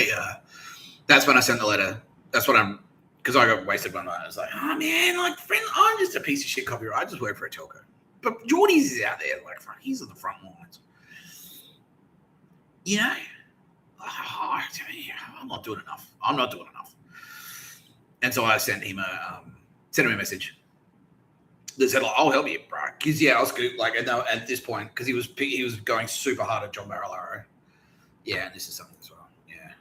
S1: that's when I sent the letter. That's what because I got wasted one night. I was like, oh man, like, friend, I'm just a piece of shit copywriter. I just work for a telco. But Jordies is out there, like, he's on the front lines. You know? I'm not doing enough. And so I sent him a message that said, like, I'll help you, bro. Because, yeah, I was good. Like, at this point, because he was going super hard at John Barilaro. Yeah, and this is something as well. Yeah.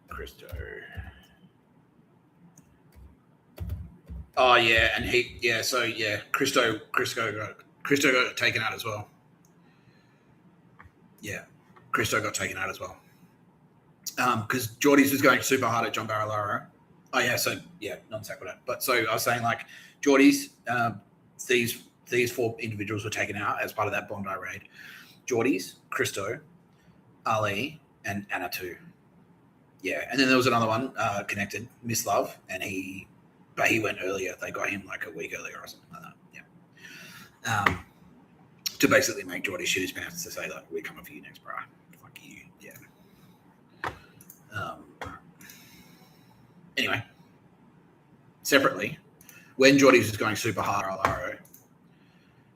S1: Christo. Oh, yeah, and Christo got taken out as well. Yeah, Christo got taken out as well. Because Jordies was going super hard at John Barilaro. Oh, yeah, so, yeah, non-sequitur. But so I was saying, like, Jordies, these four individuals were taken out as part of that Bondi raid. Jordies, Christo, Ali, and Anatu. Yeah, and then there was another one connected, Miss Love, but he went earlier. They got him like a week earlier or something like that. Yeah. To basically make Jordy shit his pants to say, like, we're coming for you next, bro. Fuck you. Yeah. Anyway, separately, when Jordies was going super hard on Laro,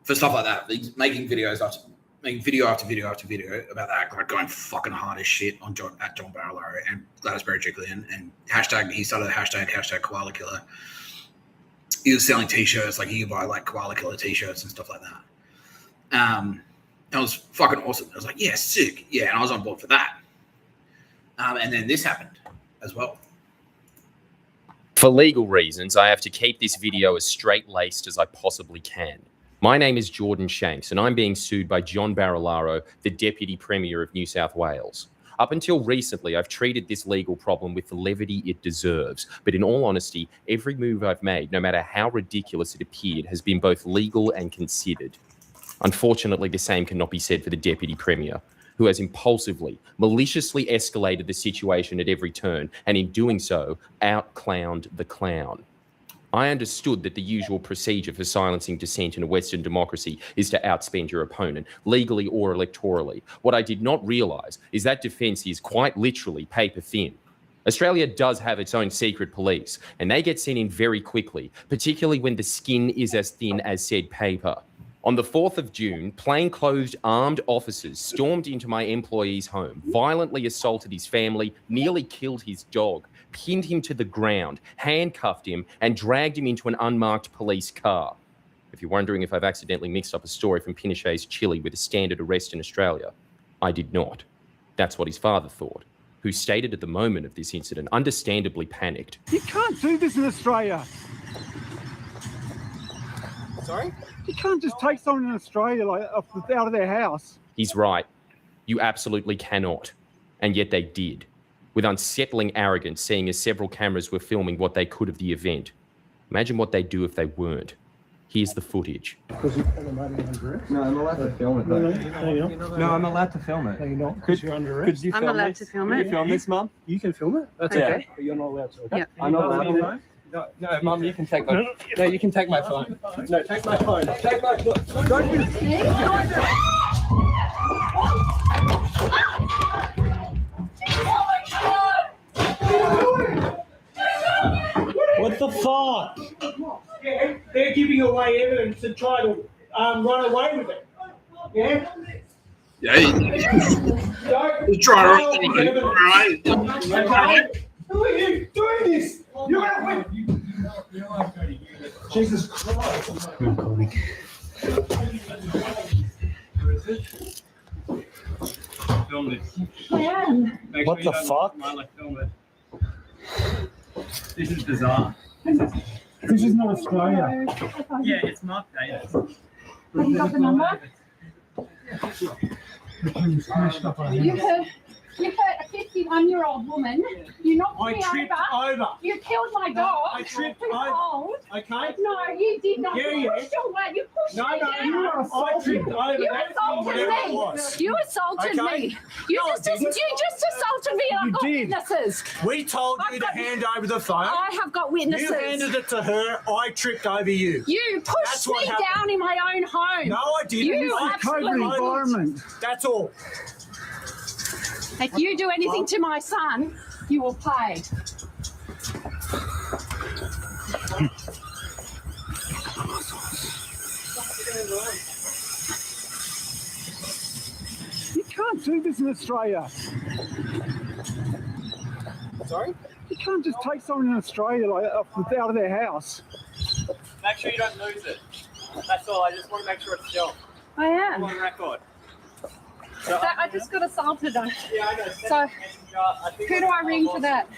S1: for stuff like that, he's making video after video about that, like going fucking hard as shit at John Barilaro and Gladys Berejiklian, and he started the hashtag koala killer. He was selling t-shirts, like you buy like koala killer t-shirts and stuff like that. That was fucking awesome. I was like, yeah, sick. Yeah, and I was on board for that. And then this happened as well.
S5: For legal reasons, I have to keep this video as straight-laced as I possibly can. My name is Jordan Shanks, and I'm being sued by John Barilaro, the Deputy Premier of New South Wales. Up until recently, I've treated this legal problem with the levity it deserves. But in all honesty, every move I've made, no matter how ridiculous it appeared, has been both legal and considered. Unfortunately, the same cannot be said for the Deputy Premier, who has impulsively, maliciously escalated the situation at every turn, and in doing so, out-clowned the clown. I understood that the usual procedure for silencing dissent in a Western democracy is to outspend your opponent, legally or electorally. What I did not realise is that defence is quite literally paper thin. Australia does have its own secret police, and they get sent in very quickly, particularly when the skin is as thin as said paper. On the 4th of June, plainclothes armed officers stormed into my employee's home, violently assaulted his family, nearly killed his dog, pinned him to the ground, handcuffed him, and dragged him into an unmarked police car. If you're wondering if I've accidentally mixed up a story from Pinochet's Chile with a standard arrest in Australia, I did not. That's what his father thought, who stated at the moment of this incident, understandably panicked.
S7: You can't do this in Australia.
S8: Sorry?
S7: You can't just take someone in Australia like out of their house.
S5: He's right. You absolutely cannot. And yet they did, with unsettling arrogance, seeing as several cameras were filming what they could of the event. Imagine what they'd do if they weren't. Here's the footage.
S8: No, I'm allowed to film it, though. No, I'm allowed to film it.
S7: No, you're not, because you're under arrest.
S9: I'm allowed to film it.
S8: Can you film this, Mum?
S7: You can film it. That's okay. But you're not allowed to. Okay?
S9: Yeah.
S8: I'm not allowed to. No, Mum, you can take my... No, you can take my phone. No, take my phone. Take my phone. Don't do it.
S10: What the fuck? Yeah, they're giving away evidence and trying to run away with it. Yeah?
S1: Yeah, he's trying to run.
S10: Who are you doing this? You're out with... Jesus Christ. Film this.
S7: What the fuck?
S10: Film it. This is bizarre.
S7: This is not Australia.
S10: Yeah, it's not. Yeah.
S9: Have you got the number? You hurt a 51-year-old woman. You knocked
S10: I
S9: me
S10: tripped over.
S9: You killed my dog.
S10: I tripped
S9: Please
S10: over.
S9: hold.
S10: Okay?
S9: No, you did not.
S10: Yeah,
S9: You
S10: yeah.
S9: pushed your way. You pushed
S10: No,
S9: me
S10: no,
S9: down.
S10: you were assaulted. I tripped over.
S9: You
S10: That's
S9: assaulted
S10: whatever it
S9: me.
S10: was.
S9: You assaulted
S10: Okay?
S9: me. You
S10: No, I
S9: just
S10: didn't.
S9: assaulted me, and I've got
S7: did.
S9: witnesses.
S10: We told you to hand over the phone.
S9: I have got witnesses.
S10: You handed it to her. I tripped over you.
S9: You
S10: That's
S9: pushed
S10: what
S9: me
S10: happened.
S9: down in my own home.
S10: No, I didn't.
S9: You
S10: I
S9: absolutely
S7: COVID
S9: did.
S7: environment.
S10: That's all.
S9: If you do anything to my son, you will pay.
S7: You can't do this in Australia.
S8: Sorry?
S7: You can't just take someone in Australia like out of their house.
S10: Make sure you don't lose it. That's all. I just want to make sure it's still
S9: I am.
S10: on record.
S9: So I just got assaulted.
S10: Yeah, I know.
S9: So who do I ring for that?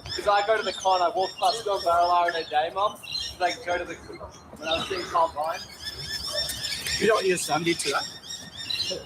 S10: Because I go to the con, I walk past Bill Burr in a day, Mum. So I go to the when I was seeing Carl Vine. You know what your son did to that?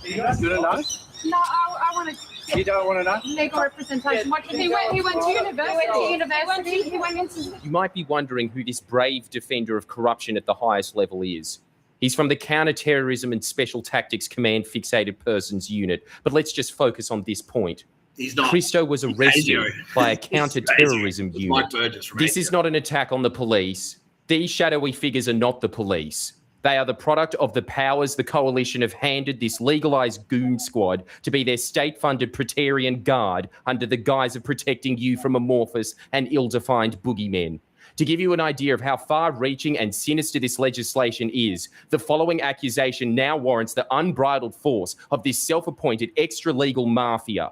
S10: You don't know?
S9: No, I want to
S10: You don't want to know?
S9: legal representation. What, he went to university. He went into...
S5: You might be wondering who this brave defender of corruption at the highest level is. He's from the Counter-Terrorism and Special Tactics Command Fixated Persons Unit. But let's just focus on this point.
S1: He's not.
S5: Christo was arrested by a counter-terrorism
S1: It's
S5: unit.
S1: Mike Burgess from
S5: This
S1: ASIO.
S5: is not an attack on the police. These shadowy figures are not the police. They are the product of the powers the coalition have handed this legalized goon squad to be their state-funded Praetorian Guard under the guise of protecting you from amorphous and ill-defined boogeymen. To give you an idea of how far-reaching and sinister this legislation is, the following accusation now warrants the unbridled force of this self-appointed extra-legal mafia.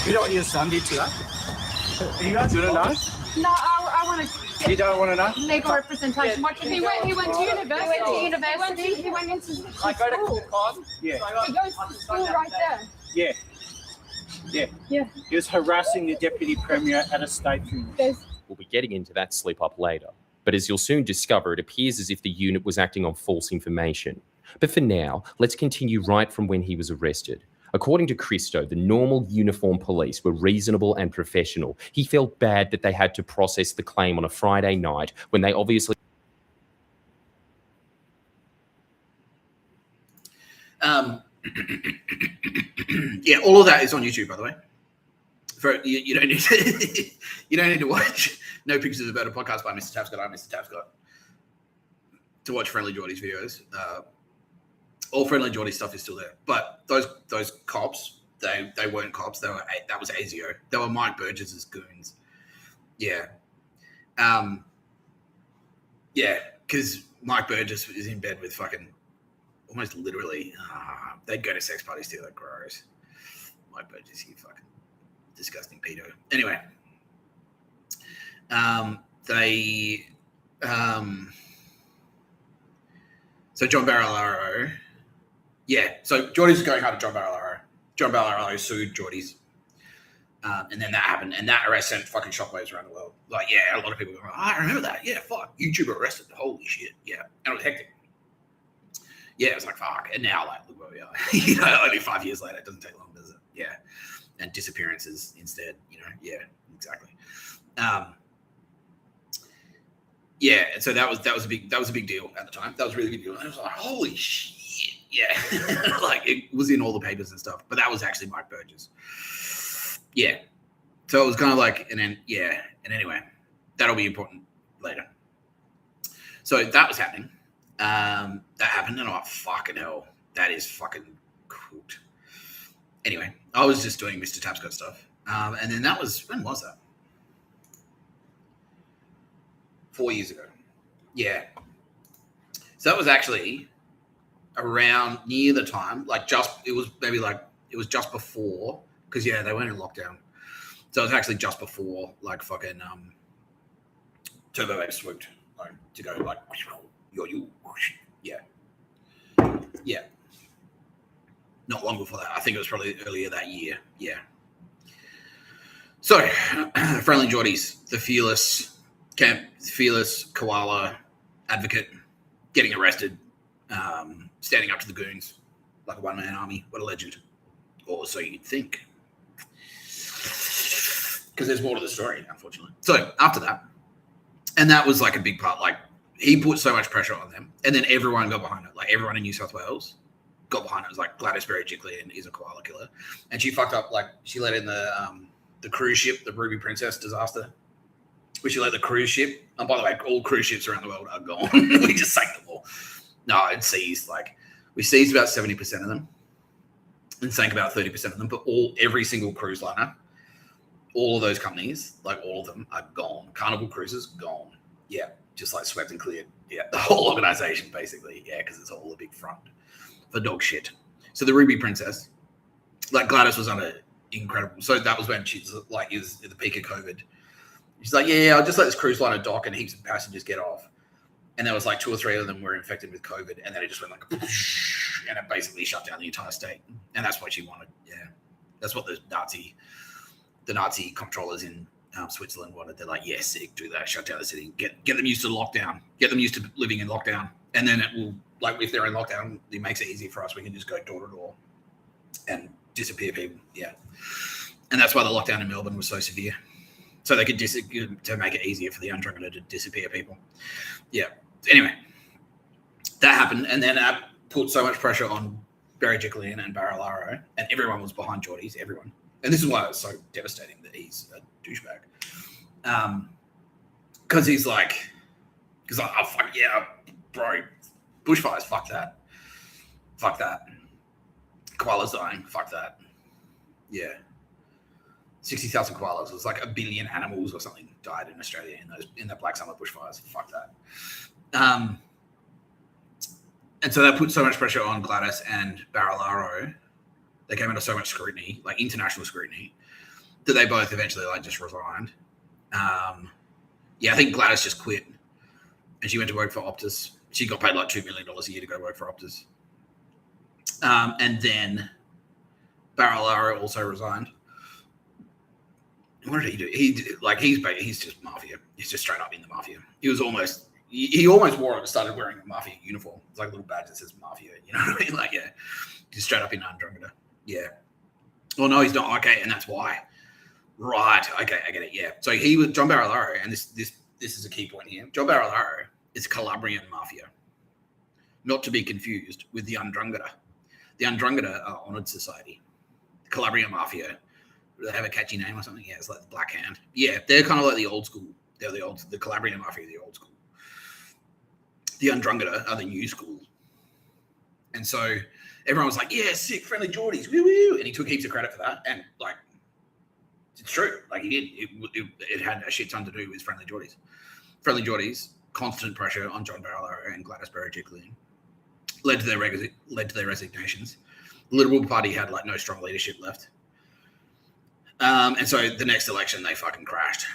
S10: You know what your son did to that? You don't know?
S9: No, I want to
S10: You don't want to know?
S9: legal representation. What, he went to university. He went into
S10: I go to
S9: school.
S10: con. Yeah.
S9: He goes to school right there.
S10: Yeah. Yeah.
S9: Yeah.
S10: He was harassing the deputy premier at a state funeral.
S5: We'll be getting into that slip-up later. But as you'll soon discover, it appears as if the unit was acting on false information. But for now, let's continue right from when he was arrested. According to Christo, the normal uniformed police were reasonable and professional. He felt bad that they had to process the claim on a Friday night when they obviously...
S1: Yeah, all of that is on YouTube, by the way. You don't need to, you don't need to watch No Pictures About a Podcast by Mr. Tapscott. I'm Mr. Tapscott to watch Friendlyjordies videos. All Friendlyjordies stuff is still there, but those cops, they weren't cops. That was ASIO. They were Mike Burgess's goons. Yeah, yeah, because Mike Burgess is in bed with fucking almost literally. They'd go to sex parties too. Like gross. Mike Burgess, you fucking disgusting pedo. Anyway, so John Barilaro, so Geordies was going hard at John Barilaro. John Barilaro sued Geordies. And then that happened, and that arrest sent fucking shockwaves around the world. Like, a lot of people go, I remember that. Yeah, fuck. YouTube arrested. Holy shit. Yeah. And it was hectic. Yeah, it was like, fuck. And now, like, look where we are. Only 5 years later. It doesn't take long, does it? Yeah. And disappearances instead, Yeah, exactly. And so that was a big deal at the time. That was a really big deal. And I was like, holy shit. Yeah. Like, it was in all the papers and stuff. But that was actually Mike Burgess. Yeah. So it was kind of like, and anyway, that'll be important later. So that was happening. That happened, and fucking hell, that is fucking cooked. Anyway, I was just doing Mr. Tapscott stuff. And then when was that? 4 years ago. Yeah. So that was actually around near the time, it was just before, because they went in lockdown. So it was actually just before fucking Turbo Babe swooped, to go yeah. Not long before that. I think it was probably earlier that year. Yeah. So Friendlyjordies, the fearless koala advocate, getting arrested, standing up to the goons like a one-man army. What a legend. Or so you'd think. Because there's more to the story, unfortunately. So after that, and that was like a big part, he put so much pressure on them, and then everyone got behind it. Like everyone in New South Wales got behind it. It was like Gladys Berejiklian is a koala killer, and she fucked up. She let in the cruise ship, the Ruby Princess disaster, which she let the cruise ship. And by the way, all cruise ships around the world are gone. We just sank them all. No, it seized. We seized about 70% of them, and sank about 30% of them. But every single cruise liner, all of those companies, all of them are gone. Carnival Cruises gone. Yeah. Just swept and cleared. Yeah. The whole organization basically. Yeah. Because it's all a big front for dog shit. So the Ruby Princess, Gladys was under incredible. So that was when she's is at the peak of COVID. She's like, I'll just let this cruise liner dock and heaps of passengers get off. And there was 2 or 3 of them were infected with COVID. And then it just went and it basically shut down the entire state. And that's what she wanted. Yeah. That's what the Nazi comptrollers in Switzerland wanted. They're like, sick, do that, shut down the city, get them used to lockdown, get them used to living in lockdown, and then it will, if they're in lockdown, it makes it easy for us. We can just go door to door and disappear people. Yeah, and that's why the lockdown in Melbourne was so severe, so they could to make it easier for the Ndrangheta to disappear people. Yeah. Anyway, that happened, and then that put so much pressure on Berejiklian and Barilaro, and everyone was behind Geordies. Everyone. And this is why it was so devastating that he's a douchebag. Because he's oh, fuck yeah, bro. Bushfires, fuck that. Fuck that. Koalas dying, fuck that. Yeah. 60,000 koalas. It was 1 billion animals or something died in Australia in the Black Summer bushfires. Fuck that. And so that put so much pressure on Gladys and Barilaro. They came under so much scrutiny, international scrutiny, that they both eventually just resigned. I think Gladys just quit, and she went to work for Optus. She got paid $2 million a year to go work for Optus. And then Barilaro also resigned. What did he do? He's just mafia. He's just straight up in the mafia. He almost started wearing a mafia uniform. It's like a little badge that says mafia. You know what I mean? He's straight up in Ndrangheta. Yeah. Well, no, he's not. Okay, and that's why. Right. Okay, I get it. Yeah. So he was John Barilaro, and this is a key point here. John Barilaro is Calabrian mafia, not to be confused with the Ndrangheta. The Ndrangheta are honoured society. The Calabrian mafia, do they have a catchy name or something? Yeah, it's the Black Hand. Yeah, they're kind of the old school. They're the Calabrian mafia, the old school. The Ndrangheta are the new school. And so everyone was sick, Friendlyjordies, woo woo, and he took heaps of credit for that. And it's true, he did. It had a shit ton to do with Friendlyjordies. Friendlyjordies constant pressure on John Barilaro and Gladys Berejiklian led to their resignations. The Liberal Party had like no strong leadership left. And so the next election, they fucking crashed.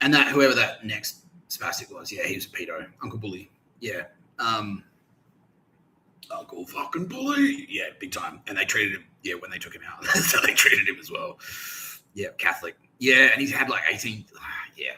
S1: And that whoever that next spastic was, yeah, he was a pedo. Uncle Bully. Yeah. Uncle fucking Bully. Yeah, big time. And they treated him, yeah, when they took him out. So they treated him as well. Yeah, Catholic. Yeah, and he's had like 18. Yeah.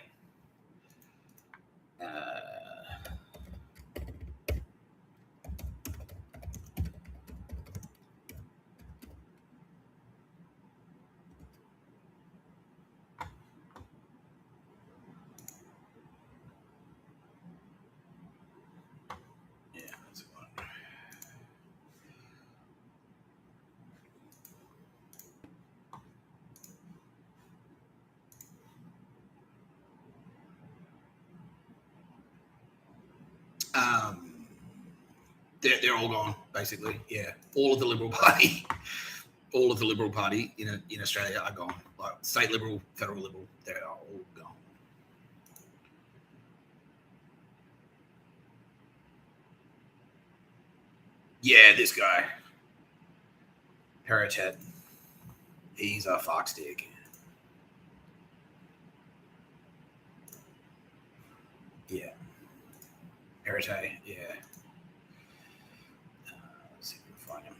S1: They're all gone, basically. Yeah, all of the Liberal Party, in Australia are gone. Like state Liberal, federal Liberal, they are all gone. Yeah, this guy, Paratet, he's a foxdick. Yeah, Paratet, yeah. Let's see if we can find him.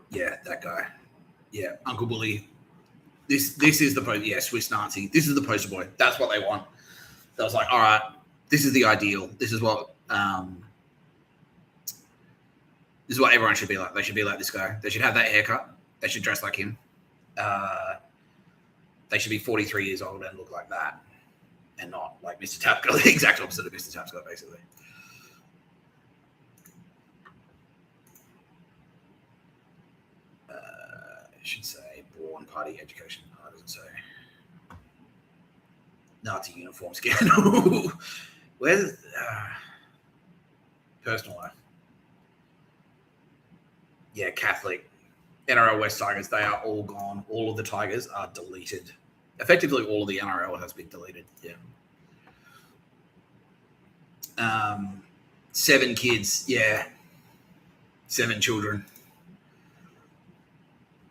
S1: Yeah, that guy. Yeah, Uncle Bully. This is the Swiss Nazi. This is the poster boy. That's what they want. That was like, all right, this is the ideal. This is what everyone should be like. They should be like this guy. They should have that haircut. They should dress like him. They should be 43 years old and look like that, and not like Mr. Tapscott. The exact opposite of Mr. Tapscott, basically. It should say born party education. No, it doesn't say. Nazi uniform scandal. Where's personal life? Yeah, Catholic. NRL West Tigers, they are all gone. All of the Tigers are deleted. Effectively, all of the NRL has been deleted. Yeah. 7 kids. Yeah. 7 children.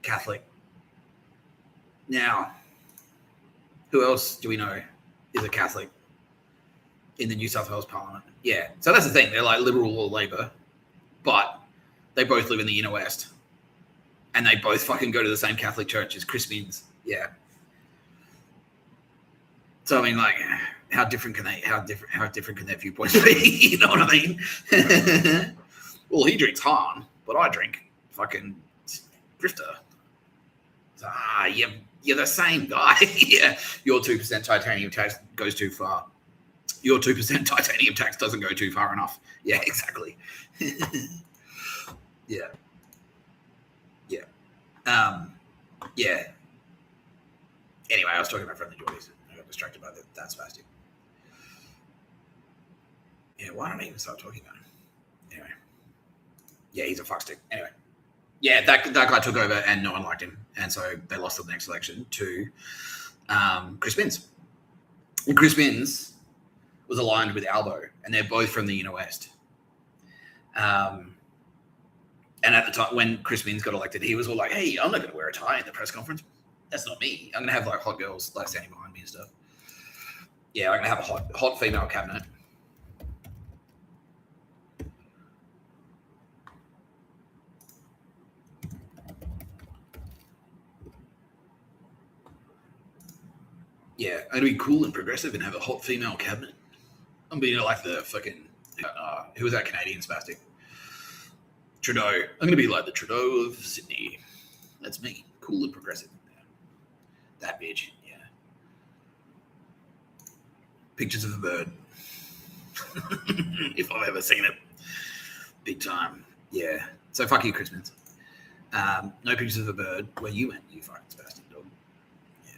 S1: Catholic. Now, who else do we know is a Catholic in the New South Wales Parliament? Yeah. So that's the thing. They're like Liberal or Labor, but they both live in the inner west. And they both fucking go to the same Catholic church as Chris Minns. Yeah. So I mean, like, how different can their viewpoints be? You know what I mean? Well, he drinks Han, but I drink fucking Drifter. You're the same guy. Yeah. Your 2% titanium tax goes too far. Your 2% titanium tax doesn't go too far enough. Yeah, exactly. Yeah. Yeah. Anyway, I was talking about Friendlyjordies. I got distracted by that spastic. Yeah, why don't I even start talking about him? Anyway. Yeah, he's a fuckstick. Anyway. Yeah, that guy took over and no one liked him. And so they lost the next election to Chris Minns. And Chris Minns was aligned with Albo, and they're both from the inner west. And at the time when Chris Minns got elected, he was all like, hey, I'm not going to wear a tie in the press conference. That's not me. I'm going to have like hot girls like standing behind me and stuff. Yeah, I'm going to have a hot female cabinet. Yeah, I'm going to be cool and progressive and have a hot female cabinet. I'm being like the fucking, who was that Canadian spastic? Trudeau. I'm going to be like the Trudeau of Sydney. That's me. Cool and progressive. Yeah. That bitch. Yeah. Pictures of a bird. If I've ever seen it. Big time. Yeah. So fuck you, Chris Minns. No pictures of a bird. Where you went, you fucking spastic dog. Yeah.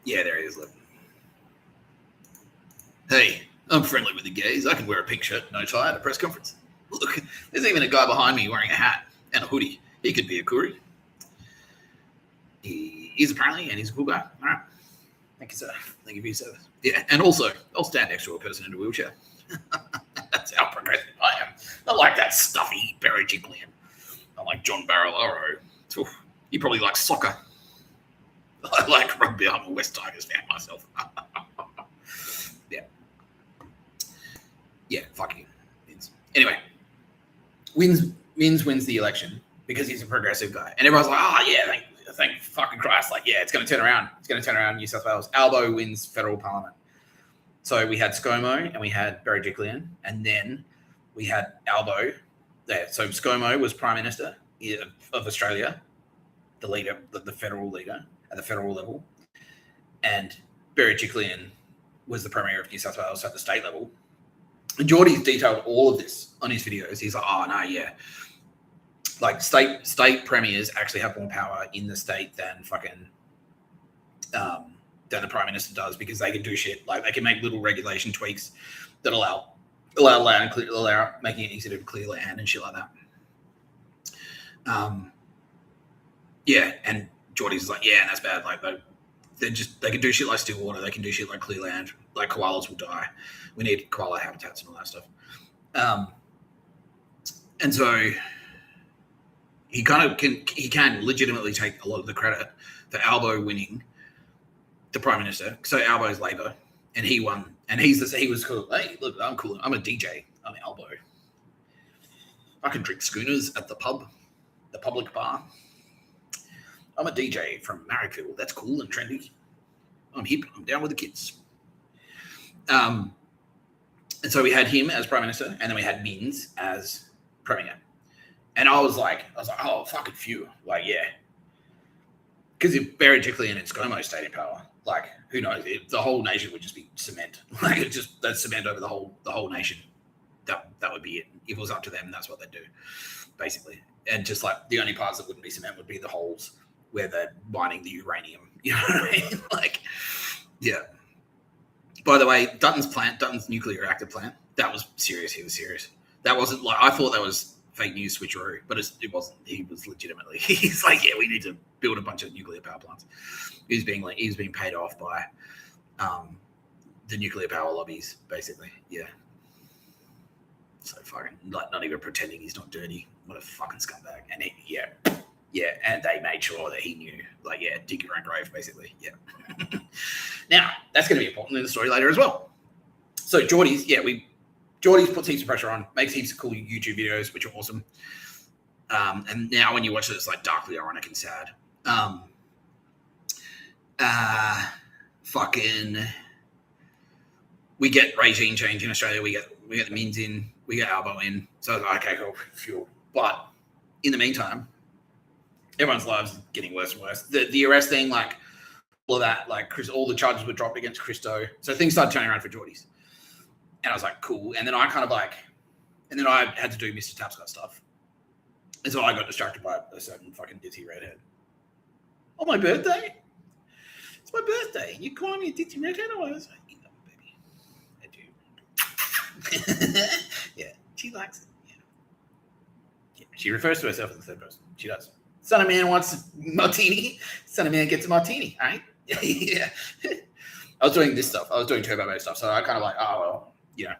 S1: Yeah, there he is. Look. Hey, I'm friendly with the gays. I can wear a pink shirt, no tie at a press conference. Look, there's even a guy behind me wearing a hat and a hoodie. He could be a Koori. He is apparently, and he's a cool guy. All right. Thank you, sir. Thank you for your service. Yeah, and also, I'll stand next to a person in a wheelchair. That's how progressive I am. Not like that stuffy Barry Jiglian. Not like John Barilaro. He probably likes soccer. I like rugby. I'm a West Tigers fan myself. Yeah, fuck you. Wins. Anyway, wins the election because he's a progressive guy. And everyone's like, oh, yeah, thank fucking Christ. Like, yeah, it's going to turn around. It's going to turn around New South Wales. Albo wins federal parliament. So we had ScoMo and we had Barry Jiglian. And then we had Albo there. So ScoMo was Prime Minister of Australia, the leader, the federal leader at the federal level. And Barry Jiglian was the Premier of New South Wales at the state level. And Geordie's detailed all of this on his videos. He's like, oh, no, yeah. Like, state premiers actually have more power in the state than fucking than the Prime Minister does, because they can do shit. Like, they can make little regulation tweaks that allow land and clear, making it easy to clear land and shit like that. Yeah, and Geordie's like, yeah, that's bad. Like, they can do shit like still water. They can do shit like clear land. Like, koalas will die. We need koala habitats and all that stuff. And so he can legitimately take a lot of the credit for Albo winning the Prime Minister. So Albo's Labor, and he won. And he was cool. Hey, look, I'm cool. I'm a DJ. I'm Albo. I can drink schooners at the pub, the public bar. I'm a DJ from Marrickville. That's cool and trendy. I'm hip. I'm down with the kids. And so we had him as Prime Minister, and then we had Minns as Premier. And I was like, oh, fucking phew. Like, yeah. Because if Barry Jiglian and ScoMo stayed in power, like, who knows? The whole nation would just be cement. Like, that's cement over the whole nation. That would be it. If it was up to them, that's what they'd do, basically. And just like the only parts that wouldn't be cement would be the holes where they're mining the uranium. You know what I mean? Like, yeah. By the way, Dutton's nuclear reactor plant, that was serious. He was serious. That wasn't like, I thought that was fake news switcheroo, but it wasn't. He was legitimately, he's like, yeah, we need to build a bunch of nuclear power plants. He was being paid off by the nuclear power lobbies, basically. Yeah. So fucking, like, not even pretending he's not dirty. What a fucking scumbag. And yeah, and they made sure that he knew, like, yeah, dig your own grave, basically. Yeah. Now, that's going to be important in the story later as well. So Geordie's puts heaps of pressure on, makes heaps of cool YouTube videos, which are awesome. And now when you watch it, it's like darkly ironic and sad. We get regime change in Australia. We get the Minns in, we get Albo in. So okay, cool, fuel. But in the meantime, everyone's lives are getting worse and worse. The arrest thing, like all of that, like all the charges were dropped against Christo. So things started turning around for Geordie's. And I was like, cool. And then I had to do Mr. Tapscott stuff. And so I got distracted by a certain fucking ditzy redhead. On my birthday? It's my birthday. You calling me a ditzy redhead? I was like, you know, baby. I do. Yeah, she likes it. Yeah. She refers to herself as the third person. She does. Son of man wants a martini. Son of man gets a martini. All right? Yeah. I was doing this stuff. I was doing turbo-based stuff. So I kind of like, oh, well, you know, I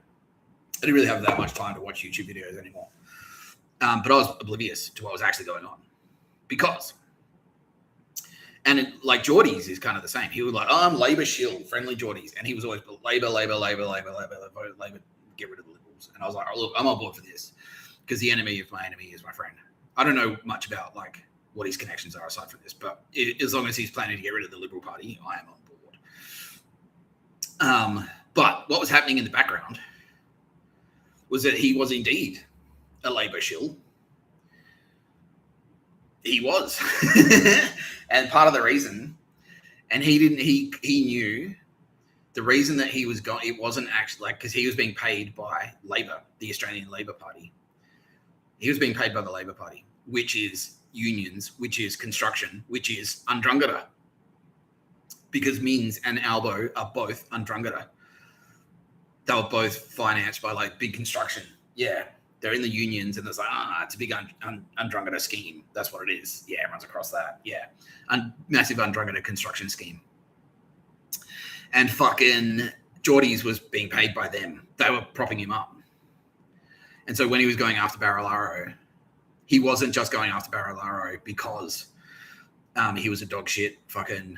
S1: didn't really have that much time to watch YouTube videos anymore. But I was oblivious to what was actually going on. Because, like Geordie's is kind of the same. He was like, oh, I'm Labor shill, Friendlyjordies. And he was always Labor, get rid of the Liberals. And I was like, oh, look, I'm on board for this. Because the enemy of my enemy is my friend. I don't know much about like what his connections are aside from this, but as long as he's planning to get rid of the Liberal Party, I am on board. But what was happening in the background was that he was indeed a Labor shill. He was. And part of the reason, and he knew the reason that he was going, it wasn't actually like, because he was being paid by Labor, the Australian Labor Party. He was being paid by the Labor Party, which is unions, which is construction, which is Ndrangheta. Because Minns and Albo are both Ndrangheta. they were both financed by like big construction. Yeah, they're in the unions, and there's like, it's a big Ndrangheta scheme. That's what it is. Yeah, everyone's across that. Yeah, massive Ndrangheta construction scheme. And fucking Jordies was being paid by them. They were propping him up. And so when he was going after Barilaro, he wasn't just going after Barilaro because he was a dog shit fucking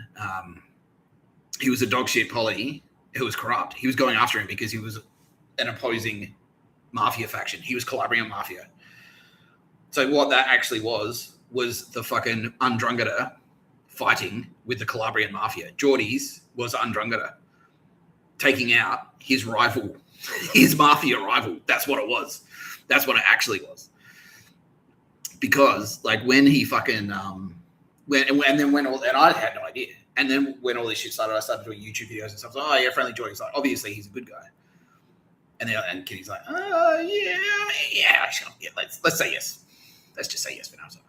S1: he was a dog shit poly who was corrupt. He was going after him because he was an opposing mafia faction. He was Calabrian mafia. So what that actually was the fucking Ndrangheta fighting with the Calabrian mafia. Jordies was Ndrangheta taking out his rival, his mafia rival. That's what it was. That's what it actually was. Because like when he fucking and I had no idea. And then when all this shit started, I started doing YouTube videos and stuff. So, oh yeah, Friendlyjordies. Like obviously he's a good guy. And Kitty's like, oh yeah, sure. Yeah, let's say yes. Let's just say yes for now. So,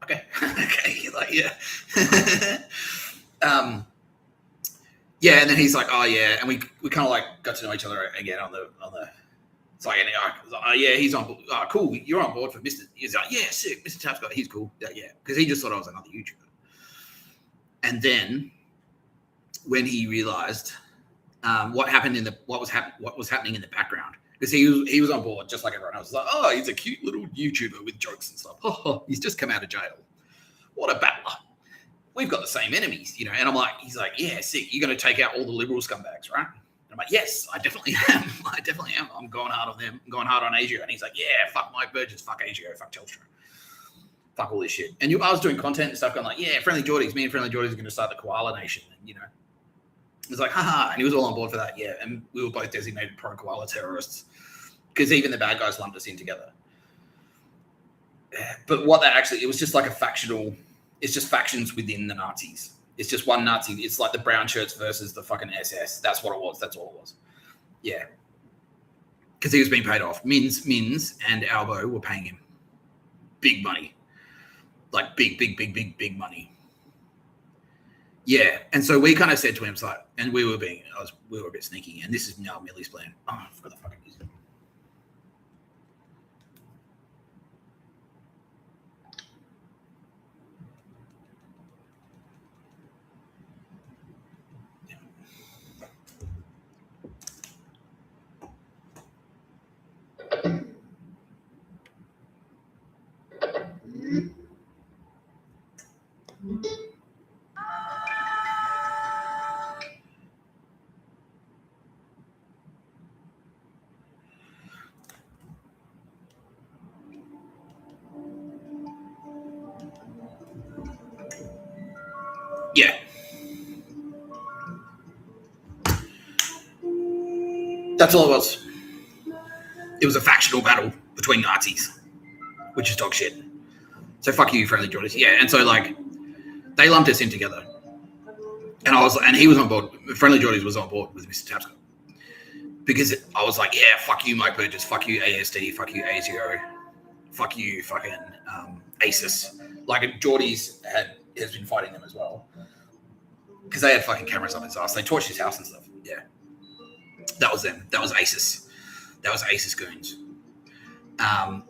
S1: okay, okay, like yeah, yeah. And then he's like, oh yeah, and we kind of like got to know each other again on the. It's like, oh yeah, he's on board. Oh, cool, you're on board for Mr. He's like, yeah, sick, Mr. Tapscott. He's cool. Yeah, because he just thought I was another YouTuber. And then when he realized what was happening in the background, because he was on board just like everyone else. Like, oh, he's a cute little YouTuber with jokes and stuff. Oh, he's just come out of jail. What a battler. We've got the same enemies, you know. And he's like, yeah, sick. You're going to take out all the liberal scumbags, right? And I'm like, yes, I definitely am. I definitely am. I'm going hard on them. I'm going hard on Asia. And he's like, yeah, fuck Mike Burgess, fuck Asia, fuck Telstra. Fuck all this shit. And I was doing content and stuff going like, yeah, Friendlyjordies, me and Friendlyjordies are going to start the Koala Nation. And, you know, it was like, haha. And he was all on board for that, yeah. And we were both designated pro-koala terrorists because even the bad guys lumped us in together. But what that actually, it was just like it's just factions within the Nazis. It's just one Nazi. It's like the brown shirts versus the fucking SS. That's what it was. That's all it was. Yeah. Because he was being paid off. Mins and Albo were paying him big money. Like big money. Yeah. And so we kind of said to him, it's like, and we were a bit sneaky. And this is now Millie's plan. Oh, I forgot the fucking music. Yeah. That's all it was. It was a factional battle between Nazis, which is dog shit. So fuck you, Friendlyjordies. Yeah, and so like they lumped us in together. And he was on board. Friendlyjordies was on board with Mr. Tapscott. Because I was like, yeah, fuck you, Mike Burgess, fuck you, ASD, fuck you, ASIO, fuck you, fucking ASIS. Like Jordies has been fighting them as well. Because they had fucking cameras up his ass. They torched his house and stuff. Yeah. That was them. That was ASIS. That was ASIS goons. That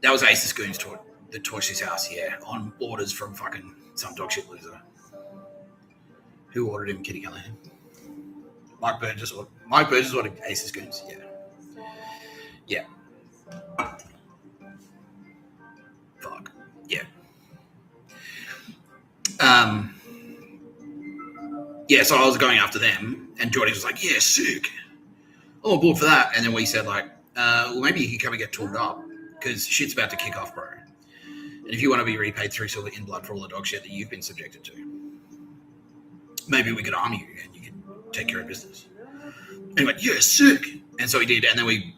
S1: was ASIS goons that torched his house, yeah, on orders from fucking some dog shit loser. Who ordered him, Kitty Callahan? Mike Burgess ordered ASIS goons, yeah. Yeah. Fuck. Yeah. Yeah, so I was going after them, and Jordy was like, yeah, sick. I'm on board for that. And then we said, like, well, maybe you can come and get tooled up, because shit's about to kick off, bro. And if you want to be repaid 3 silver in blood for all the dog shit that you've been subjected to, maybe we could arm you, and you can take care of business. And he went, yeah, sick. And so he did, and then we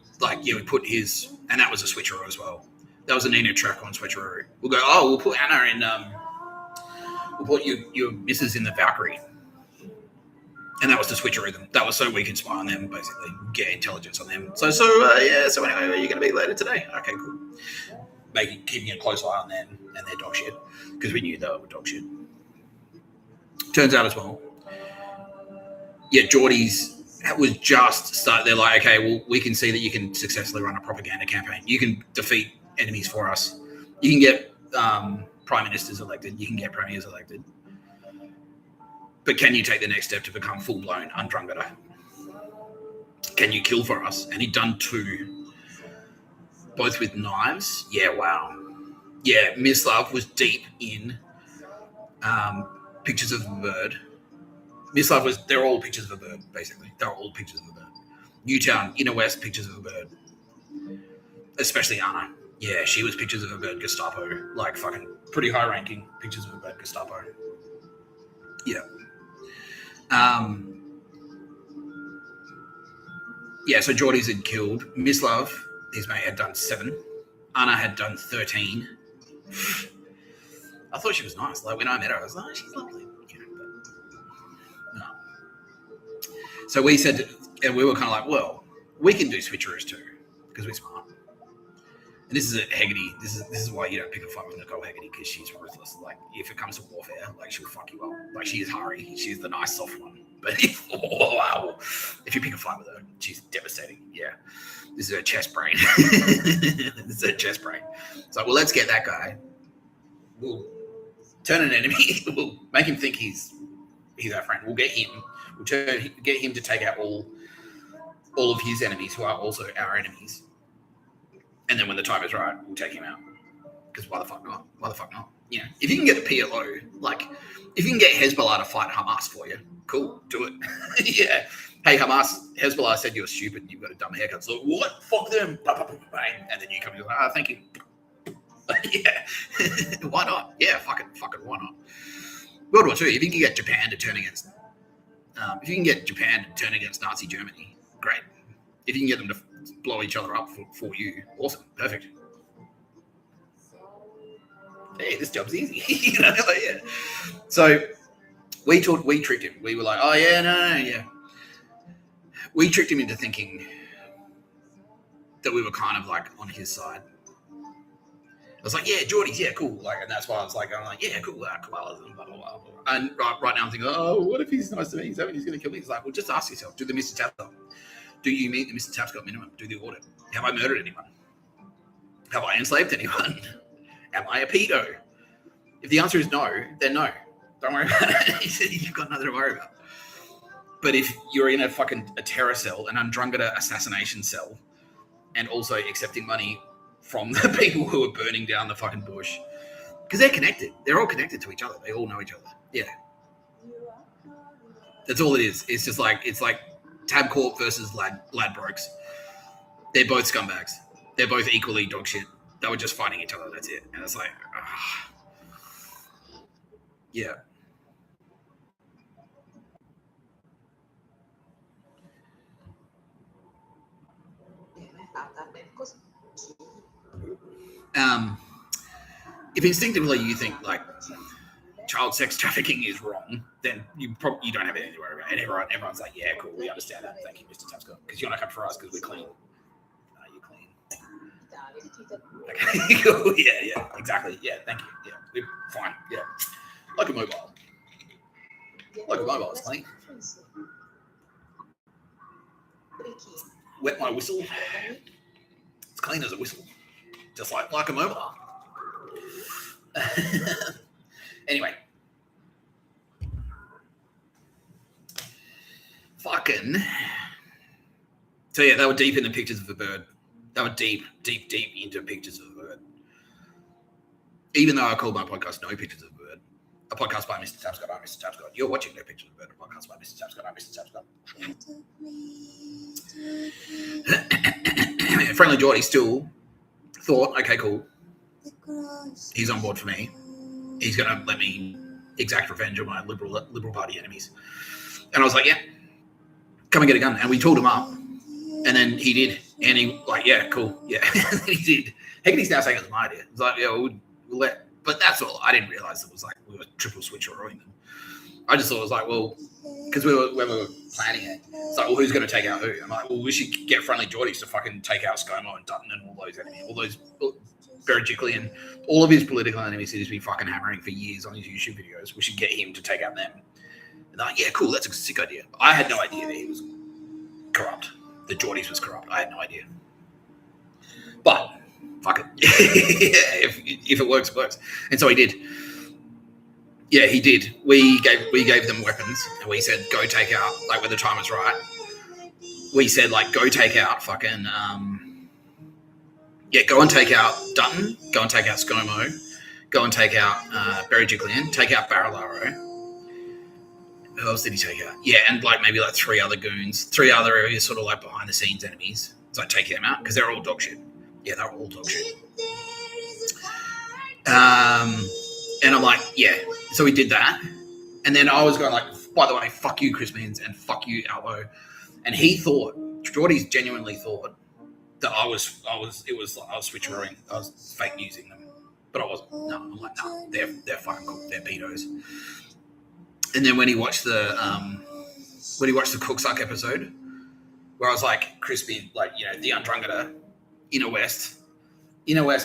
S1: put his, and that was a switcheroo as well. That was a Nina track on switcheroo. We'll go, we'll put Anna in, we'll put your missus in the Valkyrie. And that was to switcheroo them. That was so we could spy on them, basically, get intelligence on them. So anyway, where are you going to be later today? Okay, cool. Keeping a close eye on them and their dog shit, because we knew they were dog shit. Turns out as well, yeah, Geordie's was just start. They're like, okay, well, we can see that you can successfully run a propaganda campaign. You can defeat enemies for us. You can get prime ministers elected. You can get premiers elected. But can you take the next step to become full-blown Ndrangheta? Can you kill for us? And he'd done 2, both with knives. Yeah, wow. Yeah, Miss Love was deep in pictures of a bird. Miss Love was, they're all pictures of a bird, basically. They're all pictures of a bird. Newtown, Inner West, pictures of a bird. Especially Anna. Yeah, she was pictures of a bird Gestapo. Like fucking pretty high ranking pictures of a bird Gestapo. Yeah. Yeah, so Geordie's had killed. Miss Love, his mate, had done 7. Anna had done 13. I thought she was nice. Like when I met her, I was like, oh, she's lovely. No. So we said, and we were kind of like, well, we can do switcheroos too, because we're smart. And this is a Hegarty. This is why you don't pick a fight with Nicole Hegarty, because she's ruthless. Like if it comes to warfare, like she'll fuck you up. Like she is Hari. She's the nice soft one. But if you pick a fight with her, she's devastating. Yeah. This is her chest brain. This is her chest brain. It's like, well, let's get that guy. We'll turn an enemy. We'll make him think he's our friend. We'll get him. We'll get him to take out all of his enemies who are also our enemies. And then when the time is right, we'll take him out. Because why the fuck not? Why the fuck not? You know, if you can get the PLO, like if you can get Hezbollah to fight Hamas for you, cool, do it. Yeah. Hey, Hamas, Hezbollah said you're stupid and you've got a dumb haircut. So what? Fuck them. And then you come and you're like, thank you. Yeah. Why not? Yeah, fucking why not? World War II, if you can get Japan to turn against Nazi Germany, great. If you can get them to blow each other up for you, awesome, perfect. Hey, this job's easy. You know, like, yeah. So we tricked him. We were like, oh yeah, no, yeah. We tricked him into thinking that we were kind of like on his side. I was like, yeah, Geordie's, yeah, cool. Like, and that's why I'm like, yeah, cool, koalas and blah, blah, blah. And right now I'm thinking, oh, what if he's nice to me? He's going to kill me. He's like, well, just ask yourself, do the Mr. Tapscott. Do you meet the Mr. Tapscott minimum? Do the audit. Have I murdered anyone? Have I enslaved anyone? Am I a pedo? If the answer is no, then no. Don't worry about it. You've got nothing to worry about. But if you're in a terror cell, an Ndrangheta assassination cell, and also accepting money from the people who are burning down the fucking bush, because they're connected. They're all connected to each other. They all know each other. Yeah. That's all it is. It's just like, it's like Tabcorp versus Ladbrokes. They're both scumbags. They're both equally dog shit. They were just fighting each other. That's it. And it's like, yeah. If instinctively you think like child sex trafficking is wrong, then you don't have anything to worry about. And everyone's like, yeah, cool, we understand that. Thank you, Mr. Tapscott, because you're not coming for us because we're clean. No, you're clean. Okay, cool. Yeah, exactly. Yeah, thank you. Yeah, we're fine. Yeah, like a mobile. It's clean. Wet my whistle. It's clean as a whistle, just like a mobile. Anyway, fucking. So yeah, they were deep in the pictures of the bird. They were deep into pictures of the bird. Even though I called my podcast "No Pictures of the Bird," a podcast by Mr. Tapscott. I'm Mr. Tapscott. You're watching No Pictures of the Bird, a podcast by Mr. Tapscott. I'm Mr. Tapscott. Friendlyjordies still thought, okay, cool. He's on board for me. He's going to let me exact revenge on my liberal party enemies. And I was like, yeah, come and get a gun. And we tooled him up. And then he did. And he like, yeah, cool. Yeah, he did. Hegarty's now saying it's my idea. It's like, yeah, we'll let. But that's all. I didn't realize it was like we were triple switcherooing them. I just thought it was like, well, because when we were planning it, it's like, well, who's going to take out who? I'm like, well, we should get Friendlyjordies to fucking take out ScoMo and Dutton and all those enemies, all those Berejiklian and all of his political enemies he's been fucking hammering for years on his YouTube videos. We should get him to take out them. And they're like, yeah, cool, that's a sick idea. I had no idea that he was corrupt. The Geordies was corrupt. I had no idea. But fuck it. if it works, it works. And so he did. Yeah, he did. We gave them weapons, and we said, go take out, like when the time was right, we said, like, go take out fucking, go and take out Dutton, go and take out ScoMo, go and take out Berejiklian, take out Barilaro. Who else did he take out? Yeah, and like maybe like 3 other goons, 3 other areas sort of like behind the scenes enemies. So I take them out because they're all dog shit. Yeah, they're all dog shit. And I'm like, yeah. So we did that. And then I was going like, by the way, fuck you, Chris Means, and fuck you, Albo. And he thought, Geordies genuinely thought that I was switcherooing. I was fake newsing them. But I wasn't. No, I'm like, no, they're fucking cool. They're pedos. And then when he watched the Cooksuck episode, where I was like, Crispy, like, you know, the Ndrangheta, Inner West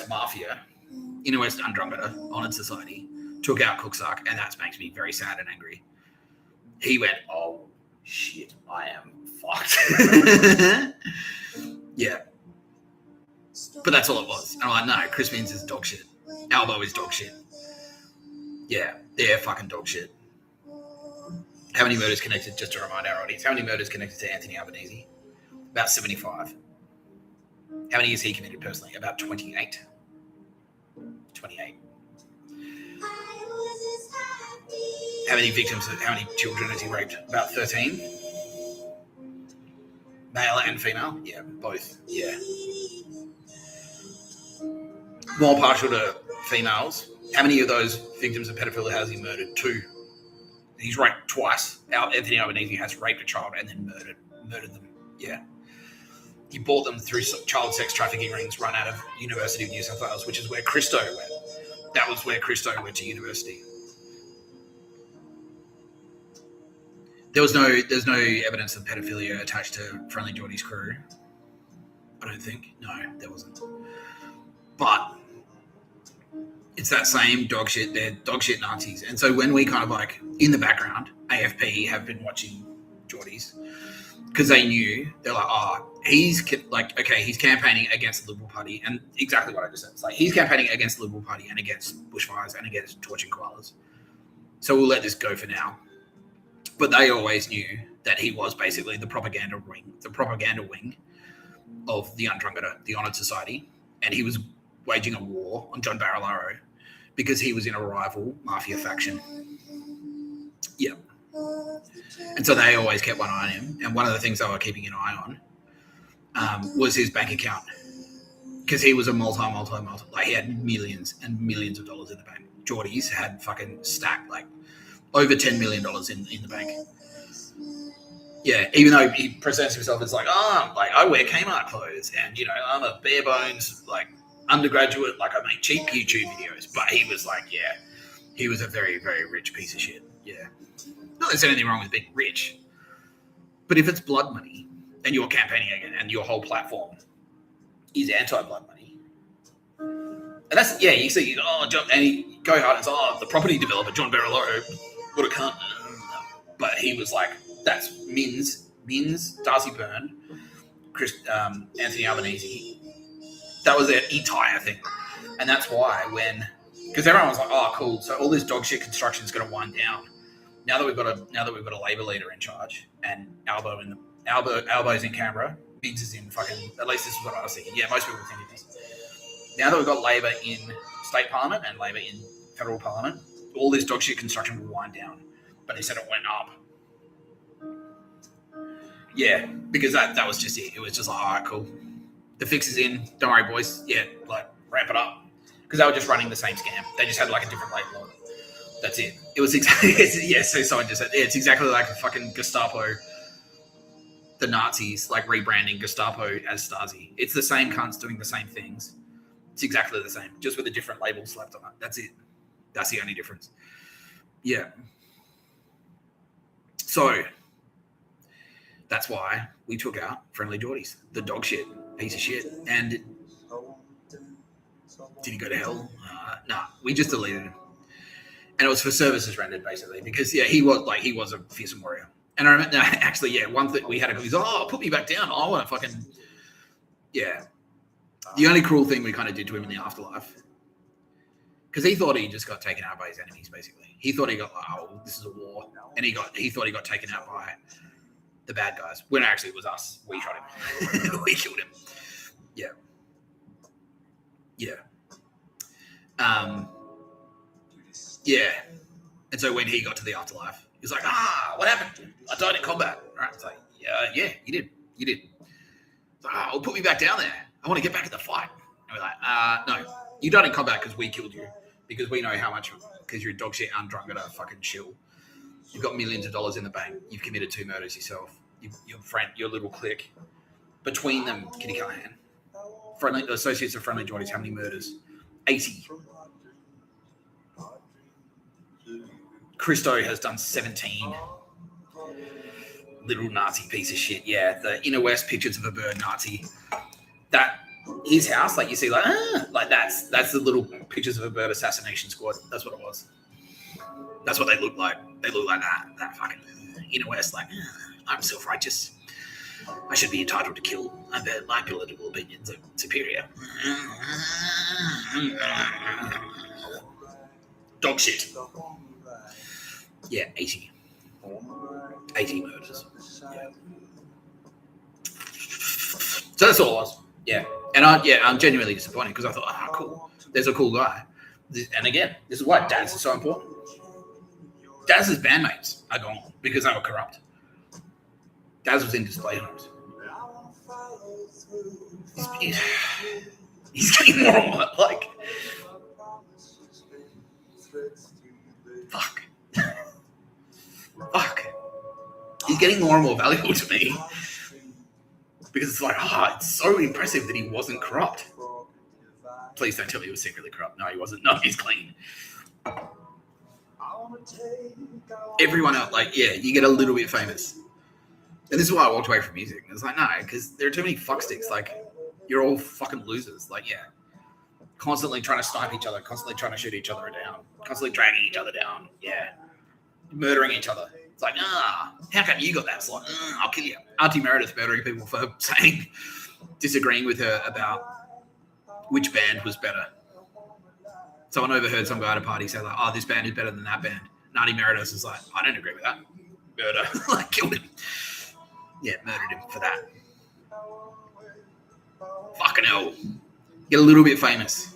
S1: Mafia, Inner West Ndrangheta, Honoured Society, took out Cooksuck, and that makes me very sad and angry. He went, oh, shit, I am fucked. Yeah. But that's all it was. And I'm like, no, Chris Means is dog shit. Albo is dog shit. Yeah, they're fucking dog shit. How many murders connected, just to remind our audience, how many murders connected to Anthony Albanese? About 75. How many has he committed personally? About 28. 28. How many victims, how many children has he raped? About 13. Male and female? Yeah, both. Yeah. More partial to females. How many of those victims of pedophilia has he murdered? 2. He's raped twice. Anthony Albanese has raped a child and then murdered them. Yeah. He bought them through child sex trafficking rings run out of University of New South Wales, which is where Christo went. That was where Christo went to university. There's no evidence of pedophilia attached to Friendlyjordies crew. I don't think. No, there wasn't. But it's that same dog shit. They're dog shit Nazis. And so when we kind of like, in the background, AFP have been watching Geordies because they knew, they're like, he's like, okay, he's campaigning against the Liberal Party. And exactly what I just said. It's like, he's campaigning against the Liberal Party and against bushfires and against torching koalas. So we'll let this go for now. But they always knew that he was basically the propaganda wing of the Ndrangheta, the Honoured Society. And he was waging a war on John Barilaro because he was in a rival mafia faction. Yeah. And so they always kept one eye on him. And one of the things they were keeping an eye on was his bank account. Because he was a multi, like he had millions and millions of dollars in the bank. Geordies had fucking stacked like over $10 million in the bank. Yeah, even though he presents himself as like, I wear Kmart clothes and, you know, I'm a bare bones, like, undergraduate, like I make cheap YouTube videos. But he was like, yeah, he was a very, very rich piece of shit. Yeah. Not that there's anything wrong with being rich. But if it's blood money and you're campaigning again and your whole platform is anti-blood money, and that's, yeah, you see, John, and he go hard and say, the property developer, John Barilaro, would have come. But he was like, that's Mins, Darcy Byrne, Anthony Albanese. That was their entire thing. And that's why because everyone was like, cool, so all this dog shit construction is going to wind down. Now that we've got a Labor leader in charge and Albo's in Canberra, Mins is in fucking, at least this is what I was thinking. Yeah, most people were thinking this. Now that we've got Labor in state parliament and Labor in federal parliament, all this dog shit construction will wind down. But he said it went up. Yeah, because that was just it. It was just like, all right, cool. The fix is in. Don't worry, boys. Yeah, like, ramp it up. Because they were just running the same scam. They just had like a different label. That's it. It was exactly, yeah, so someone just said, yeah, it's exactly like a fucking Gestapo, the Nazis, like rebranding Gestapo as Stasi. It's the same cunts doing the same things. It's exactly the same, just with a different label slapped on it. That's it. That's the only difference. Yeah. So that's why we took out Friendlyjordies, the dog shit, piece of shit. And did he go to hell? Nah, we just deleted him. And it was for services rendered, basically, because he was a fearsome warrior. And I remember, actually, one thing we had a, he's put me back down. I want to fucking, The only cruel thing we kind of did to him in the afterlife, because he thought he just got taken out by his enemies, basically. He thought he got, this is a war, and he thought he got taken out by the bad guys. When actually it was us. We shot him. We killed him. Yeah. And so when he got to the afterlife, he was like, what happened? I died in combat. Right? It's like, yeah, you did. It's like, put me back down there. I want to get back in the fight. And we're like, no, you died in combat because we killed you. Because we know how much, because you're a dog shit Ndrangheta fucking shill. You've got millions of dollars in the bank. You've committed 2 murders yourself. Your little clique. Between them, Kitty Callahan. Associates of Friendlyjordies, how many murders? 80. Christo has done 17. Little Nazi piece of shit. Yeah, the Inner West pictures of a bird Nazi. That his house, like you see, like that's the little pictures of a bird assassination squad. That's what it was. That's what they look like. They look like that fucking Inner West. Like, I'm self-righteous. I should be entitled to kill. I bet my political opinions are superior. Dog shit. Yeah, 80. 80 murders. Yeah. So that's all it was. Yeah. And I'm genuinely disappointed because I thought, cool. There's a cool guy. And again, this is why Daz is so important. Daz's bandmates are gone because they were corrupt. Daz was in display homes. He's getting more and more like, fuck. He's getting more and more valuable to me because it's like, it's so impressive that he wasn't corrupt. Please don't tell me he was secretly corrupt. No, he wasn't. No, he's clean. Everyone else, you get a little bit famous. And this is why I walked away from music. It's like, no, because there are too many fucksticks. Like, you're all fucking losers. Like, constantly trying to snipe each other, constantly trying to shoot each other down, constantly dragging each other down. Yeah. Murdering each other. It's like, how come you got that slot? I'll kill you. Auntie Meredith murdering people for disagreeing with her about which band was better. Someone overheard some guy at a party say, like, this band is better than that band. And Auntie Meredith is like, I don't agree with that. Murder. Killed him. Yeah, murdered him for that. Fucking hell. Get a little bit famous.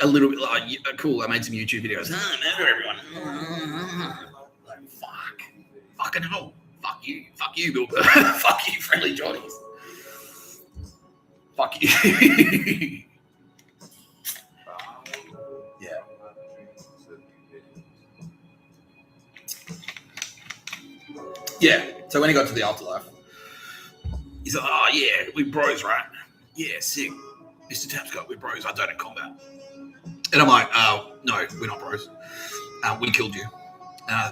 S1: A little bit cool. I made some YouTube videos. Murder everyone. Fuck. Fucking hell. Fuck you. Fuck you, Bill Burr. Fuck you, Friendlyjordies. Fuck you. Yeah. So when he got to the afterlife, he's like, we bros, right? Yeah, sick. Mr. Tapscott, we're bros. I died in combat. And I'm like, no, we're not bros. We killed you.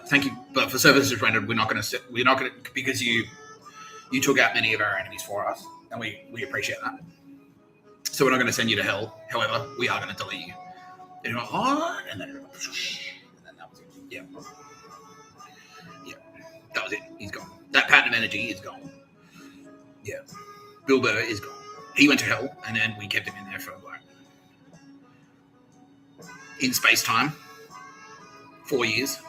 S1: Thank you, but for services rendered, we're not going to, because you took out many of our enemies for us, and we appreciate that. So we're not going to send you to hell. However, we are going to delete you. And you're like, and then that was it. Yeah. That was it. He's gone. That pattern of energy is gone. Yeah. Bill Burr is gone. He went to hell, and then we kept him in there for in space time, 4 years.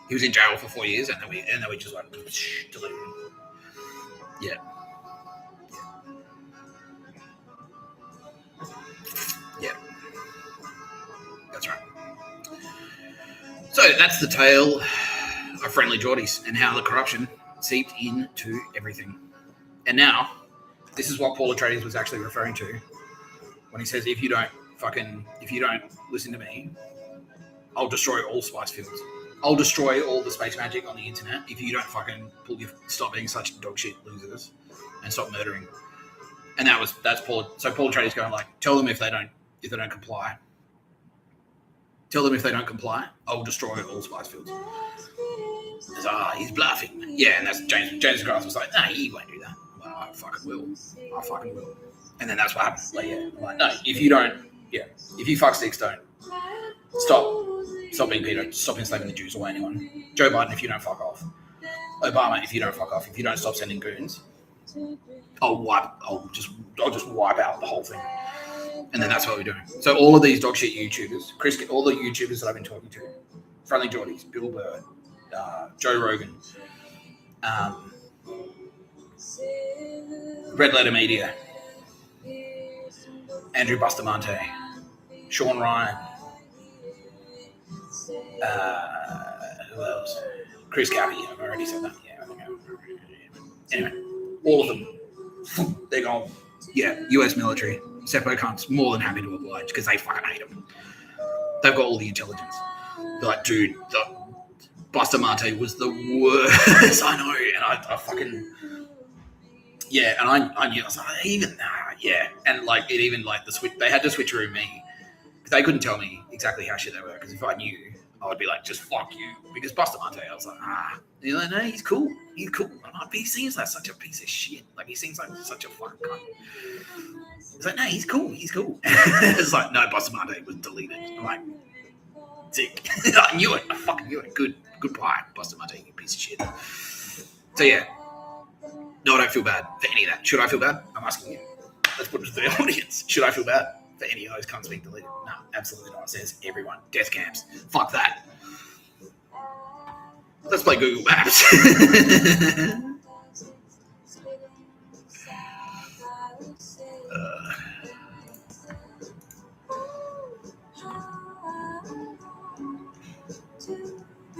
S1: He was in jail for 4 years, and then we just deleted him. Yeah. That's right. So that's the tale of Friendlyjordies and how the corruption seeped into everything. And now, this is what Paul Atreides was actually referring to when he says, if you don't listen to me, I'll destroy all spice fields. I'll destroy all the space magic on the internet if you don't stop being such dog shit losers and stop murdering. And that's Paul. So Paul Atreides going like, tell them if they don't comply. Tell them if they don't comply, I'll destroy all spice fields. He's bluffing. Yeah, and that's James Grass was like, nah, he won't do that. Well, I fucking will. And then that's what happens. No, if you fucksticks don't stop Stop being Peter. Stop enslaving the Jews away, anyone. Joe Biden, if you don't fuck off. Obama, if you don't fuck off. If you don't stop sending goons, I'll just wipe out the whole thing. And then that's what we're doing. So all of these dog shit YouTubers, all the YouTubers that I've been talking to, Friendlyjordies, Bill Burr, Joe Rogan, Red Letter Media, Andrew Bustamante, Sean Ryan, who else? Chris Cappy, I've already said that. Yeah, I think anyway, all of them, they're gone. Yeah, US military, Seppo cunts, more than happy to oblige because they fucking hate them. They've got all the intelligence. They're like, dude, Bustamante was the worst. I know, and I fucking, yeah, and I knew, I was like, yeah, and like it even like the switch, they had to switcheroo me because they couldn't tell me exactly how shit they were because if I knew, I would be like, just fuck you. Because Bustamante, I was like, You're like, no, he's cool. He's cool. I'm like, he seems like such a piece of shit. Like, he seems like such a fucking cunt. He's like, no, he's cool. He's cool. It's like, no, Bustamante was deleted. I'm like, sick. I knew it. I fucking knew it. Goodbye, Bustamante, you piece of shit. So, yeah. No, I don't feel bad for any of that. Should I feel bad? I'm asking you. Let's put it to the audience. Should I feel bad for any of those cunts being deleted? No, absolutely not. It says everyone. Death camps. Fuck that. Let's play Google Maps.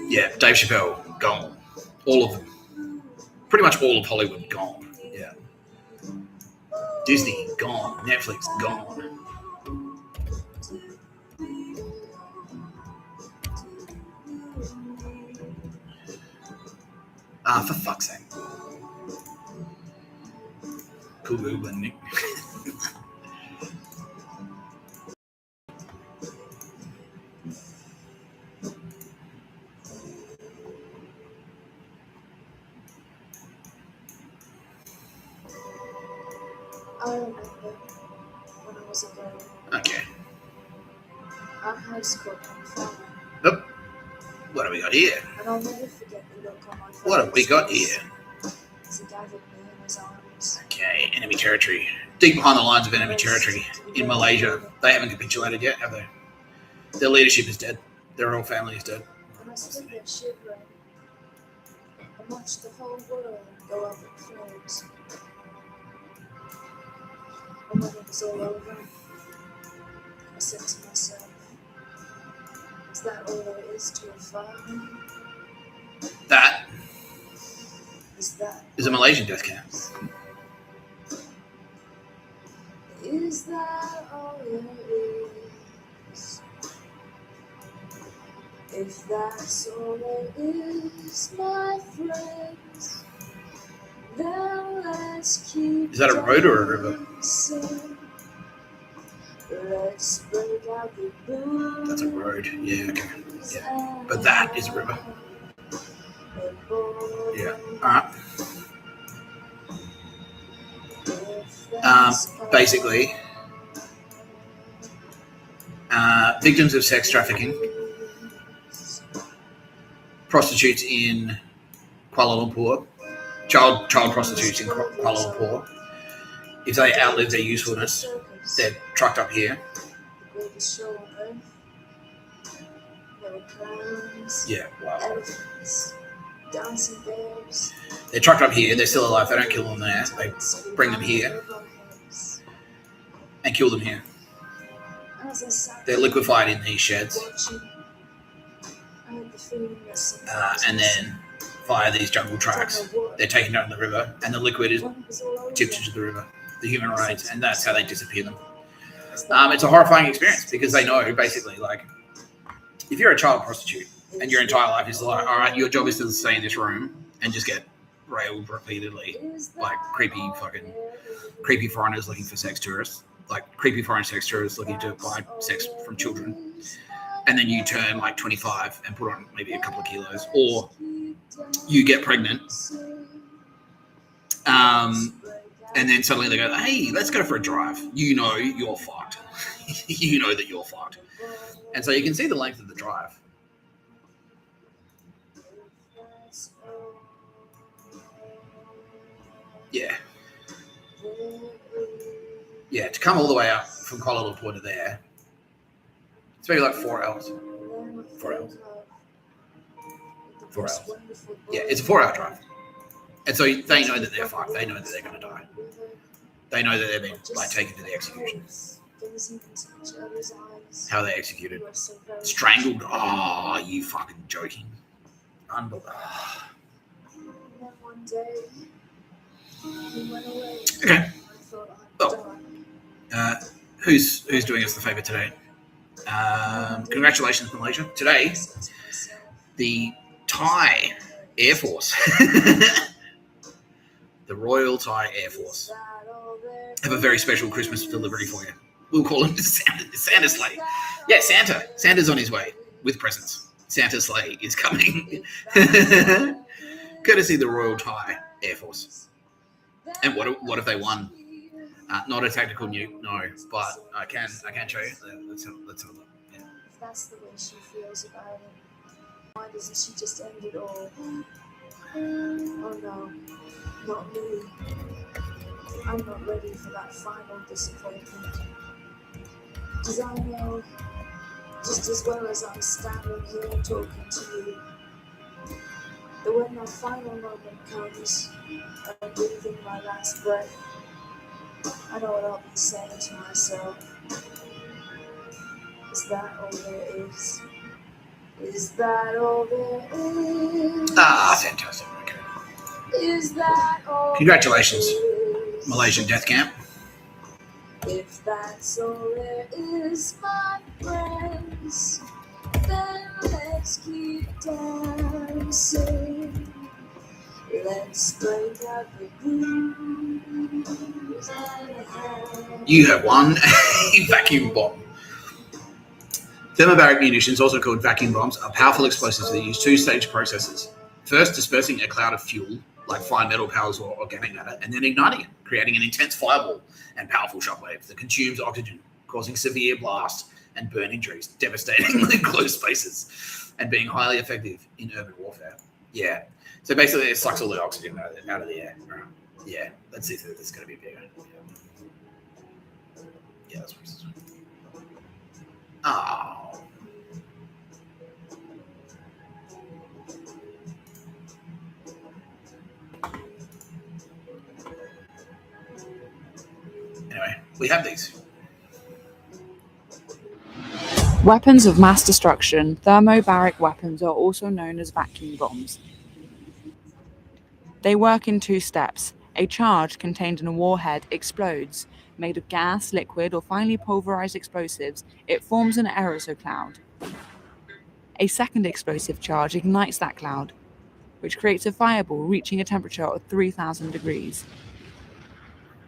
S1: Yeah, Dave Chappelle, gone. All of them. Pretty much all of Hollywood, gone. Yeah. Disney, gone. Netflix, gone. For fuck's sake. Cool Googling, Nick.
S11: I remember when I was a girl.
S1: Okay.
S11: Our high school family.
S1: Nope. What have we got here?
S11: And I'll never forget the look on my face.
S1: What have we got here?
S11: As he gathered me in his arms.
S1: Okay, enemy territory. Deep behind the lines of enemy territory in Malaysia. They haven't capitulated yet, have they? Their leadership is dead. Their royal family is dead.
S11: And I stood there shivering. I watched the whole world go up in flames. And when it was all over, I said to myself, is that all there is to a fire?
S1: That
S11: is
S1: a Malaysian death camp.
S11: Is that all there is? If that's all there is, my friends, then let's keep.
S1: Is that a road or a river?
S11: Let's break out the booze.
S1: That's a road. Yeah, okay. Yeah. But that is a river. Yeah. Alright. Basically, victims of sex trafficking, prostitutes in Kuala Lumpur, child prostitutes in Kuala Lumpur, if they outlive their usefulness, they're trucked up here. Yeah, wow. They're trucked up here, they're still alive, they don't kill them there, they bring them here and kill them here. They're liquefied in these sheds and then via these jungle tracks, they're taken down the river and the liquid is tipped into the river, the human remains, and that's how they disappear them. It's a horrifying experience because they know basically, like, if you're a child prostitute and your entire life is like, all right, your job is to stay in this room and just get railed repeatedly, like creepy foreigners looking for sex tourists, like creepy foreign sex tourists looking to buy sex from children, and then you turn like 25 and put on maybe a couple of kilos, or you get pregnant, and then suddenly they go, hey, let's go for a drive. You know you're fucked. You know that you're fucked. And so you can see the length of the drive. Yeah. Yeah, to come all the way up from Kuala Lumpur to there, it's maybe like 4 hours. 4 hours. 4 hours. Yeah, it's a 4-hour drive. And so they know that they're fucked. They know that they're going to die. They know that they're being like taken to the execution. How they executed. Strangled. Oh, you fucking joking. Unbelievable. Okay. Well, who's doing us the favour today? Congratulations, Malaysia. Today, the Thai Air Force, the Royal Thai Air Force, have a very special Christmas delivery for you. We'll call him Santa's sleigh. Yeah, Santa. Santa's on his way with presents. Santa's sleigh is coming. Courtesy the Royal Thai Air Force. And what if they won? Not a tactical nuke, no, but I can show you. Let's have a look. Yeah.
S11: If that's the way she feels about it, why doesn't she just end it all? Oh no, not me. I'm not ready for that final disappointment. Because I know, just as well as I'm standing here talking to you, that when that final moment comes, I'm breathing my last breath, I know what I'll be saying to myself. Is that all there is? Is that all there is?
S1: Ah, fantastic. Okay.
S11: Is that all?
S1: Congratulations,
S11: there is?
S1: Malaysian death camp.
S11: If that's all there is, my friends, then let's keep dancing. Let's break out the grooves.
S1: You have won a vacuum bomb. Thermobaric munitions, also called vacuum bombs, are powerful explosives that use two-stage processes. First, dispersing a cloud of fuel, like fine metal powers or organic matter, and then igniting it, creating an intense fireball and powerful shockwave that consumes oxygen, causing severe blast and burn injuries, devastatingly close spaces, and being highly effective in urban warfare. Yeah. So basically, it sucks all the oxygen out of the air. Yeah. Let's see if this is going to be bigger. Yeah, that's what it is. Oh. Anyway, we have these.
S12: Weapons of mass destruction, thermobaric weapons are also known as vacuum bombs. They work in 2 steps. A charge contained in a warhead explodes. Made of gas, liquid, or finely pulverized explosives, it forms an aerosol cloud. A second explosive charge ignites that cloud, which creates a fireball reaching a temperature of 3,000 degrees.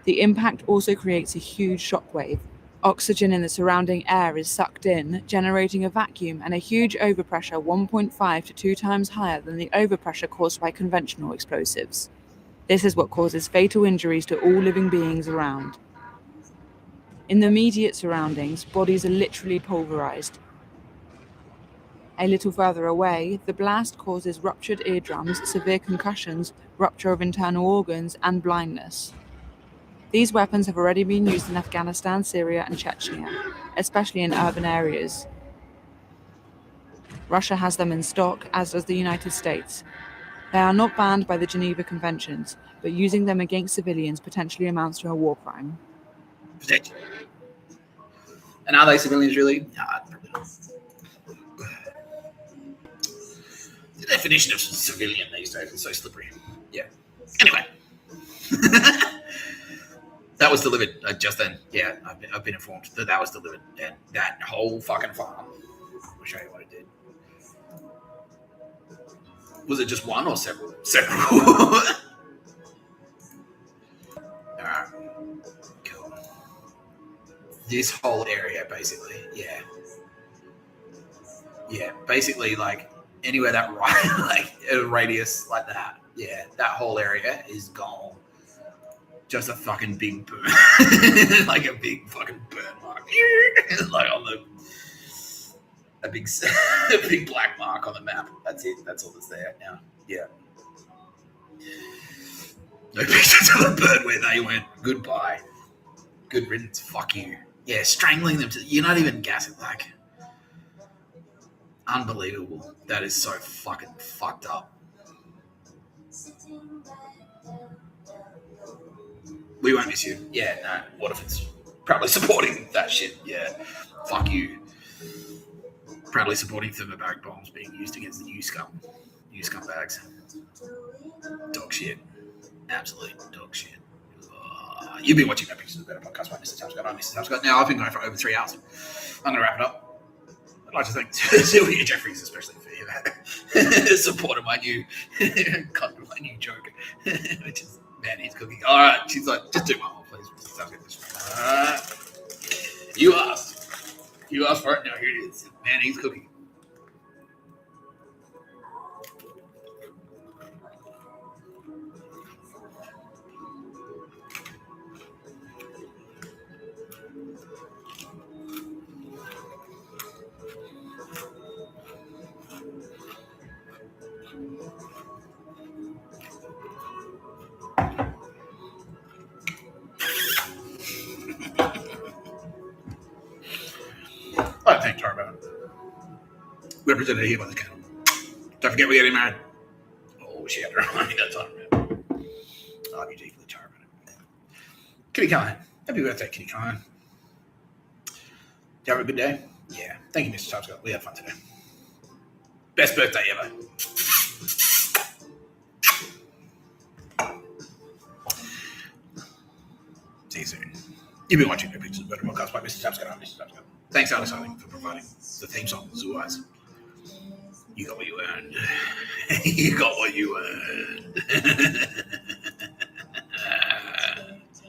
S12: The impact also creates a huge shockwave. Oxygen in the surrounding air is sucked in, generating a vacuum and a huge overpressure 1.5 to 2 times higher than the overpressure caused by conventional explosives. This is what causes fatal injuries to all living beings around. In the immediate surroundings, bodies are literally pulverized. A little further away, the blast causes ruptured eardrums, severe concussions, rupture of internal organs, and blindness. These weapons have already been used in Afghanistan, Syria, and Chechnya, especially in urban areas. Russia has them in stock, as does the United States. They are not banned by the Geneva Conventions, but using them against civilians potentially amounts to a war crime.
S1: And are they civilians really? Nah, probably not. The definition of civilian these days is so slippery. Yeah. Anyway. That was delivered just then. Yeah, I've been informed that was delivered. And that whole fucking farm. I'll show you what it did. Was it just one or several? Several. Alright. Cool. This whole area, basically. Yeah. Yeah, basically, like, anywhere that like a radius like that. Yeah, that whole area is gone. Just a fucking big burn. Like a big fucking burn mark. Like on a big black mark on the map. That's it. That's all that's there now. Yeah. No pictures of a bird where they went, goodbye. Good riddance, fuck you. Yeah, strangling them to, you're not even gassing, like, unbelievable. That is so fucking fucked up. We won't miss you. Yeah, no, what if it's probably supporting that shit? Yeah, fuck you. Proudly supporting thermobaric bombs being used against the new scumbags. Dog shit. Absolute dog shit. You've been watching No Pictures of the Better podcast by Mr. Tapscott. I'm Mr. Tapscott. Now, I've been going for over 3 hours. I'm going to wrap it up. I'd like to thank Sylvia Jeffries, especially for support of my new joke, which is, man, he's cooking. All right. She's like, just do my whole, please, Mr. Tapscott. You asked for it. Now here it is. Man, he's cooking. I thank Tarbo, represented here by the kennel. Don't forget we're getting married. Oh, she had to remind me that time. I'll be deeply Tarbo. Kitty Kine. Happy birthday, Kitty Kine. Did you have a good day? Yeah. Thank you, Mr. Tapscott. We had fun today. Best birthday ever. See you soon. You've been watching No Pictures of the Better podcast by Mr. Tapscott. I'm Mr. Tapscott. Thanks, Alex Harding, for providing the theme song, Zoo Eyes. You got what you earned. You got what you earned.